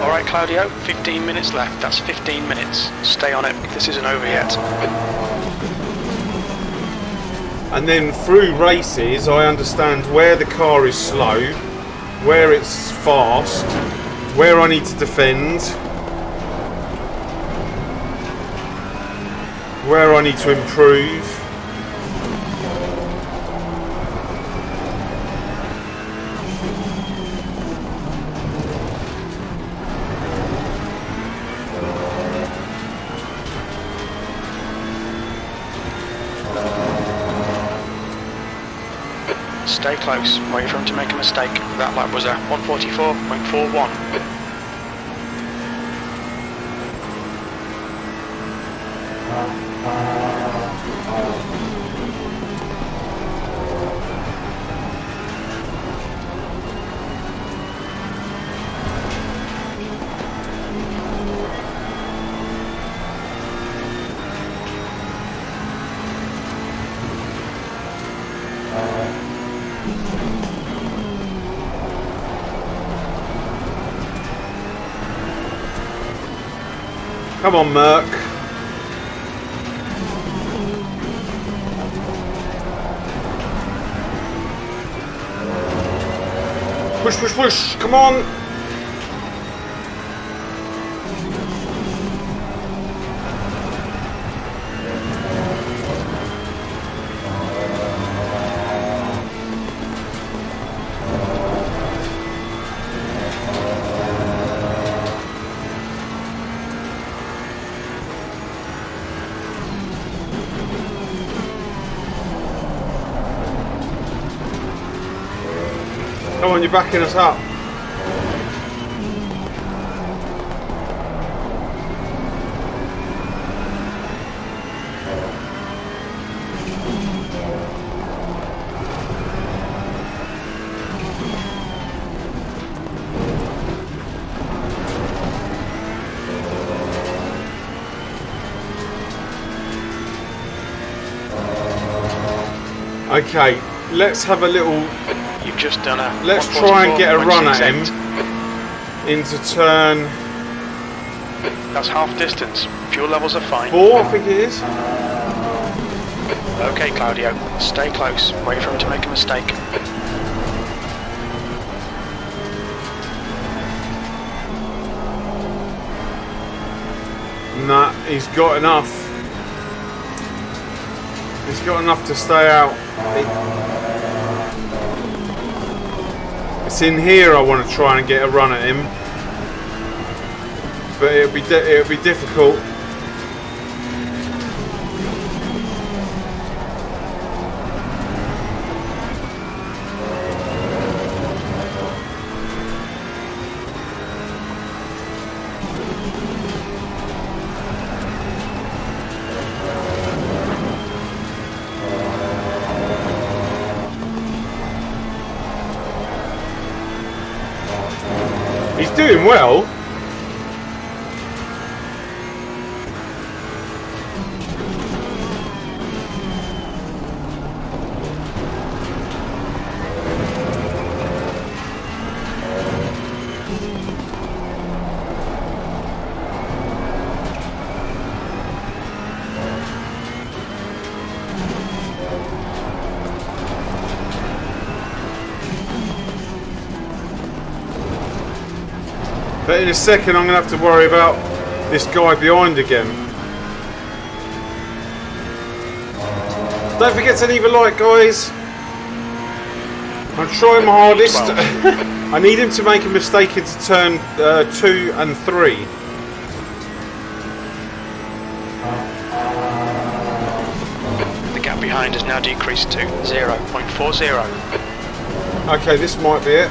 Alright Claudio, 15 minutes left. That's 15 minutes. Stay on it. This isn't over yet. And then through races, I understand where the car is slow, where it's fast, where I need to defend, where I need to improve. Stay close, wait for him to make a mistake. That lap was at 144.41. Come on, Merc. Push, push, push. Come on. Come on, you're backing us up. Okay, let's have a little... You've just done a... Let's try and get a run at him into turn... That's half distance. Fuel levels are fine. 4, I think it is. Okay, Claudio. Stay close. Wait for him to make a mistake. Nah, he's got enough. He's got enough to stay out. It's in here I want to try and get a run at him, but it'll be difficult. He's doing well. But in a second I'm going to have to worry about this guy behind again. Don't forget to leave a like, guys. I'm trying my hardest. I need him to make a mistake into turn 2 and 3. The gap behind has now decreased to 0.40. Okay, this might be it.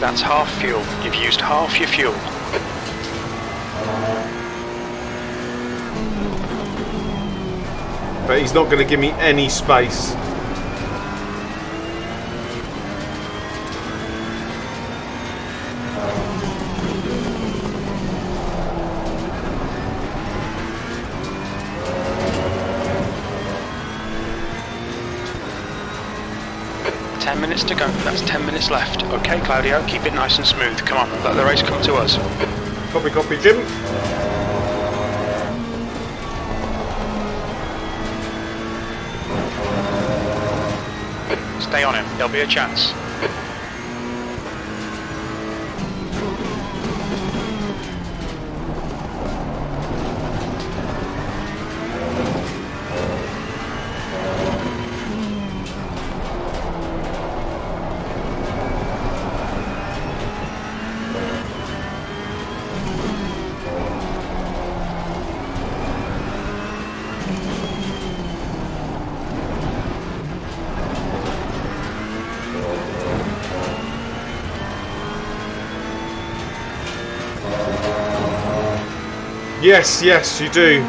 That's half fuel. You've used half your fuel. But he's not going to give me any space. Minutes to go. That's 10 minutes left. Okay, Claudio, keep it nice and smooth. Come on, let the race come to us. Copy, copy, Jim. Stay on him. There'll be a chance. Yes, yes, you do.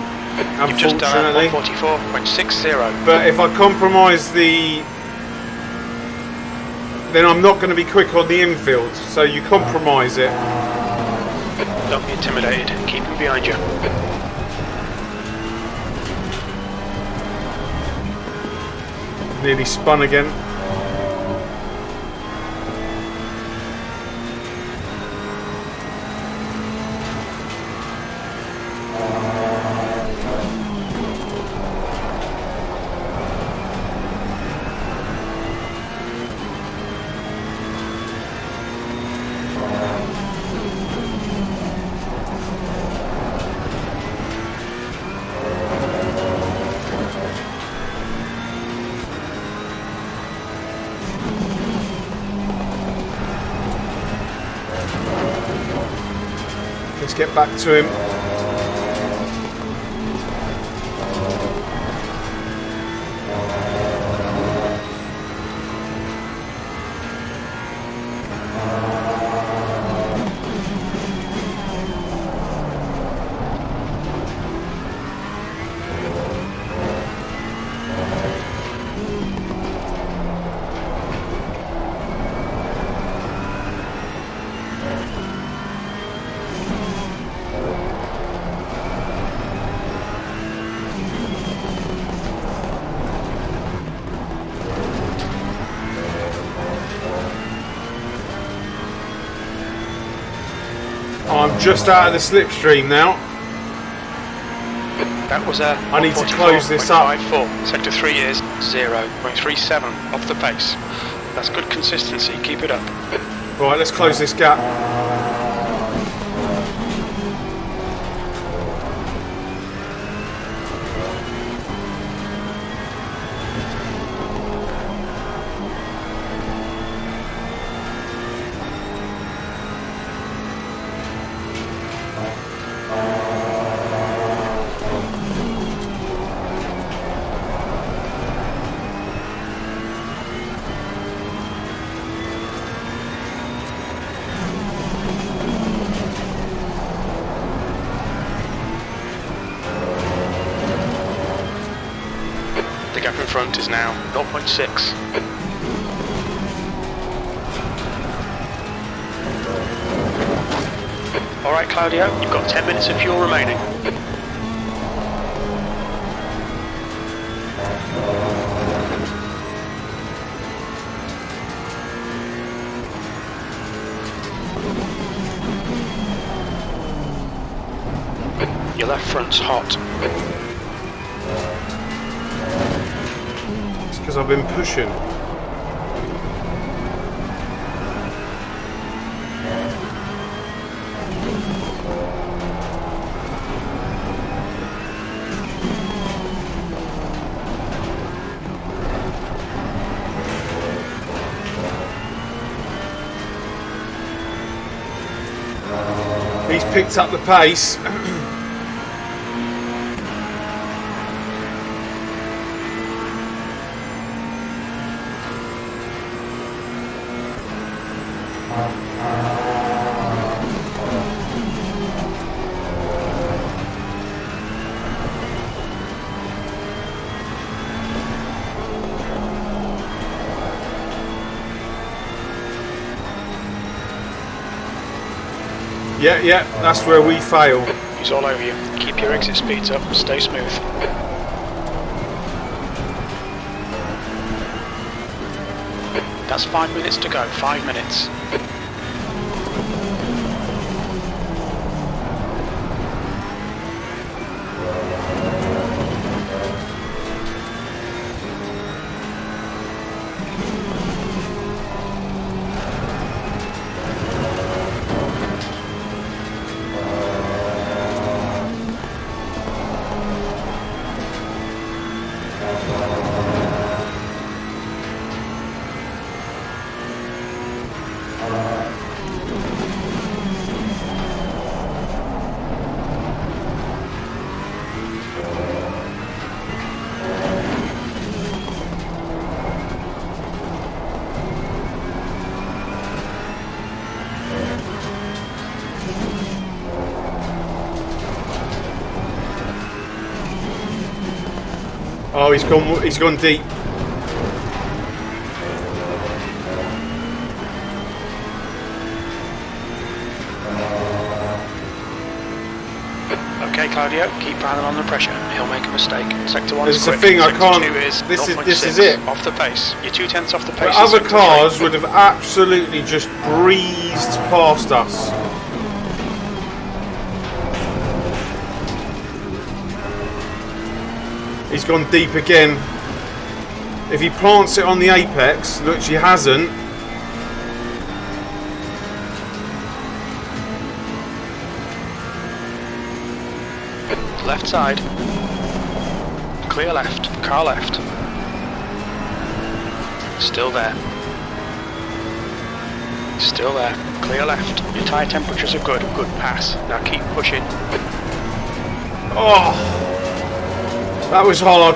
You've just done 144.60. But if I compromise the... then I'm not going to be quick on the infield. So you compromise it. Don't be intimidated. Keep him behind you. Nearly spun again. Let's get back to him. I'm just out of the slipstream now. That was a I need to close this up. Sector 3 is 0.37 off the pace. That's good consistency. Keep it up. Right, let's close this gap. front is now 0.6. Alright Claudio, you've got 10 minutes of fuel remaining. Your left front's hot. It's because I've been pushing. He's picked up the pace. Yeah, that's where we fail. He's all over you. Keep your exit speeds up, stay smooth. That's 5 minutes to go, 5 minutes. Oh, he's gone deep. Okay, Claudio, keep piling on the pressure. He'll make a mistake. Sector 1 This is is the quick. thing, I Sector can't. 2 is This is 0.6 it. off the pace. You're 0.2 off the pace. But other cars would have absolutely just breezed past us. He's gone deep again. If he plants it on the apex, which he hasn't. Left side. Clear left. Car left. Still there. Still there. Clear left. Your tyre temperatures are good. Good pass. Now keep pushing. Oh, that was hard.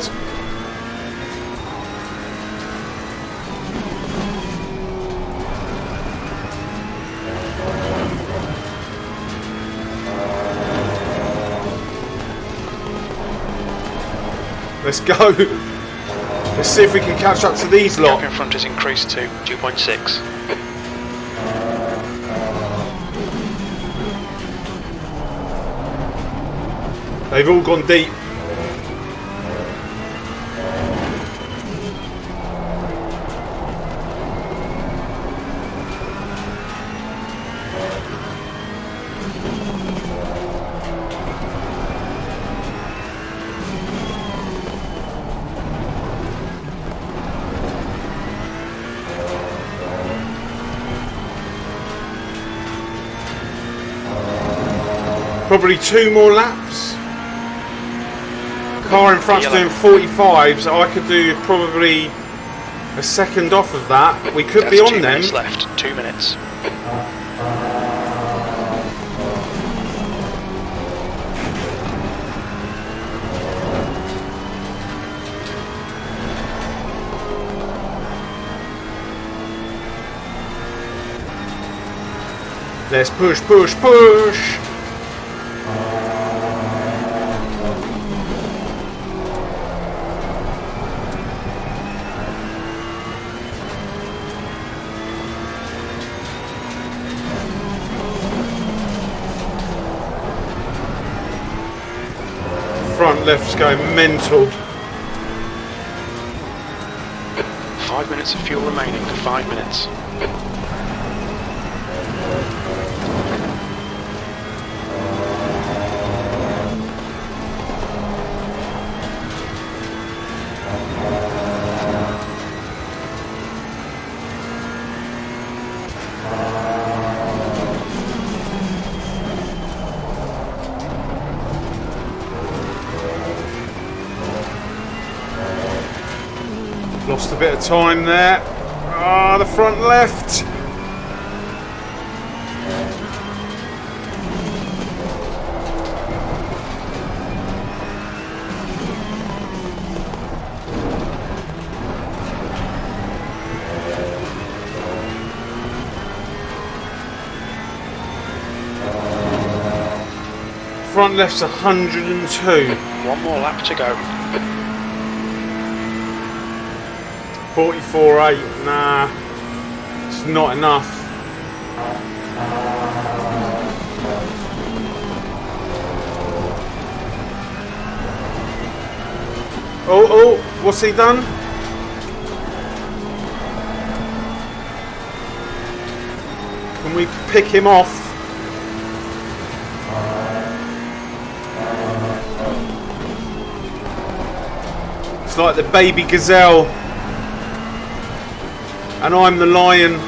Let's go. Let's see if we can catch up to these lot. Gap in front has increased to 2.6. They've all gone deep. Probably 2 more laps. Car in front's doing 45, so I could do probably a second off of that. We could be on 2 them. minutes left. 2 minutes. Let's push, push, push. left's going mental. 5 minutes of fuel remaining. 5 minutes. Lost a bit of time there. Ah, the front left. Front left's 102. One more lap to go. 44.8, nah, it's not enough. Oh, what's he done? Can we pick him off? It's like the baby gazelle. And I'm the lion.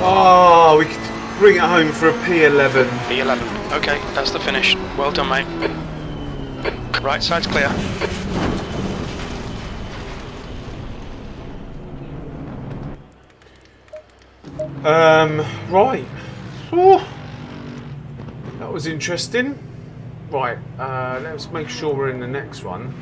Oh, we could bring it home for a P11. P11. Okay, that's the finish. Well done, mate. Right side's clear. Right. Oh, that was interesting. Right, let's make sure we're in the next one.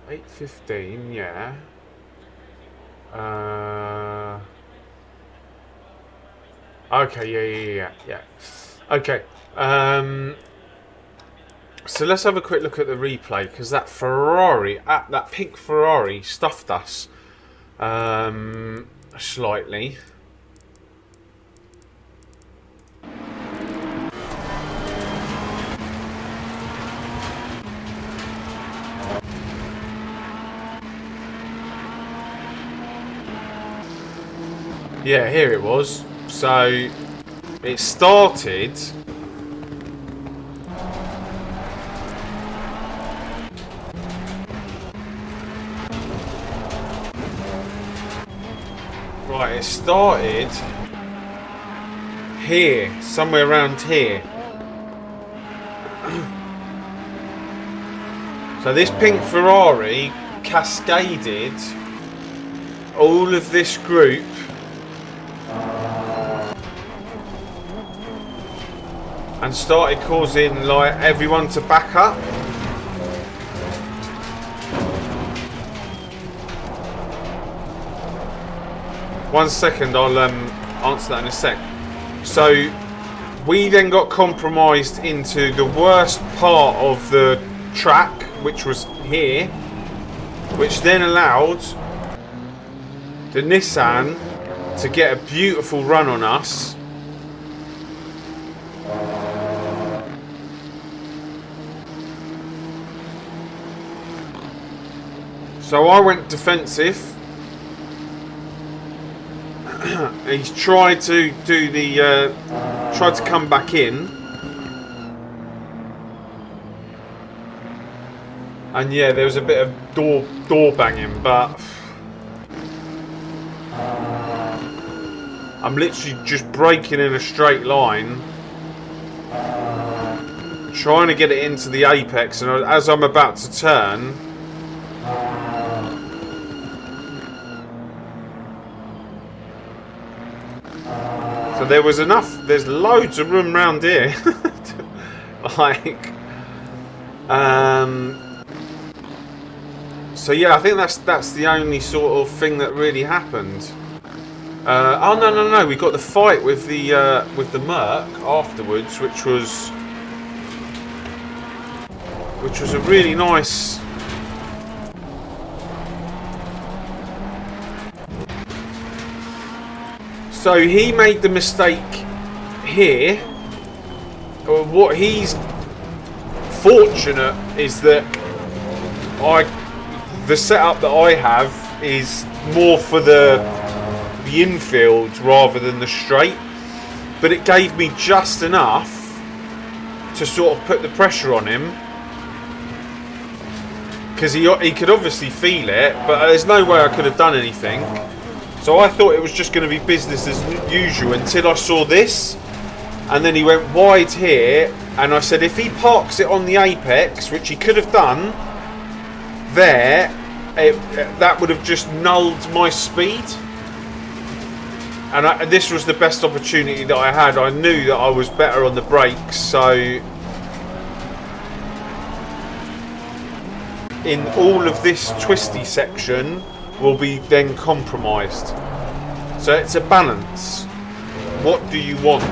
$8.15, yeah. Okay, yeah. Okay. So let's have a quick look at the replay, because that Ferrari, that pink Ferrari, stuffed us slightly. Yeah, here it was. So it started right, it started here, somewhere around here. So this pink Ferrari cascaded all of this group and started causing like everyone to back up. 1 second, I'll answer that in a sec. So we then got compromised into the worst part of the track, which was here, which then allowed the Nissan to get a beautiful run on us. So I went defensive. He's tried to do the tried to come back in, and yeah, there was a bit of door banging, but I'm literally just braking in a straight line, trying to get it into the apex, and as I'm about to turn, so there was enough. There's loads of room around here. Like, so yeah, I think that's the only sort of thing that really happened. Oh no, we got the fight with the Merc afterwards, which was a really nice. So he made the mistake here. What he's fortunate is that the setup that I have is more for the infield rather than the straight, but it gave me just enough to sort of put the pressure on him, because he could obviously feel it, but there's no way I could have done anything. So I thought it was just going to be business as usual until I saw this, and then he went wide here, and I said if he parks it on the apex, which he could have done there, that would have just nulled my speed. And this was the best opportunity that I had. I knew that I was better on the brakes, so in all of this twisty section will be then compromised. So it's a balance. What do you want?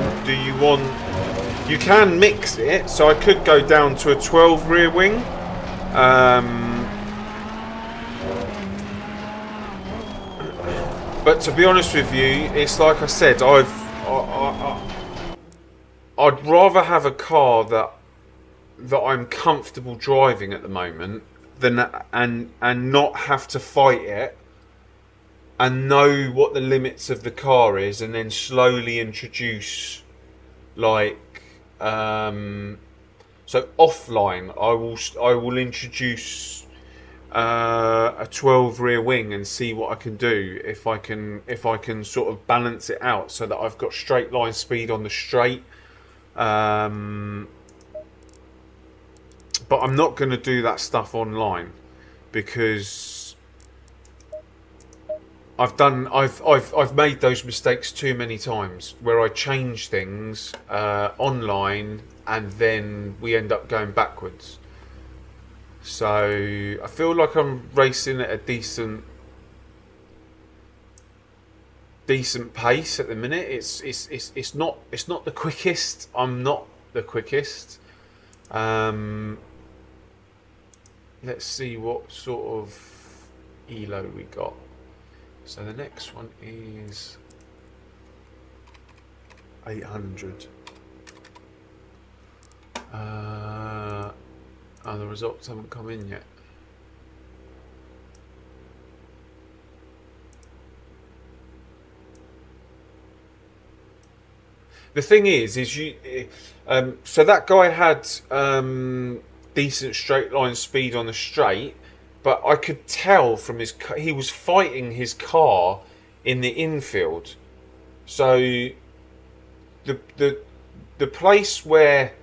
You can mix it, so I could go down to a 12 rear wing. But to be honest with you, it's like I said, I'd rather have a car that I'm comfortable driving at the moment than and not have to fight it and know what the limits of the car is, and then slowly introduce like so offline I will introduce a 12 rear wing and see what I can do, if I can sort of balance it out so that I've got straight line speed on the straight. But I'm not going to do that stuff online, because I've made those mistakes too many times where I change things online and then we end up going backwards. So I feel like I'm racing at a decent pace at the minute. It's not the quickest. I'm not the quickest. Let's see what sort of elo we got. So the next one is 800. The results haven't come in yet. The thing is you. So that guy had decent straight line speed on the straight, but I could tell from he was fighting his car in the infield. So the place where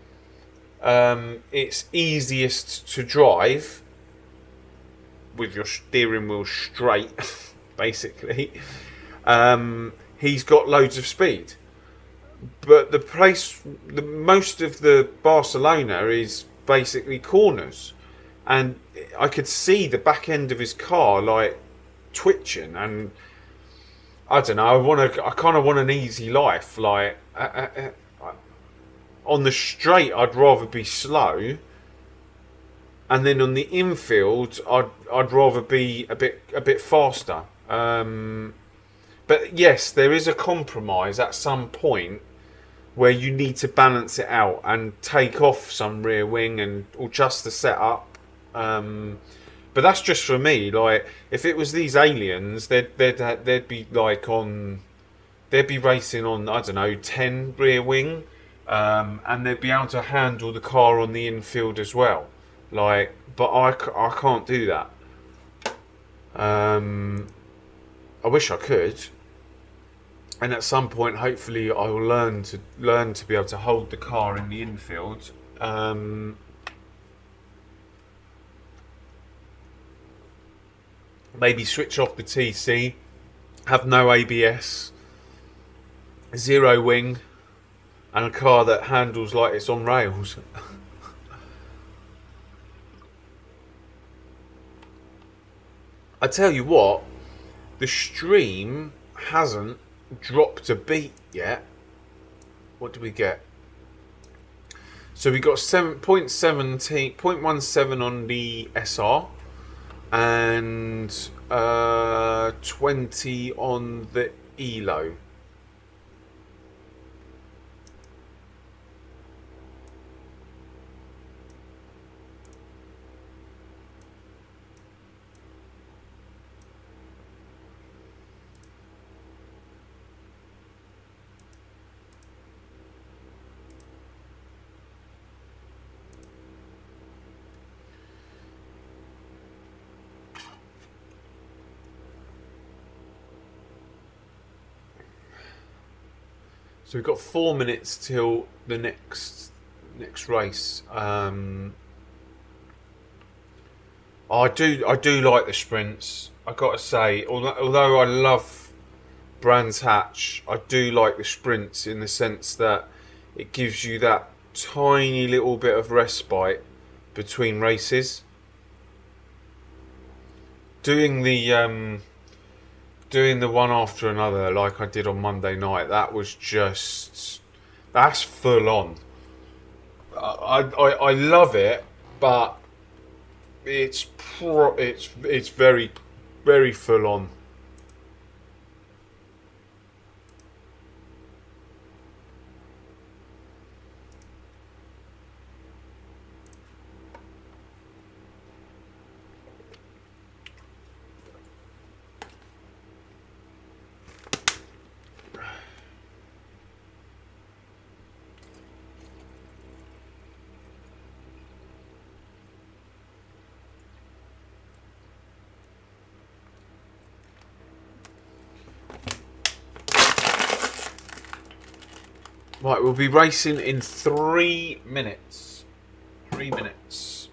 it's easiest to drive with your steering wheel straight, basically, he's got loads of speed. But most of the Barcelona is basically corners, and I could see the back end of his car like twitching, and I don't know. I kind of want an easy life. Like on the straight, I'd rather be slow, and then on the infield, I'd rather be a bit faster. But yes, there is a compromise at some point where you need to balance it out and take off some rear wing and adjust the setup. But that's just for me. Like, if it was these aliens, they'd be like they'd be racing on, I don't know, 10 rear wing, and they'd be able to handle the car on the infield as well. Like, but I can't do that. I wish I could. And at some point, hopefully, I will learn to be able to hold the car in the infield. Maybe switch off the TC, have no ABS, 0 wing, and a car that handles like it's on rails. I tell you what, the stream hasn't dropped a beat yet. What do we get? So we got 0.17 on the SR and 20 on the ELO. So we've got 4 minutes till the next race. I do like the sprints. I gotta say, although I love Brands Hatch, I do like the sprints in the sense that it gives you that tiny little bit of respite between races. Doing the one after another like I did on Monday night, that's full on. I love it, but it's very, very full on. Right, we'll be racing in 3 minutes. 3 minutes.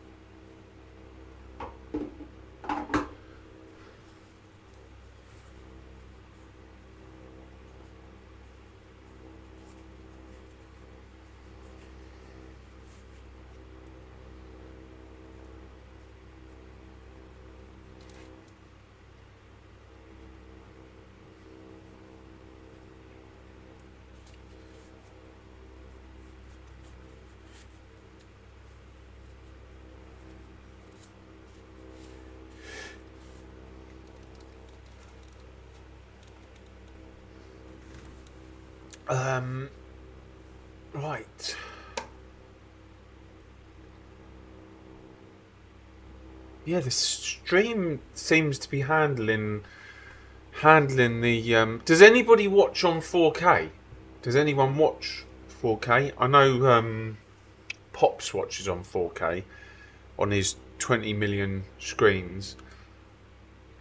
Right. Yeah, the stream seems to be handling the. Does anybody watch on 4K? Does anyone watch 4K? I know Pops watches on 4K on his 20 million screens.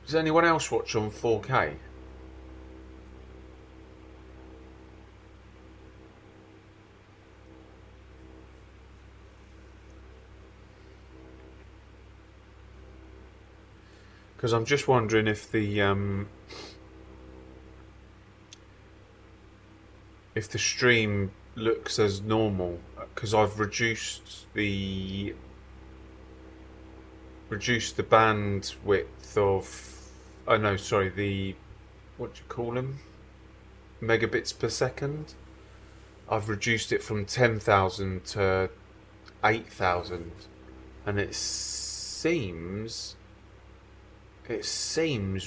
Does anyone else watch on 4K? Because I'm just wondering if the stream looks as normal, because I've reduced the bandwidth of, oh no, sorry, the what do you call them? Megabits per second. I've reduced it from 10,000 to 8,000, and it seems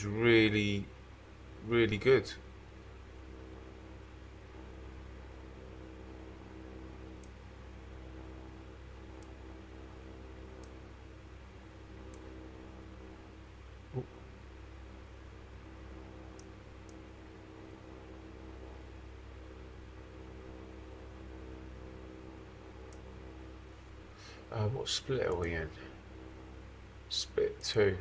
really, really good. What split are we in? Split 2.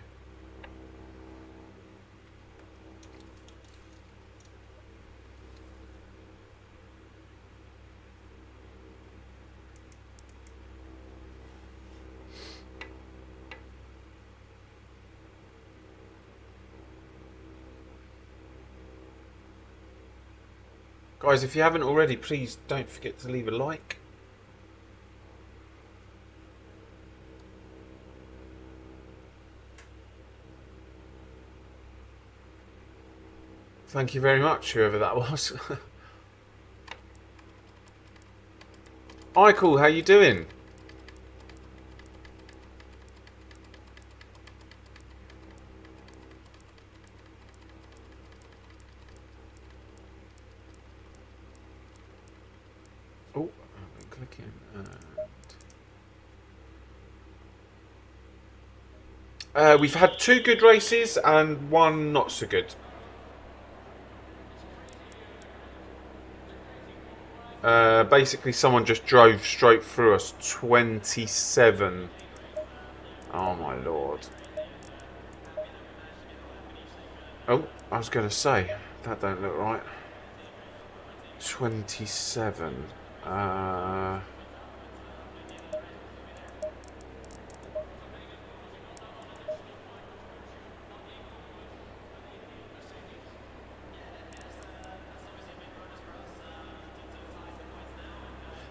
Guys, if you haven't already, please don't forget to leave a like. Thank you very much, whoever that was. iCue, how you doing? Oh, I've been clicking. We've had 2 good races and 1 not so good. Basically, someone just drove straight through us. 27. Oh my lord. Oh, I was going to say, that don't look right. 27.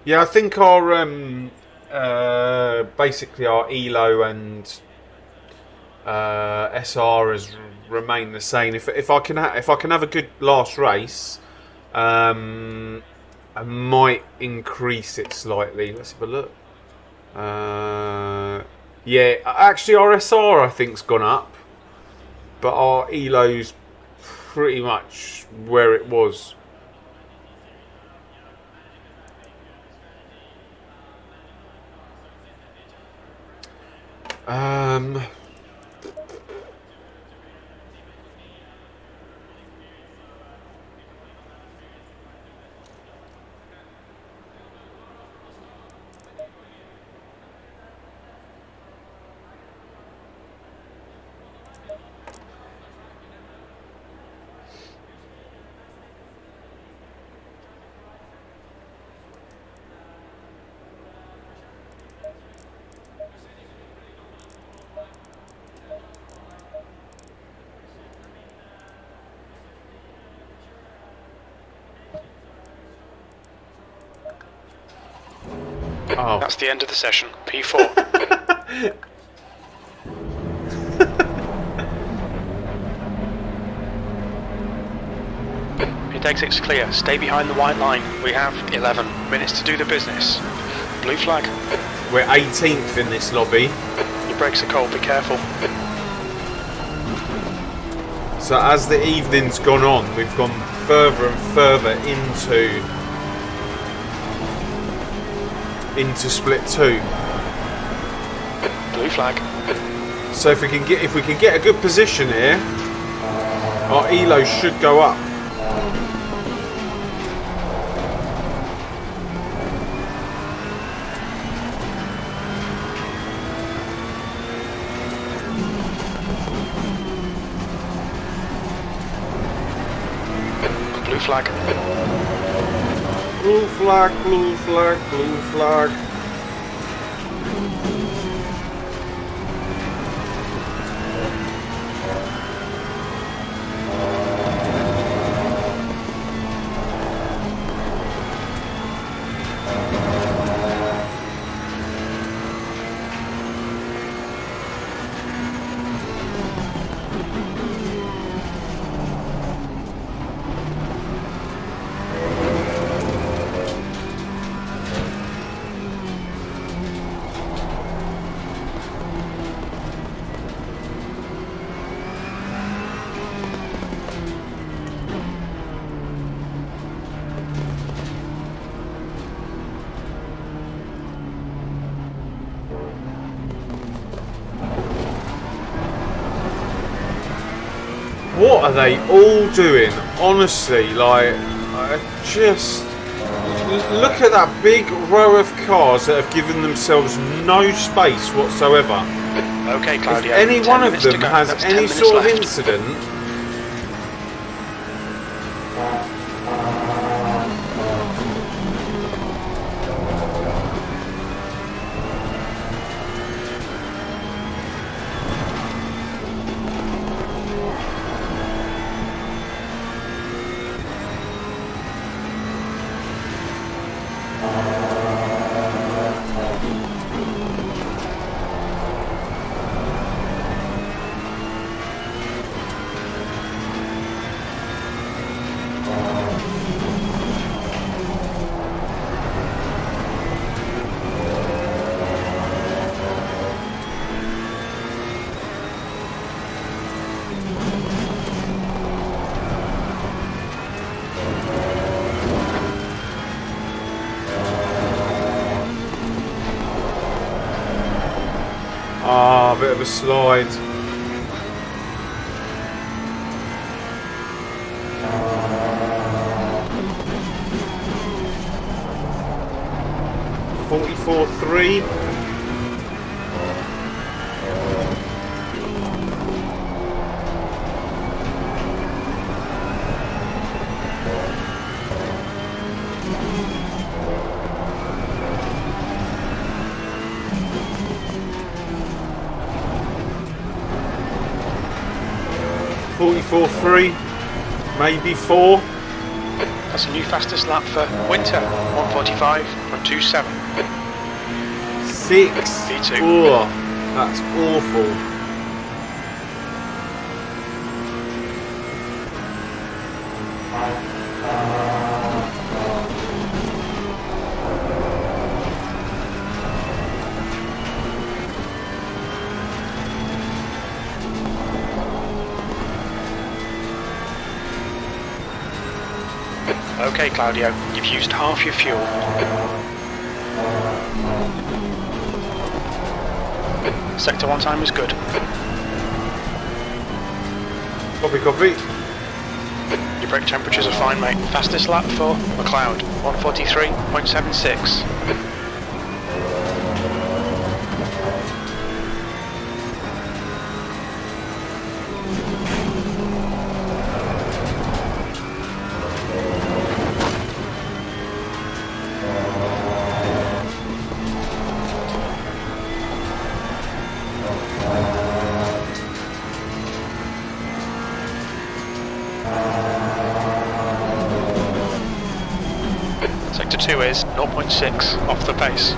Yeah, I think our basically our ELO and SR has remained the same. If I can have a good last race, I might increase it slightly. Let's have a look. Yeah, actually our SR I think's gone up, but our ELO's pretty much where it was. Oh. That's the end of the session. P4. Pit exit's clear. Stay behind the white line. We have 11 minutes to do the business. Blue flag. We're 18th in this lobby. Your brakes are cold, be careful. So as the evening's gone on, we've gone further and further into split 2. Blue flag. So if we can get a good position here, our ELO should go up. Blue flag. Blue flag, blue flag, blue flag. What are they all doing? Honestly, like, just look at that big row of cars that have given themselves no space whatsoever. Okay, Claudio. If any 10 one of minutes to them go. has That's 10 any minutes sort of left. incident, a bit of a slide. .44.3. .44.3, maybe 4. That's a new fastest lap for Winter. 1:45.27. 6. V2. Oh, that's awful. Okay, Claudio, you've used half your fuel. Sector 1 time is good. Copy, copy. Your brake temperatures are fine, mate. Fastest lap for McLeod, 1:43.76. Sector 2 is 0.6 off the pace.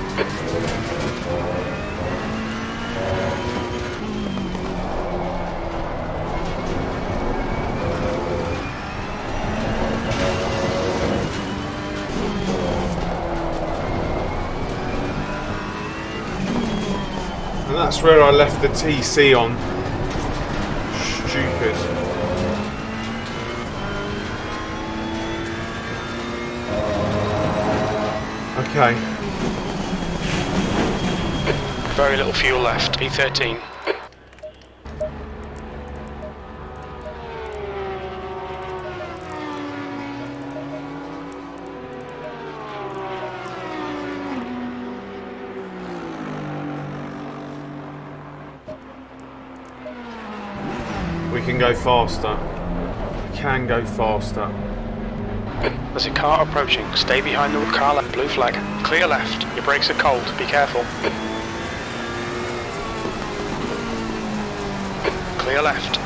And that's where I left the TC on. Stupid. Okay. Very little fuel left, E13. We can go faster. We can go faster. There's a car approaching. Stay behind the car left. Blue flag. Clear left. Your brakes are cold. Be careful. Clear left.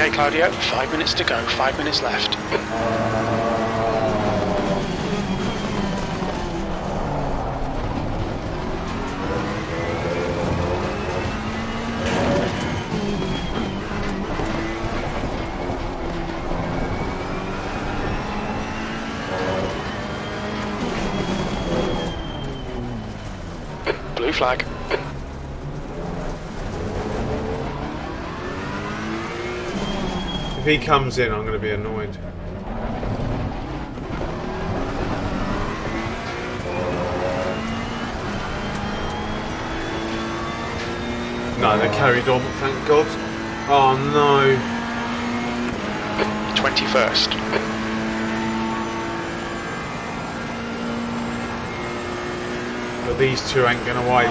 Okay, Claudio, 5 minutes to go, 5 minutes left. Blue flag. If he comes in, I'm going to be annoyed. No, they carried on, thank God. Oh no. 21st. But these two ain't going to wait.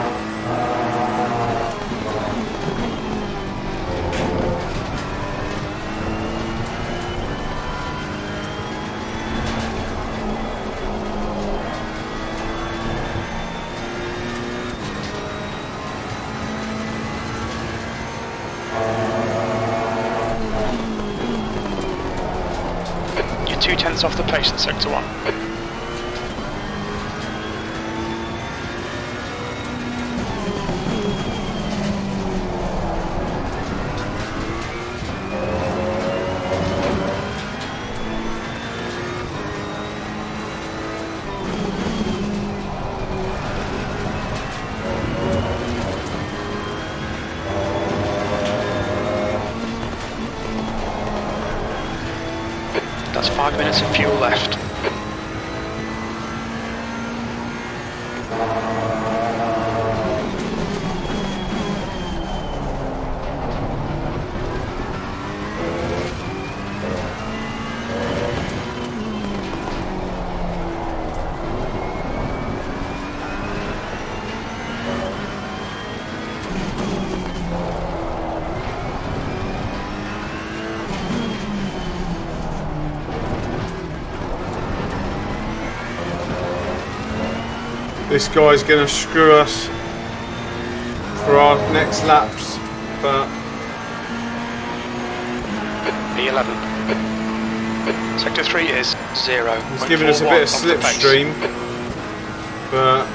You're 2/10 off the pace in Sector 1. That's 5 minutes of fuel left. This guy's going to screw us for our next laps, but P11. Sector 3 is 0. he's giving us a bit of slipstream, but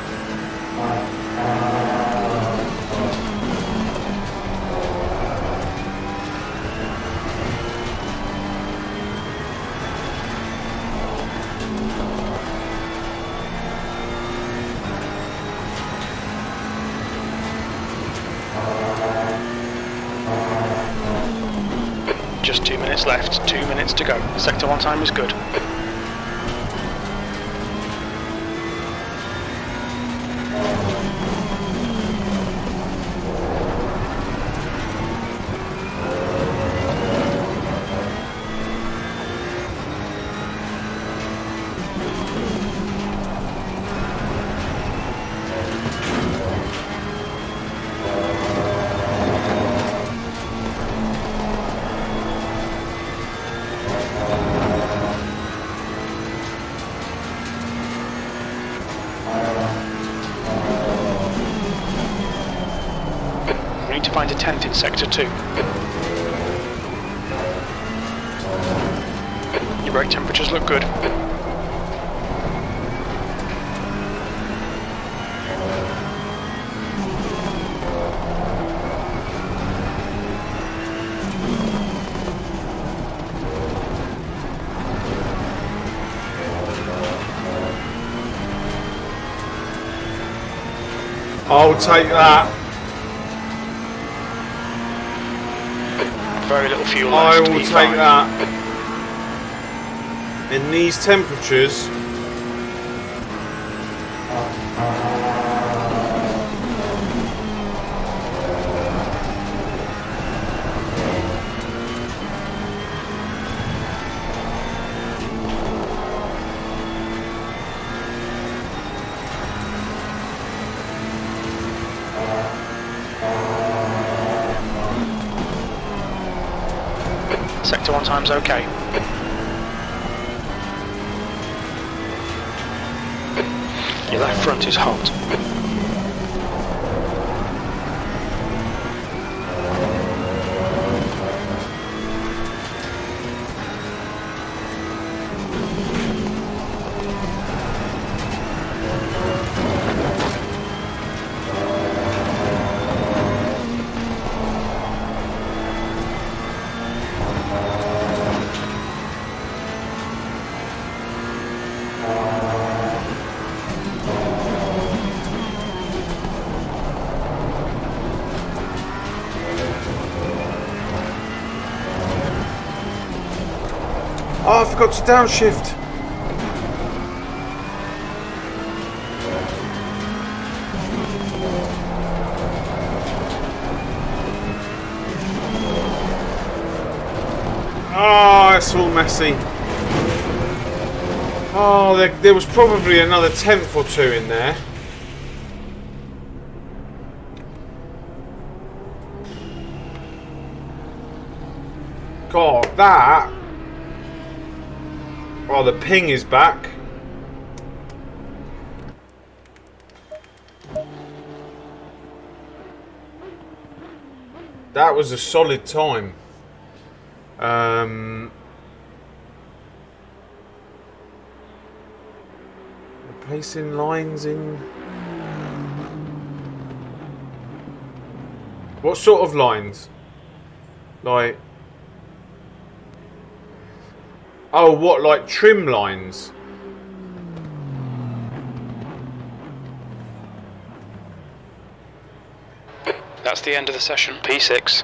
just 2 minutes left, 2 minutes to go. Sector 1 time is good. We need to find a tent in Sector 2. Your brake temperatures look good. I'll take that. Very little fuel I left. will P5. take that. In these temperatures, Sector 1 time's okay. Your left front is hot. Oh, I forgot to downshift. Oh, it's all messy. Oh, there was probably another tenth or two in there. God, that... Oh, the ping is back. That was a solid time. Replacing lines in... What sort of lines? Like... Oh, what, like trim lines? That's the end of the session. P6.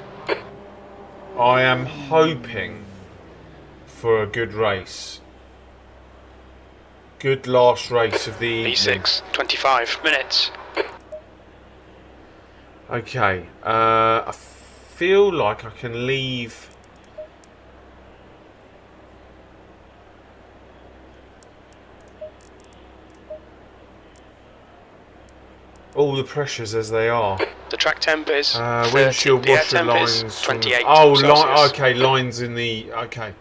I am hoping for a good race. Good last race of the evening. P6. 25 minutes. Okay. I feel like I can leave... all the pressures as they are. The track temp is 30. Windshield The air washer temp lines. is 28 Oh, Celsius. okay, lines in the... Okay.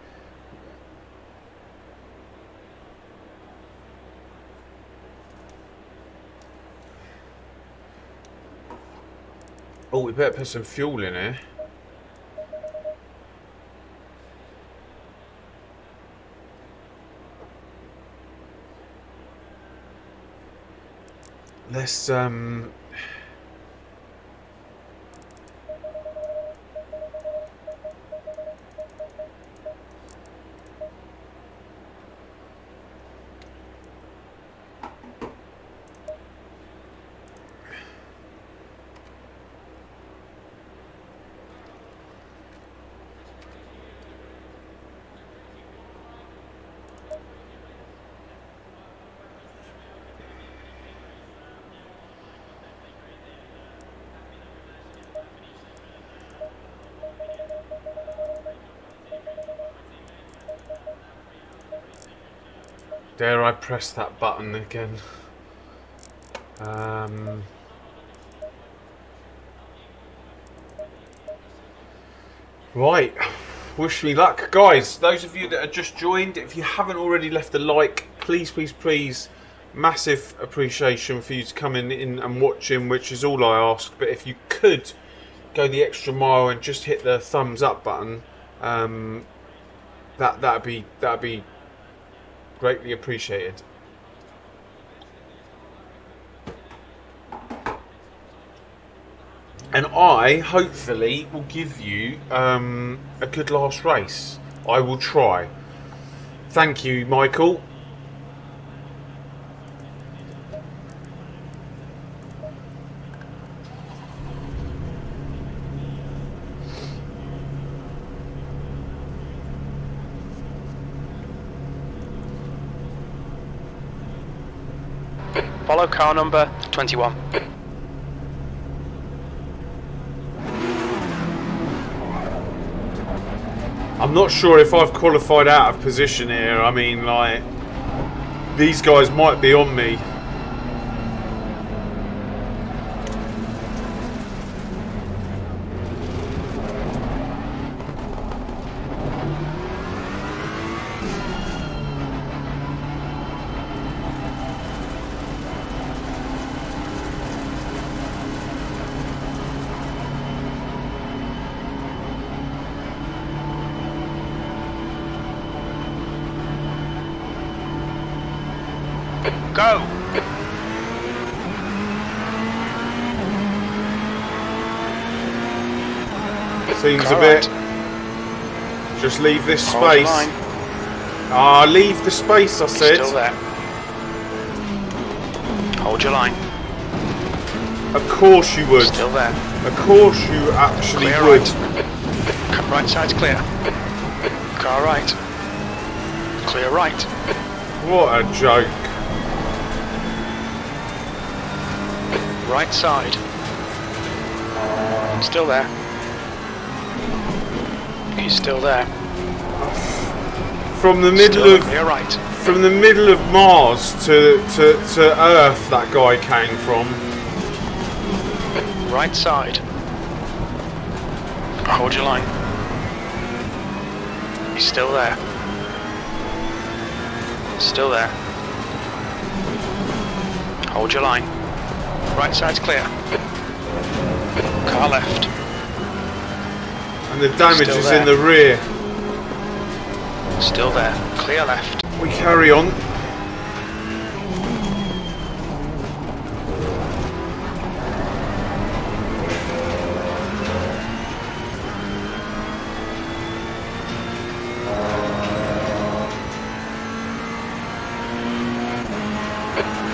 Oh, we better put some fuel in here. Let's dare I press that button again? Right, wish me luck. Guys, those of you that have just joined, if you haven't already left a like, please, please, please, massive appreciation for you to come in and watching, which is all I ask. But if you could go the extra mile and just hit the thumbs up button, that'd be greatly appreciated. And I, hopefully, will give you a good last race. I will try. Thank you, Michael. Follow car number 21. I'm not sure if I've qualified out of position here. I mean, like, these guys might be on me. Go! Seems Car a bit. right. Just leave this Hold your space. line. Ah, leave the space, I said. Still there. Hold your line. Of course you would. Still there. Of course you actually Clear would. right. Right side's clear. Car right. Clear right. What a joke. Right side. Still there. He's still there. From the middle Still of clear right. from the middle of Mars to Earth, that guy came from. Right side. Hold your line. He's still there. Still there. Hold your line. Right side's clear. Car left. And the damage Still is there. in the rear. Still there. Clear left. We carry on.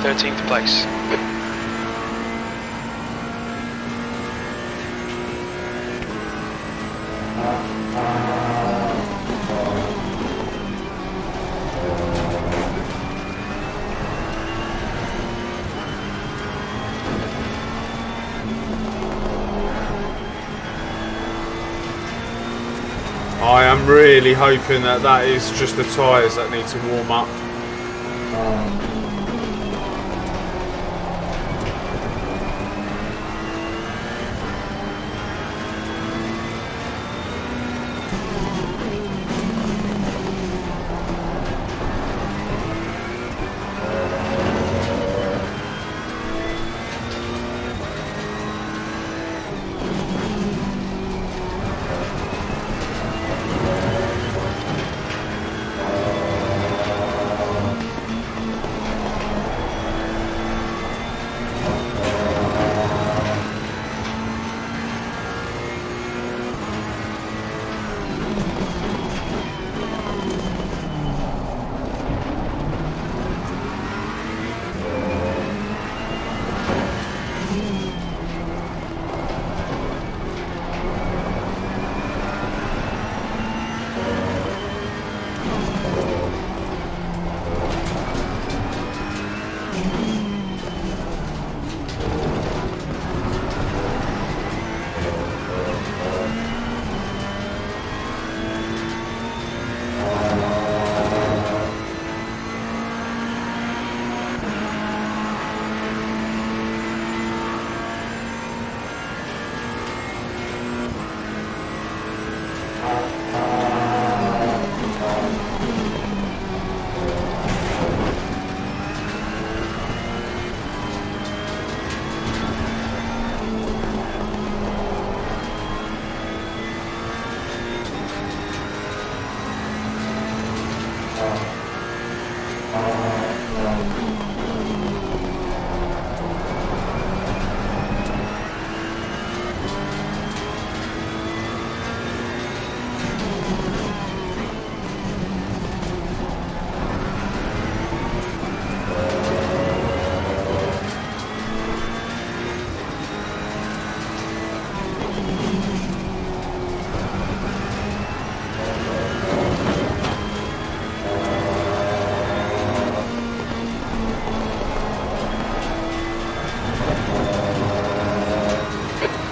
Thirteenth place. I am really hoping that that is just the tyres that need to warm up.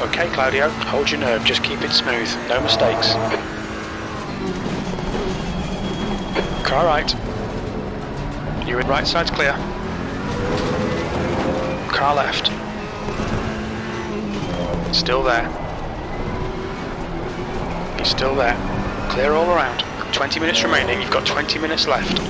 Okay, Claudio, hold your nerve, just keep it smooth, no mistakes. Car right. You in right side's clear. Car left. Still there. He's still there. Clear all around. 20 minutes remaining, you've got 20 minutes left.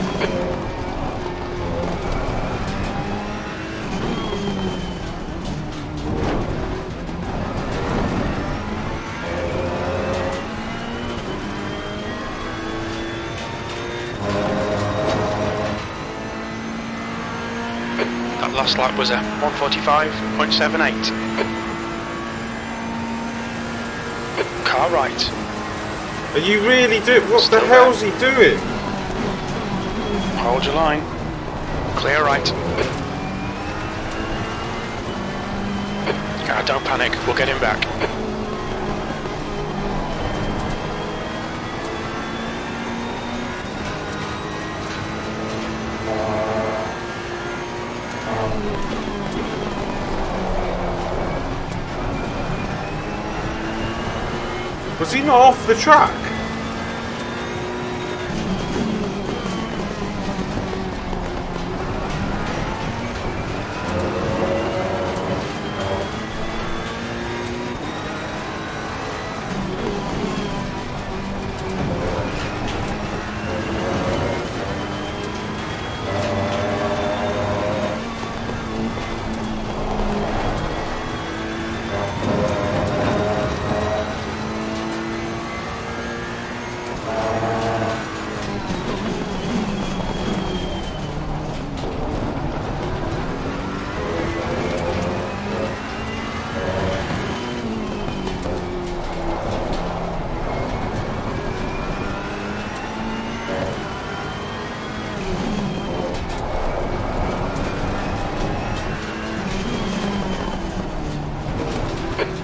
That last lap was a 1:45.78. Car right. Are you really doing? What Still the hell's he doing? Hold your line. Clear right. Don't panic, we'll get him back. Was he not off the track?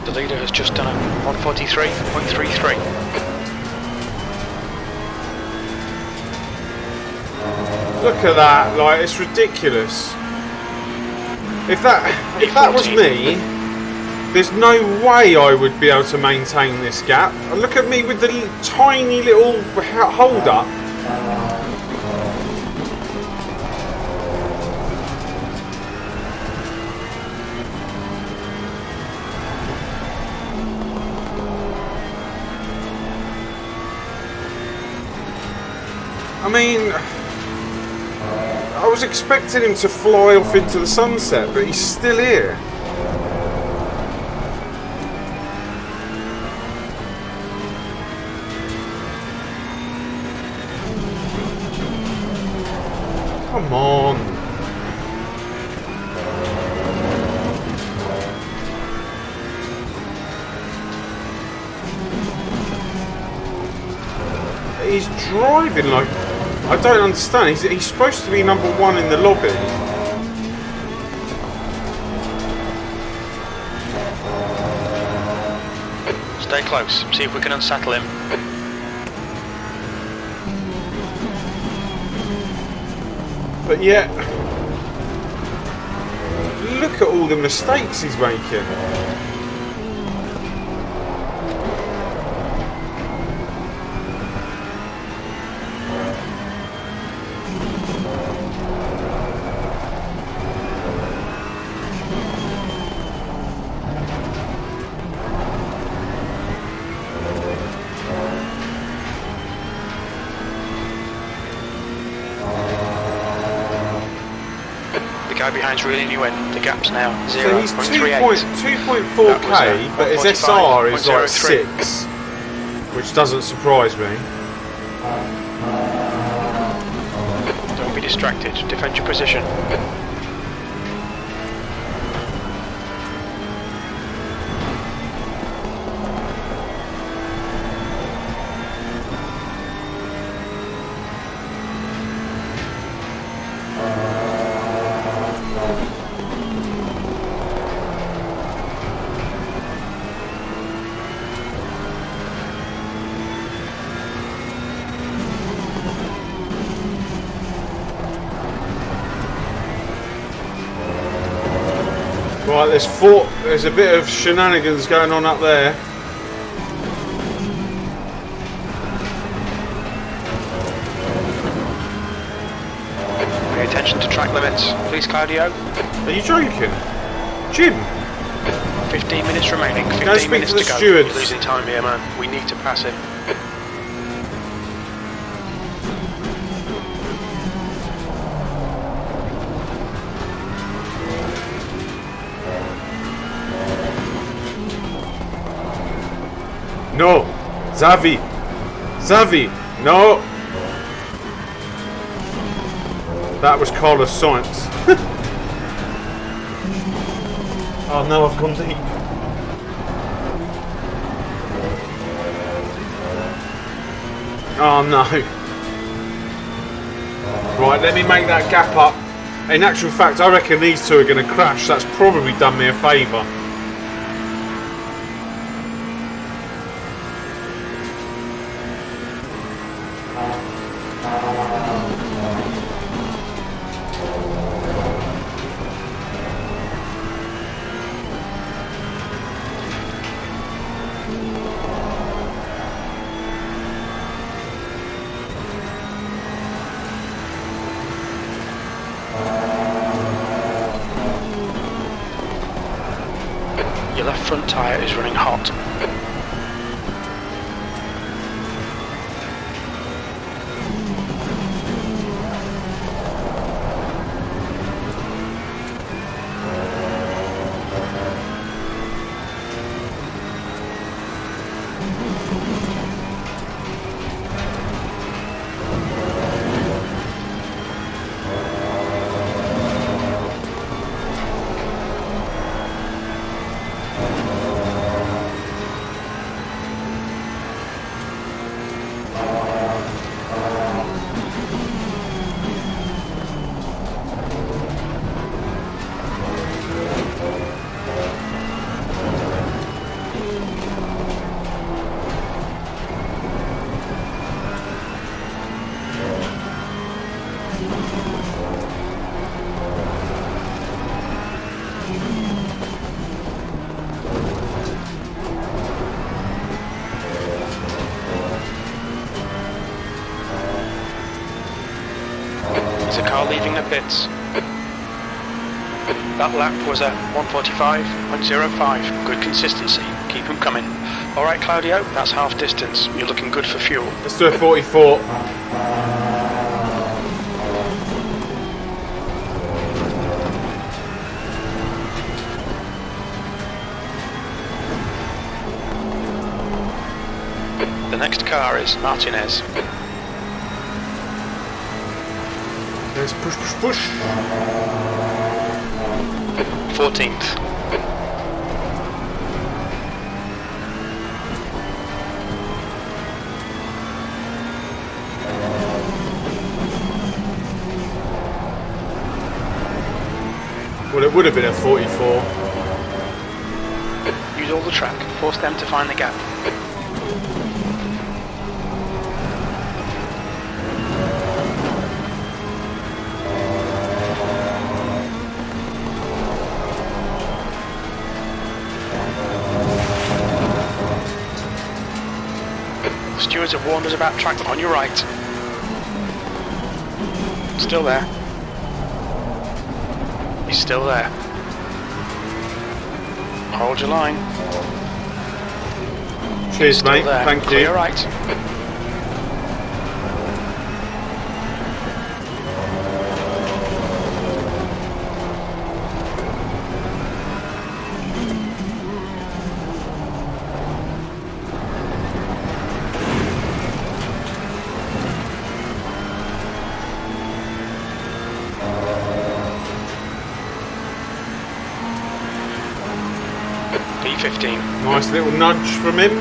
The leader has just done a 143.33. Look at that, like, it's ridiculous. If that was me, there's no way I would be able to maintain this gap. And look at me with the tiny little hold up. I mean, I was expecting him to fly off into the sunset, but he's still here. Come on. He's driving like... I don't understand. He's supposed to be number one in the lobby. Stay close. See if we can unsettle him. But yet, look at all the mistakes he's making. Behind's reeling you in. The gap's now So he's 0.38. 2.4k, but his SR is like 6, which doesn't surprise me. Don't be distracted. Defend your position. Right, there's a bit of shenanigans going on up there. Pay attention to track limits, please, Claudio. Are you joking? Jim? 15 minutes remaining, 15 Go speak minutes to the to go. stewards. You're losing time here, man. We need to pass him. No! Xavi! Xavi! No! That was Carlos Sainz. Oh no, I've gone deep. Oh no. Right, let me make that gap up. In actual fact, I reckon these two are going to crash. That's probably done me a favour. Your left front tyre is running hot. There's a car leaving the pits. That lap was a 1:45.05. Good consistency. Keep them coming. Alright, Claudio, that's half distance. You're looking good for fuel. Let's do a 44. The next car is Martinez. Let's push, push, push. 14th. Well, it would have been a 44. Use all the track. Force them to find the gap. Stewards have warned us about track on your right. Still there. He's still there. Hold your line. Cheers, mate. There. Thank you. Clear right. P15. Nice little nudge from him.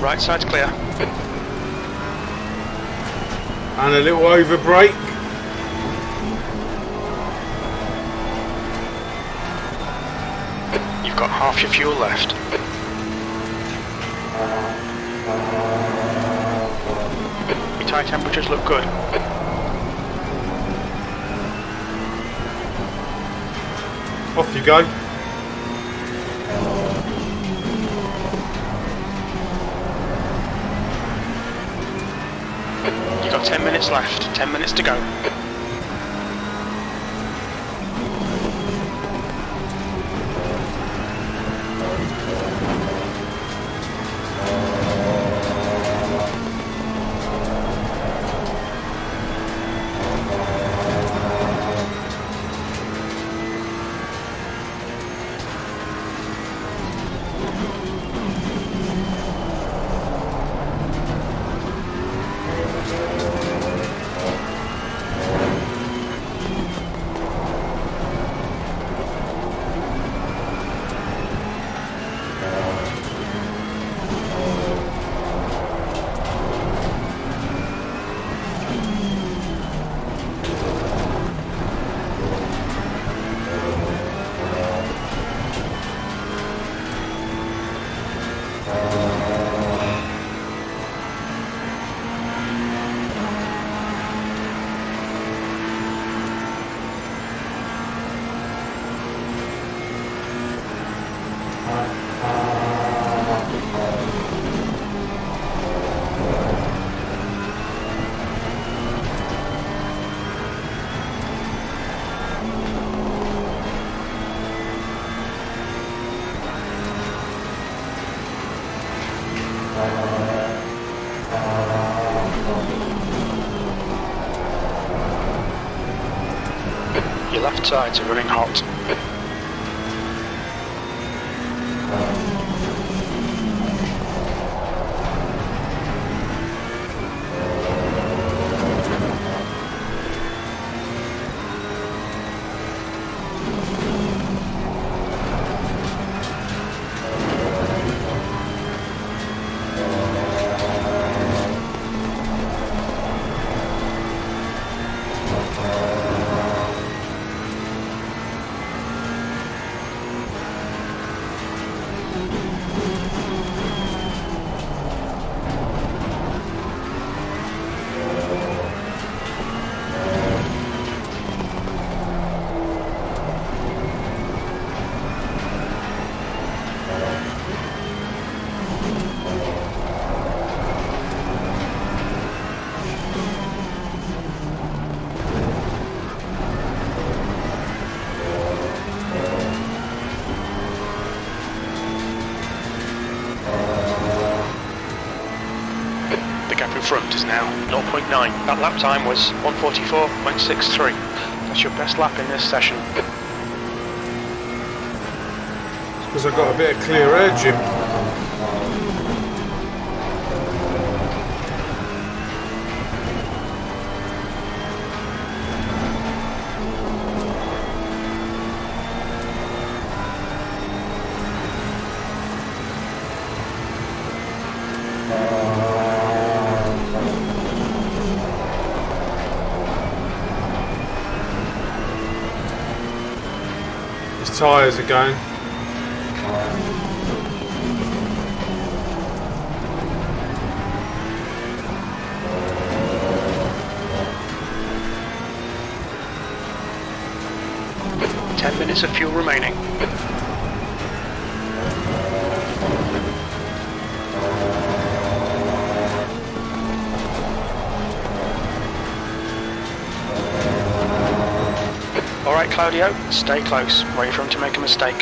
Right side's clear. And a little over brake. You've got half your fuel left. Your tyre temperatures look good. Off you go. You've got 10 minutes left. 10 minutes to go. Your left sides are running hot. Front is now 0.9. That lap time was 1:44.63. That's your best lap in this session. Because I've got a bit of clear air, Jim. Tyres are going. Ten minutes of fuel remaining. Alright, Claudio, stay close. Wait for him to make a mistake.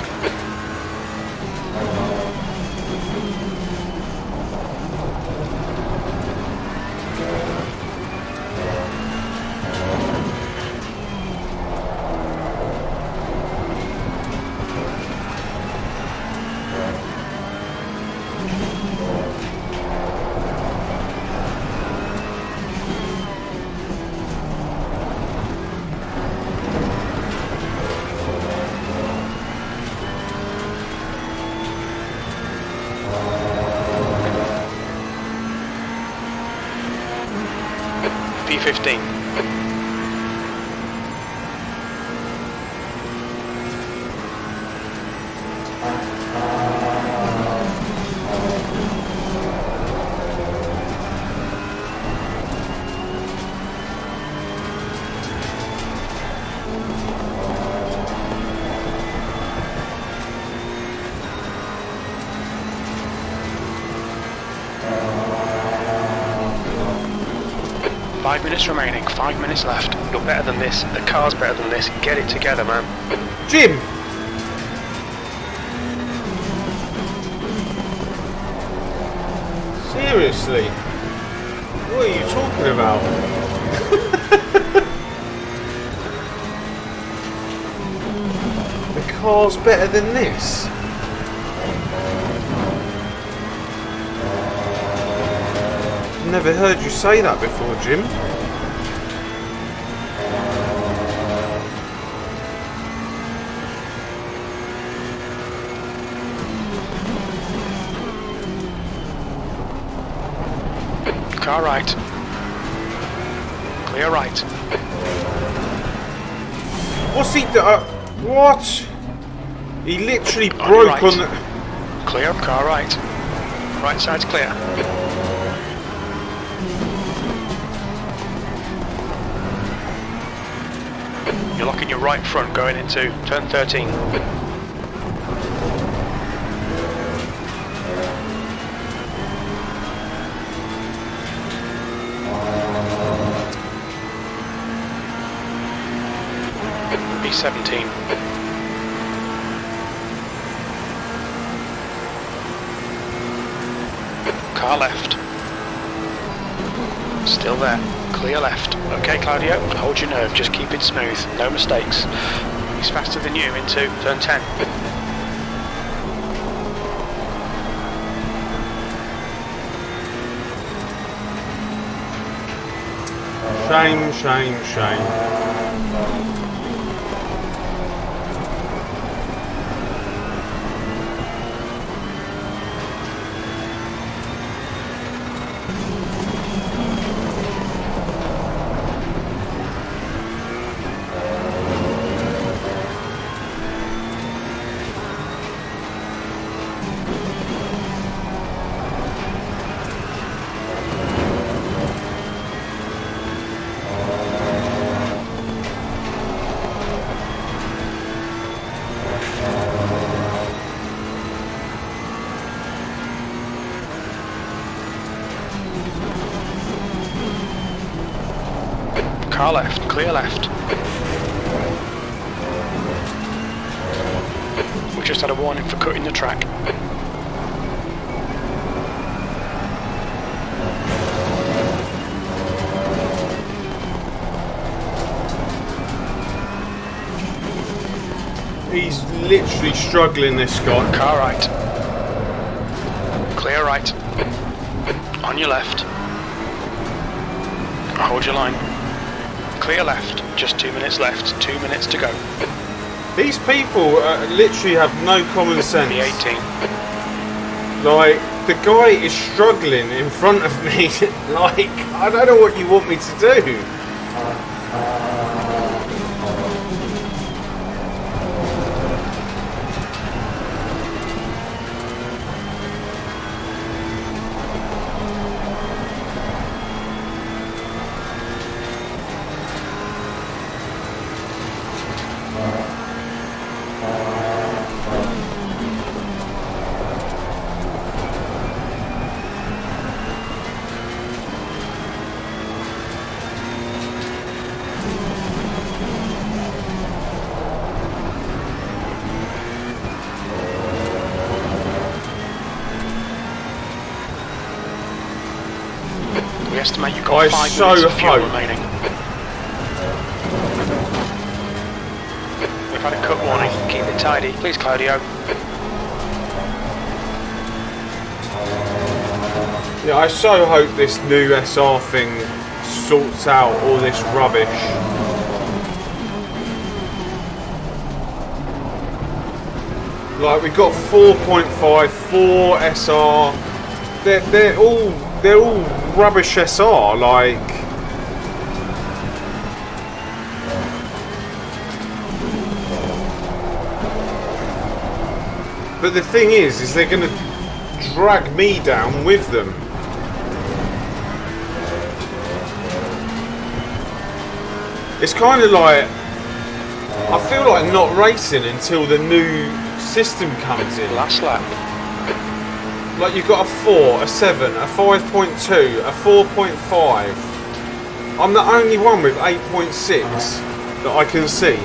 P15. Five minutes remaining, 5 minutes left. You're better than this, the car's better than this. Get it together, man. Jim! Seriously? What are you talking about? The car's better than this? Never heard you say that before, Jim. Car right. Clear right. What's he do? What? He literally broke right. on the... Clear, car right. Right side's clear. You're locking your right front going into turn 13. B17. Car left. Still there. Clear left. Okay, Claudio, hold your nerve, just keep it smooth. No mistakes. He's faster than you into turn 10. Shame, shame, shame. Car left, clear left. We just had a warning for cutting the track. He's literally struggling, this guy. Car right. Clear right. On your left. Hold your line. Clear left. Just 2 minutes left. 2 minutes to go. These people literally have no common sense. B18. Like, the guy is struggling in front of me. Like, I don't know what you want me to do. We estimate you've got 5 so minutes of fuel hope. remaining. We've had a cut warning. Keep it tidy. Please, Claudio. Yeah, I so hope this new SR thing sorts out all this rubbish. Like, we've got 4.5, 4 SR. They're all rubbish SR. Like, but the thing is they're going to drag me down with them. It's kind of like, I feel like not racing until the new system comes in. Last lap. Like, you've got a 4, a 7, a 5.2, a 4.5. I'm the only one with 8.6 that I can see.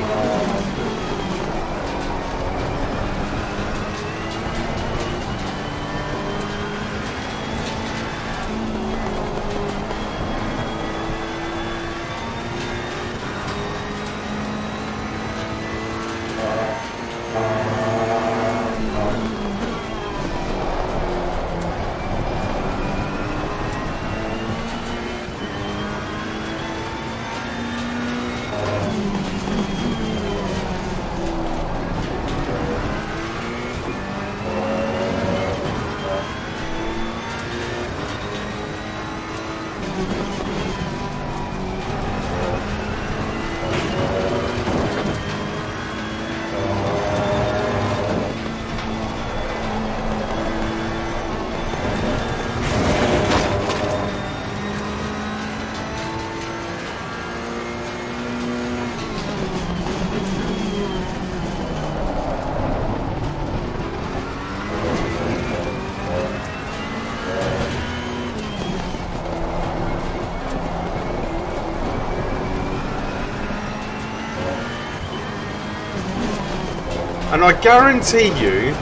And I guarantee you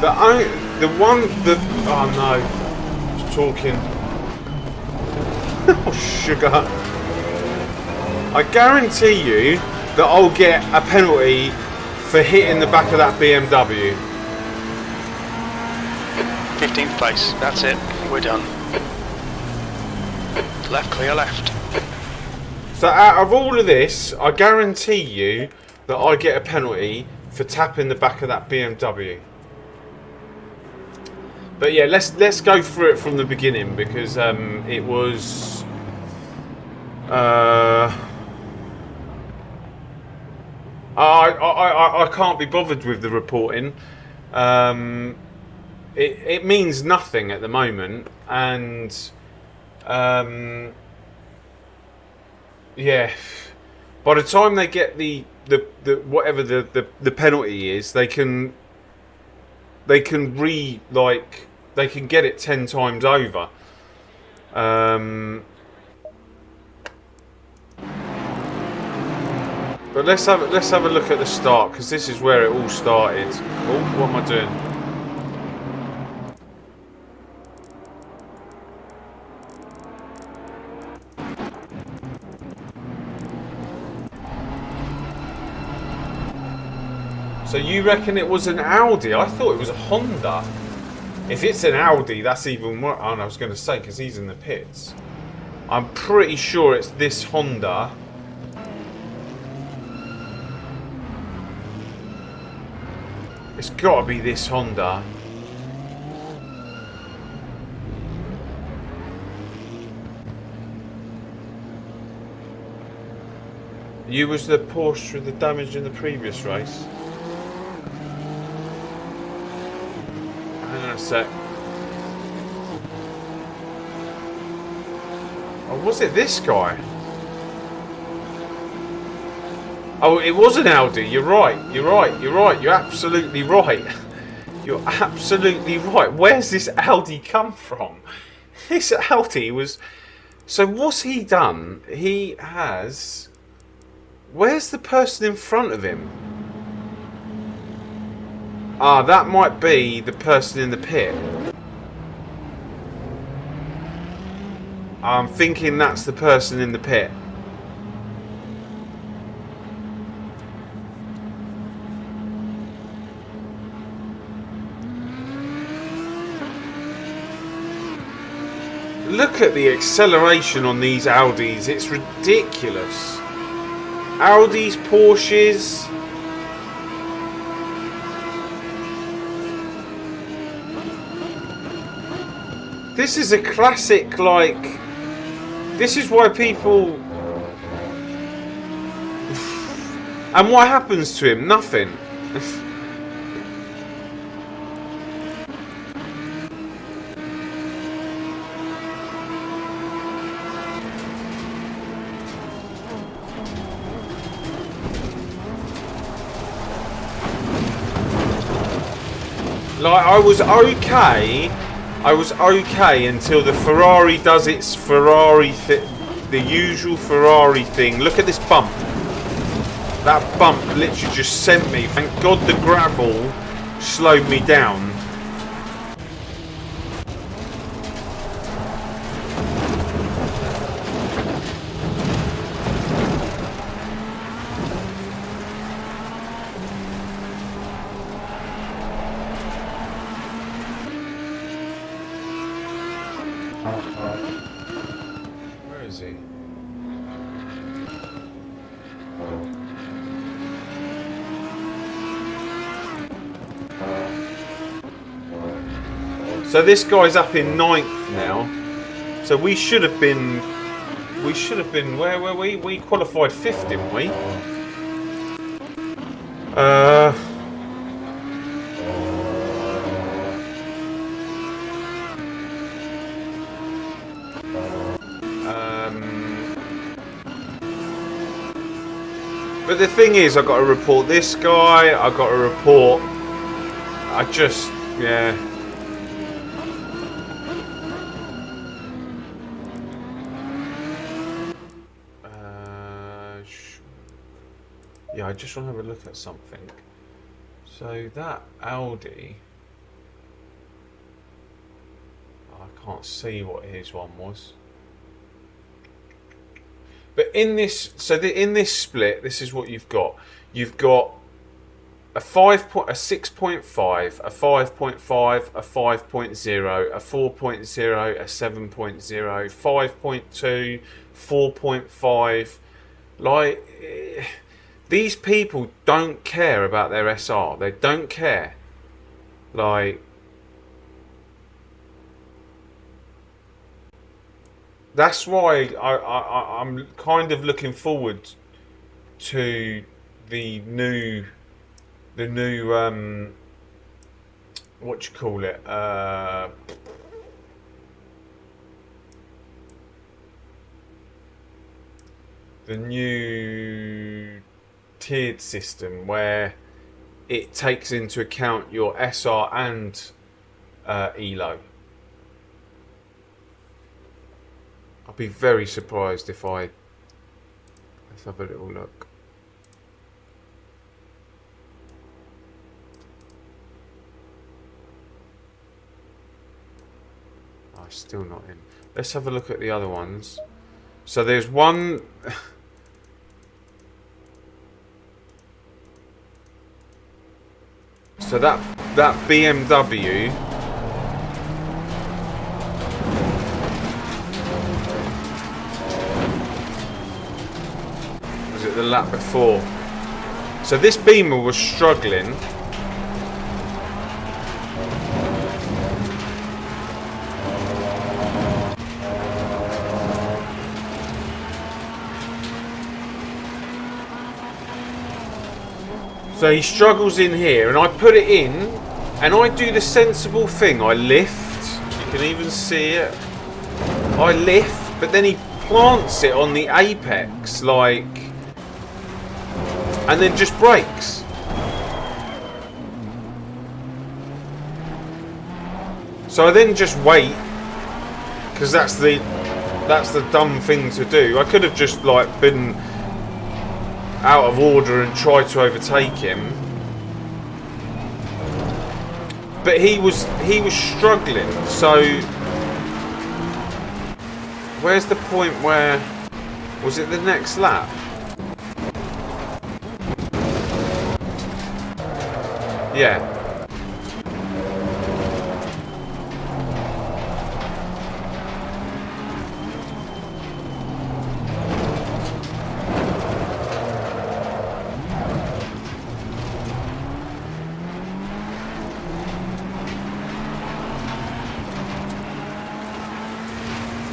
that oh no, I was talking. Oh, sugar. I guarantee you that I'll get a penalty for hitting the back of that BMW. 15th place, that's it, we're done. Left, clear left. So out of all of this, I guarantee you that I get a penalty for tapping the back of that BMW. But yeah, let's go through it from the beginning, because it was I can't be bothered with the reporting. It means nothing at the moment, and yeah, by the time they get the whatever the penalty is, they can they can get it 10 times over. But let's have a look at the start, because this is where it all started. Oh, what am I doing? So you reckon it was an Audi? I thought it was a Honda. If it's an Audi, that's even more. Oh, no, I was going to say, because he's in the pits. I'm pretty sure it's this Honda. It's got to be this Honda. You was the Porsche with the damage in the previous race. Hang on a sec. Oh, was it this guy? Oh, it was an Audi. You're right. You're right. You're right. You're absolutely right. You're absolutely right. Where's this Audi come from? This Audi was... So what's he done? He has... Where's the person in front of him? Ah, that might be the person in the pit. I'm thinking that's the person in the pit. Look at the acceleration on these Audis. It's ridiculous. Audis, Porsches. This is a classic, like... This is why people... And what happens to him? Nothing. Like, I was okay until the Ferrari does its Ferrari the usual Ferrari thing. Look at this bump. That bump literally just sent me. Thank God the gravel slowed me down. Where is he? So this guy's up in 9th now. So we should have been. Where were we? We qualified 5th, didn't we? But the thing is, I've got to report this guy. I've got to report. Yeah. Yeah, I just want to have a look at something. So that Audi, I can't see what his one was. But in this, in this split, this is what you've got. You've got a 6.5, a 5.5, a 5.0, a 4.0, a 7.0, 5.2, 4.5. Like, these people don't care about their SR. They don't care. Like, that's why I'm kind of looking forward to the new what you call it, the new tiered system where it takes into account your SR and ELO. I'll be very surprised if let's have a little look. Oh, still not in. Let's have a look at the other ones. So there's one. So that BMW. Was it the lap before? So this Beamer was struggling. So he struggles in here, and I put it in, and I do the sensible thing. I lift. You can even see it. I lift, but then he plants it on the apex, like, and then just brakes. So I then just wait, because that's the dumb thing to do. I could have just like been out of order and tried to overtake him, but he was struggling. So where's the point where, was it the next lap? Yeah.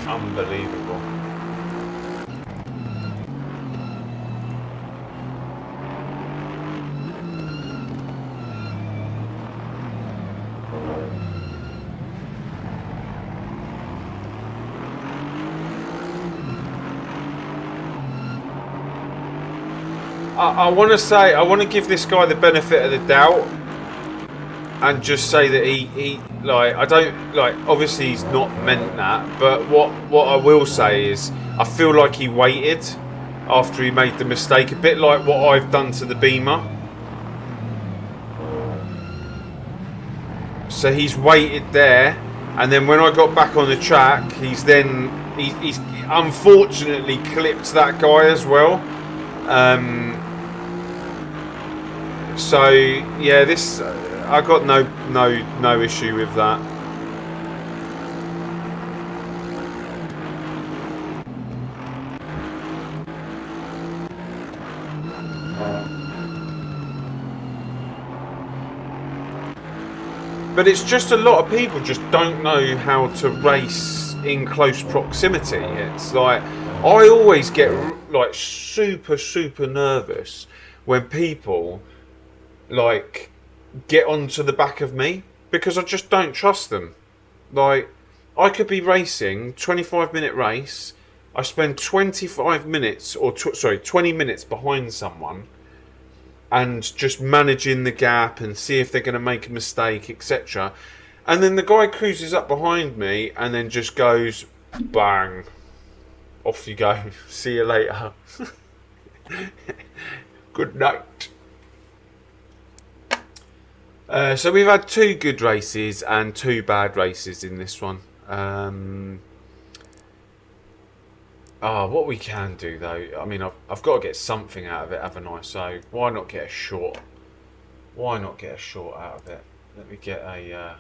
Unbelievable. I want to say, I want to give this guy the benefit of the doubt and just say that he like, I don't, like, obviously he's not meant that, but what I will say is I feel like he waited after he made the mistake, a bit like what I've done to the Beamer. So he's waited there, and then when I got back on the track, he's unfortunately clipped that guy as well. So yeah, this I got no issue with that. But it's just a lot of people just don't know how to race in close proximity. It's like, I always get like super nervous when people like get onto the back of me, because I just don't trust them. Like, I could be racing 25-minute race, I spend 25 minutes or 20 minutes behind someone and just managing the gap and see if they're going to make a mistake, etc. And then the guy cruises up behind me and then just goes bang, off you go, see you later. Good night. So we've had 2 good races and 2 bad races in this one. What we can do though, I mean, I've got to get something out of it, haven't I? So why not get a short? Why not get a short out of it? Let me get a.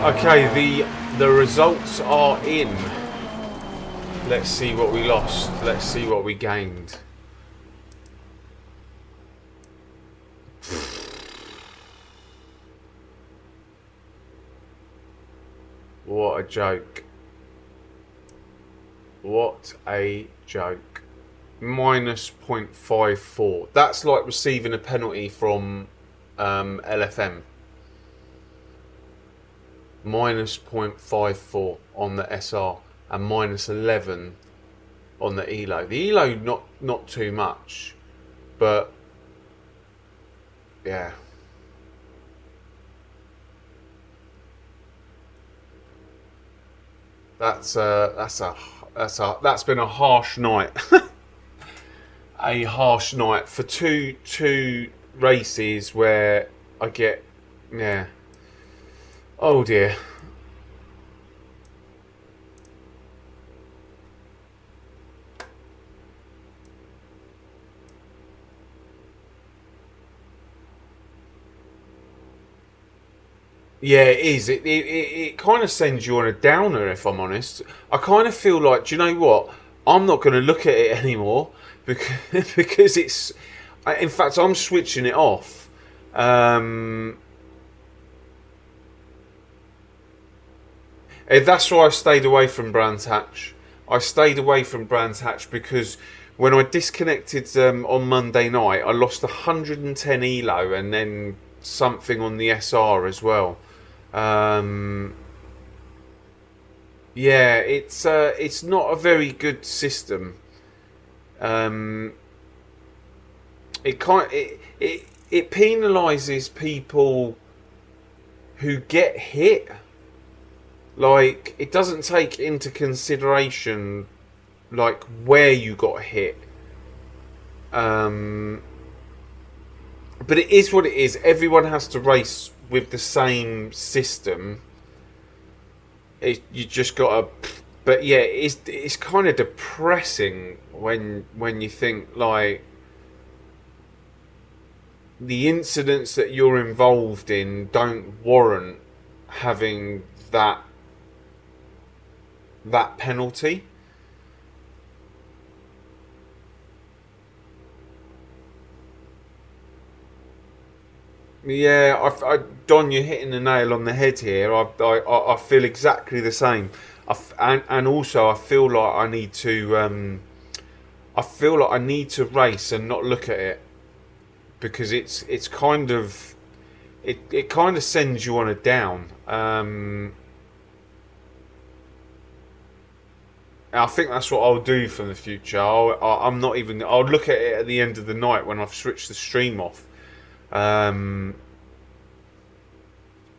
Okay, the results are in. Let's see what we lost. Let's see what we gained. What a joke. What a joke. Minus 0.54. That's like receiving a penalty from LFM. Minus 0.54 on the SR and minus 11 on the ELO. The ELO not too much, but yeah. That's been a harsh night. A harsh night for two races where I get, yeah. Oh dear. Yeah, it is. It kind of sends you on a downer, if I'm honest. I kind of feel like, do you know what? I'm not going to look at it anymore because it's. In fact, I'm switching it off. That's why I stayed away from Brands Hatch. I stayed away from Brands Hatch because when I disconnected on Monday night, I lost 110 ELO and then something on the SR as well. Yeah, it's not a very good system. It penalises people who get hit. Like, it doesn't take into consideration like where you got hit. But it is what it is. Everyone has to race with the same system. You just gotta. But yeah, it's kind of depressing when you think like the incidents that you're involved in don't warrant having that penalty. Yeah, Don, you're hitting the nail on the head here. I feel exactly the same. And also I feel like I need to race and not look at it because it's kind of it kind of sends you on a down. I think that's what I'll do for the future. I'll look at it at the end of the night when I've switched the stream off.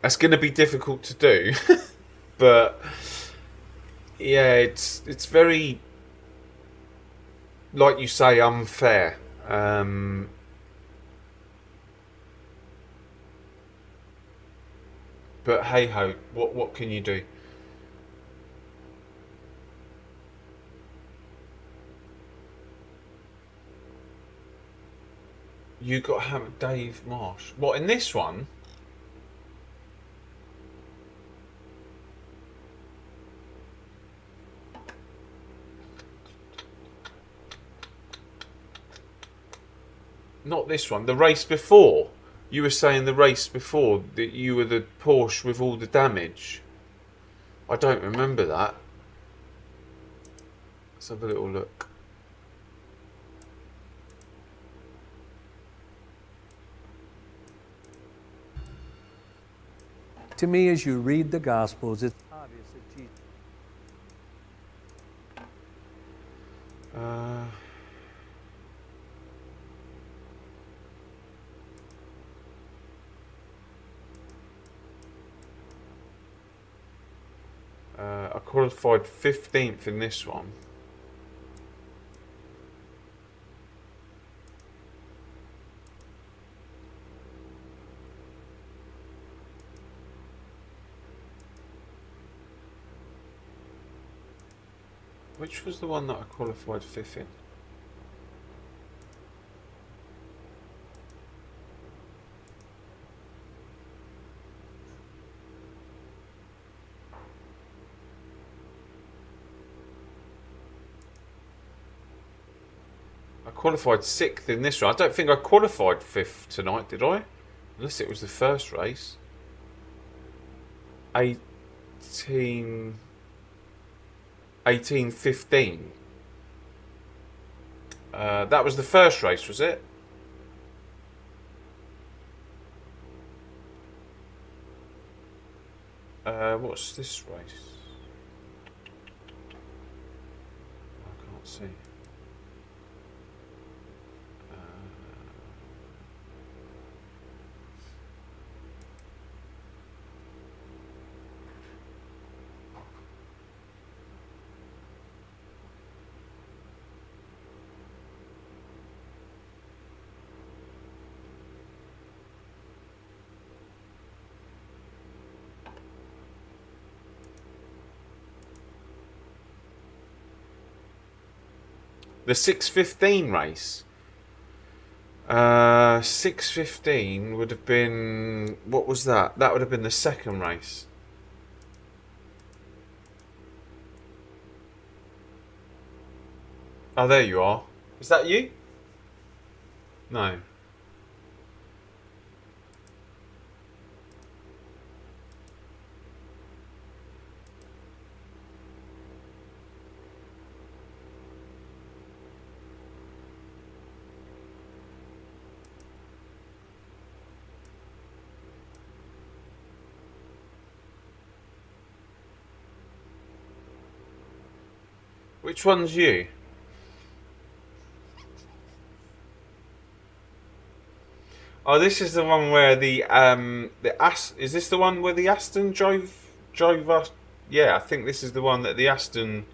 That's going to be difficult to do, but yeah, it's very, like you say, unfair. But hey ho, what can you do? You got Dave Marsh. What, in this one? Not this one. The race before. You were saying the race before that you were the Porsche with all the damage. I don't remember that. Let's have a little look. To me, as you read the Gospels, it's obvious that Jesus. I qualified 15th in this one. Which was the one that I qualified 5th in? I qualified 6th in this one. I don't think I qualified 5th tonight, did I? Unless it was the first race. 1815. That was the first race, was it? What's this race? I can't see. The 6:15 race. 6:15 would have been, what was that? That would have been the second race. Oh, there you are. Is that you? No. Which one's you? Oh, this is the one where the is this the one where the Aston drove us? Yeah, I think this is the one that the Aston.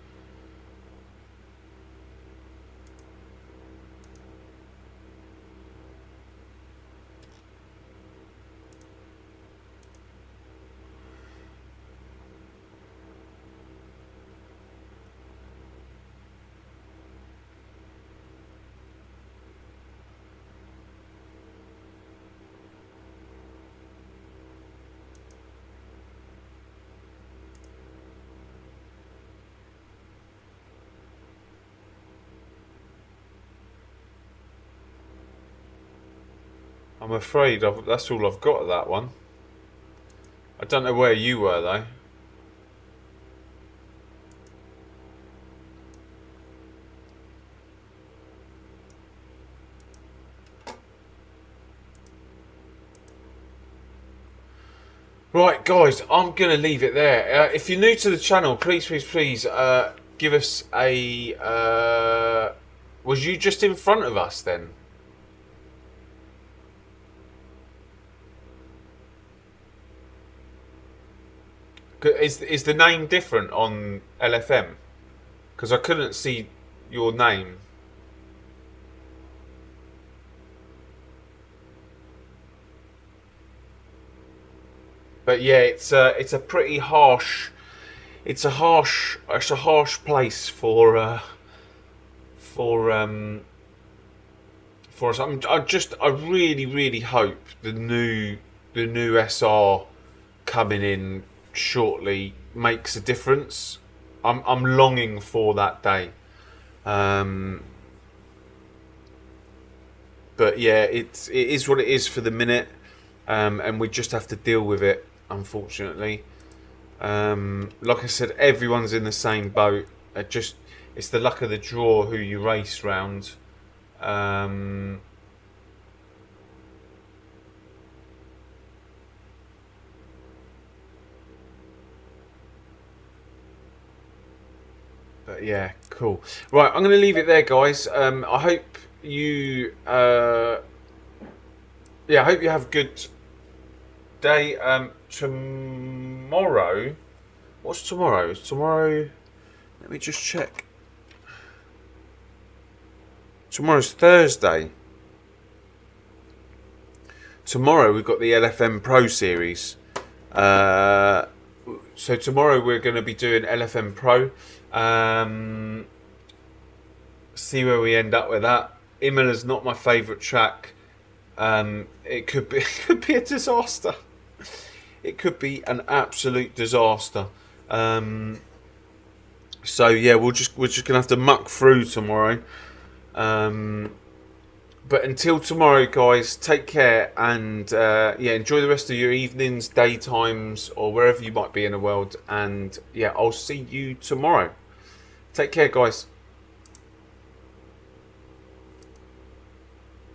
I'm afraid that's all I've got of that one. I don't know where you were though. Right, guys, I'm going to leave it there. If you're new to the channel, please give us a... was you just in front of us then? Is the name different on LFM? Because I couldn't see your name. But yeah, it's a pretty harsh. It's a harsh place for us. I really hope the new SR coming in shortly makes a difference. I'm longing for that day. But yeah, it is what it is for the minute, and we just have to deal with it, unfortunately. Like I said, everyone's in the same boat. It's the luck of the draw who you race round. But yeah, cool. Right, I'm going to leave it there, guys. I hope you I hope you have a good day. Tomorrow, what's tomorrow? Tomorrow, let me just check. Tomorrow's Thursday. Tomorrow we've got the LFM Pro series. So tomorrow we're going to be doing LFM Pro. See where we end up with that. Imola's not my favourite track. It could be a disaster. It could be an absolute disaster. So yeah, we're just gonna have to muck through tomorrow. But until tomorrow, guys, take care and yeah, enjoy the rest of your evenings, daytimes, or wherever you might be in the world. And yeah, I'll see you tomorrow. Take care, guys.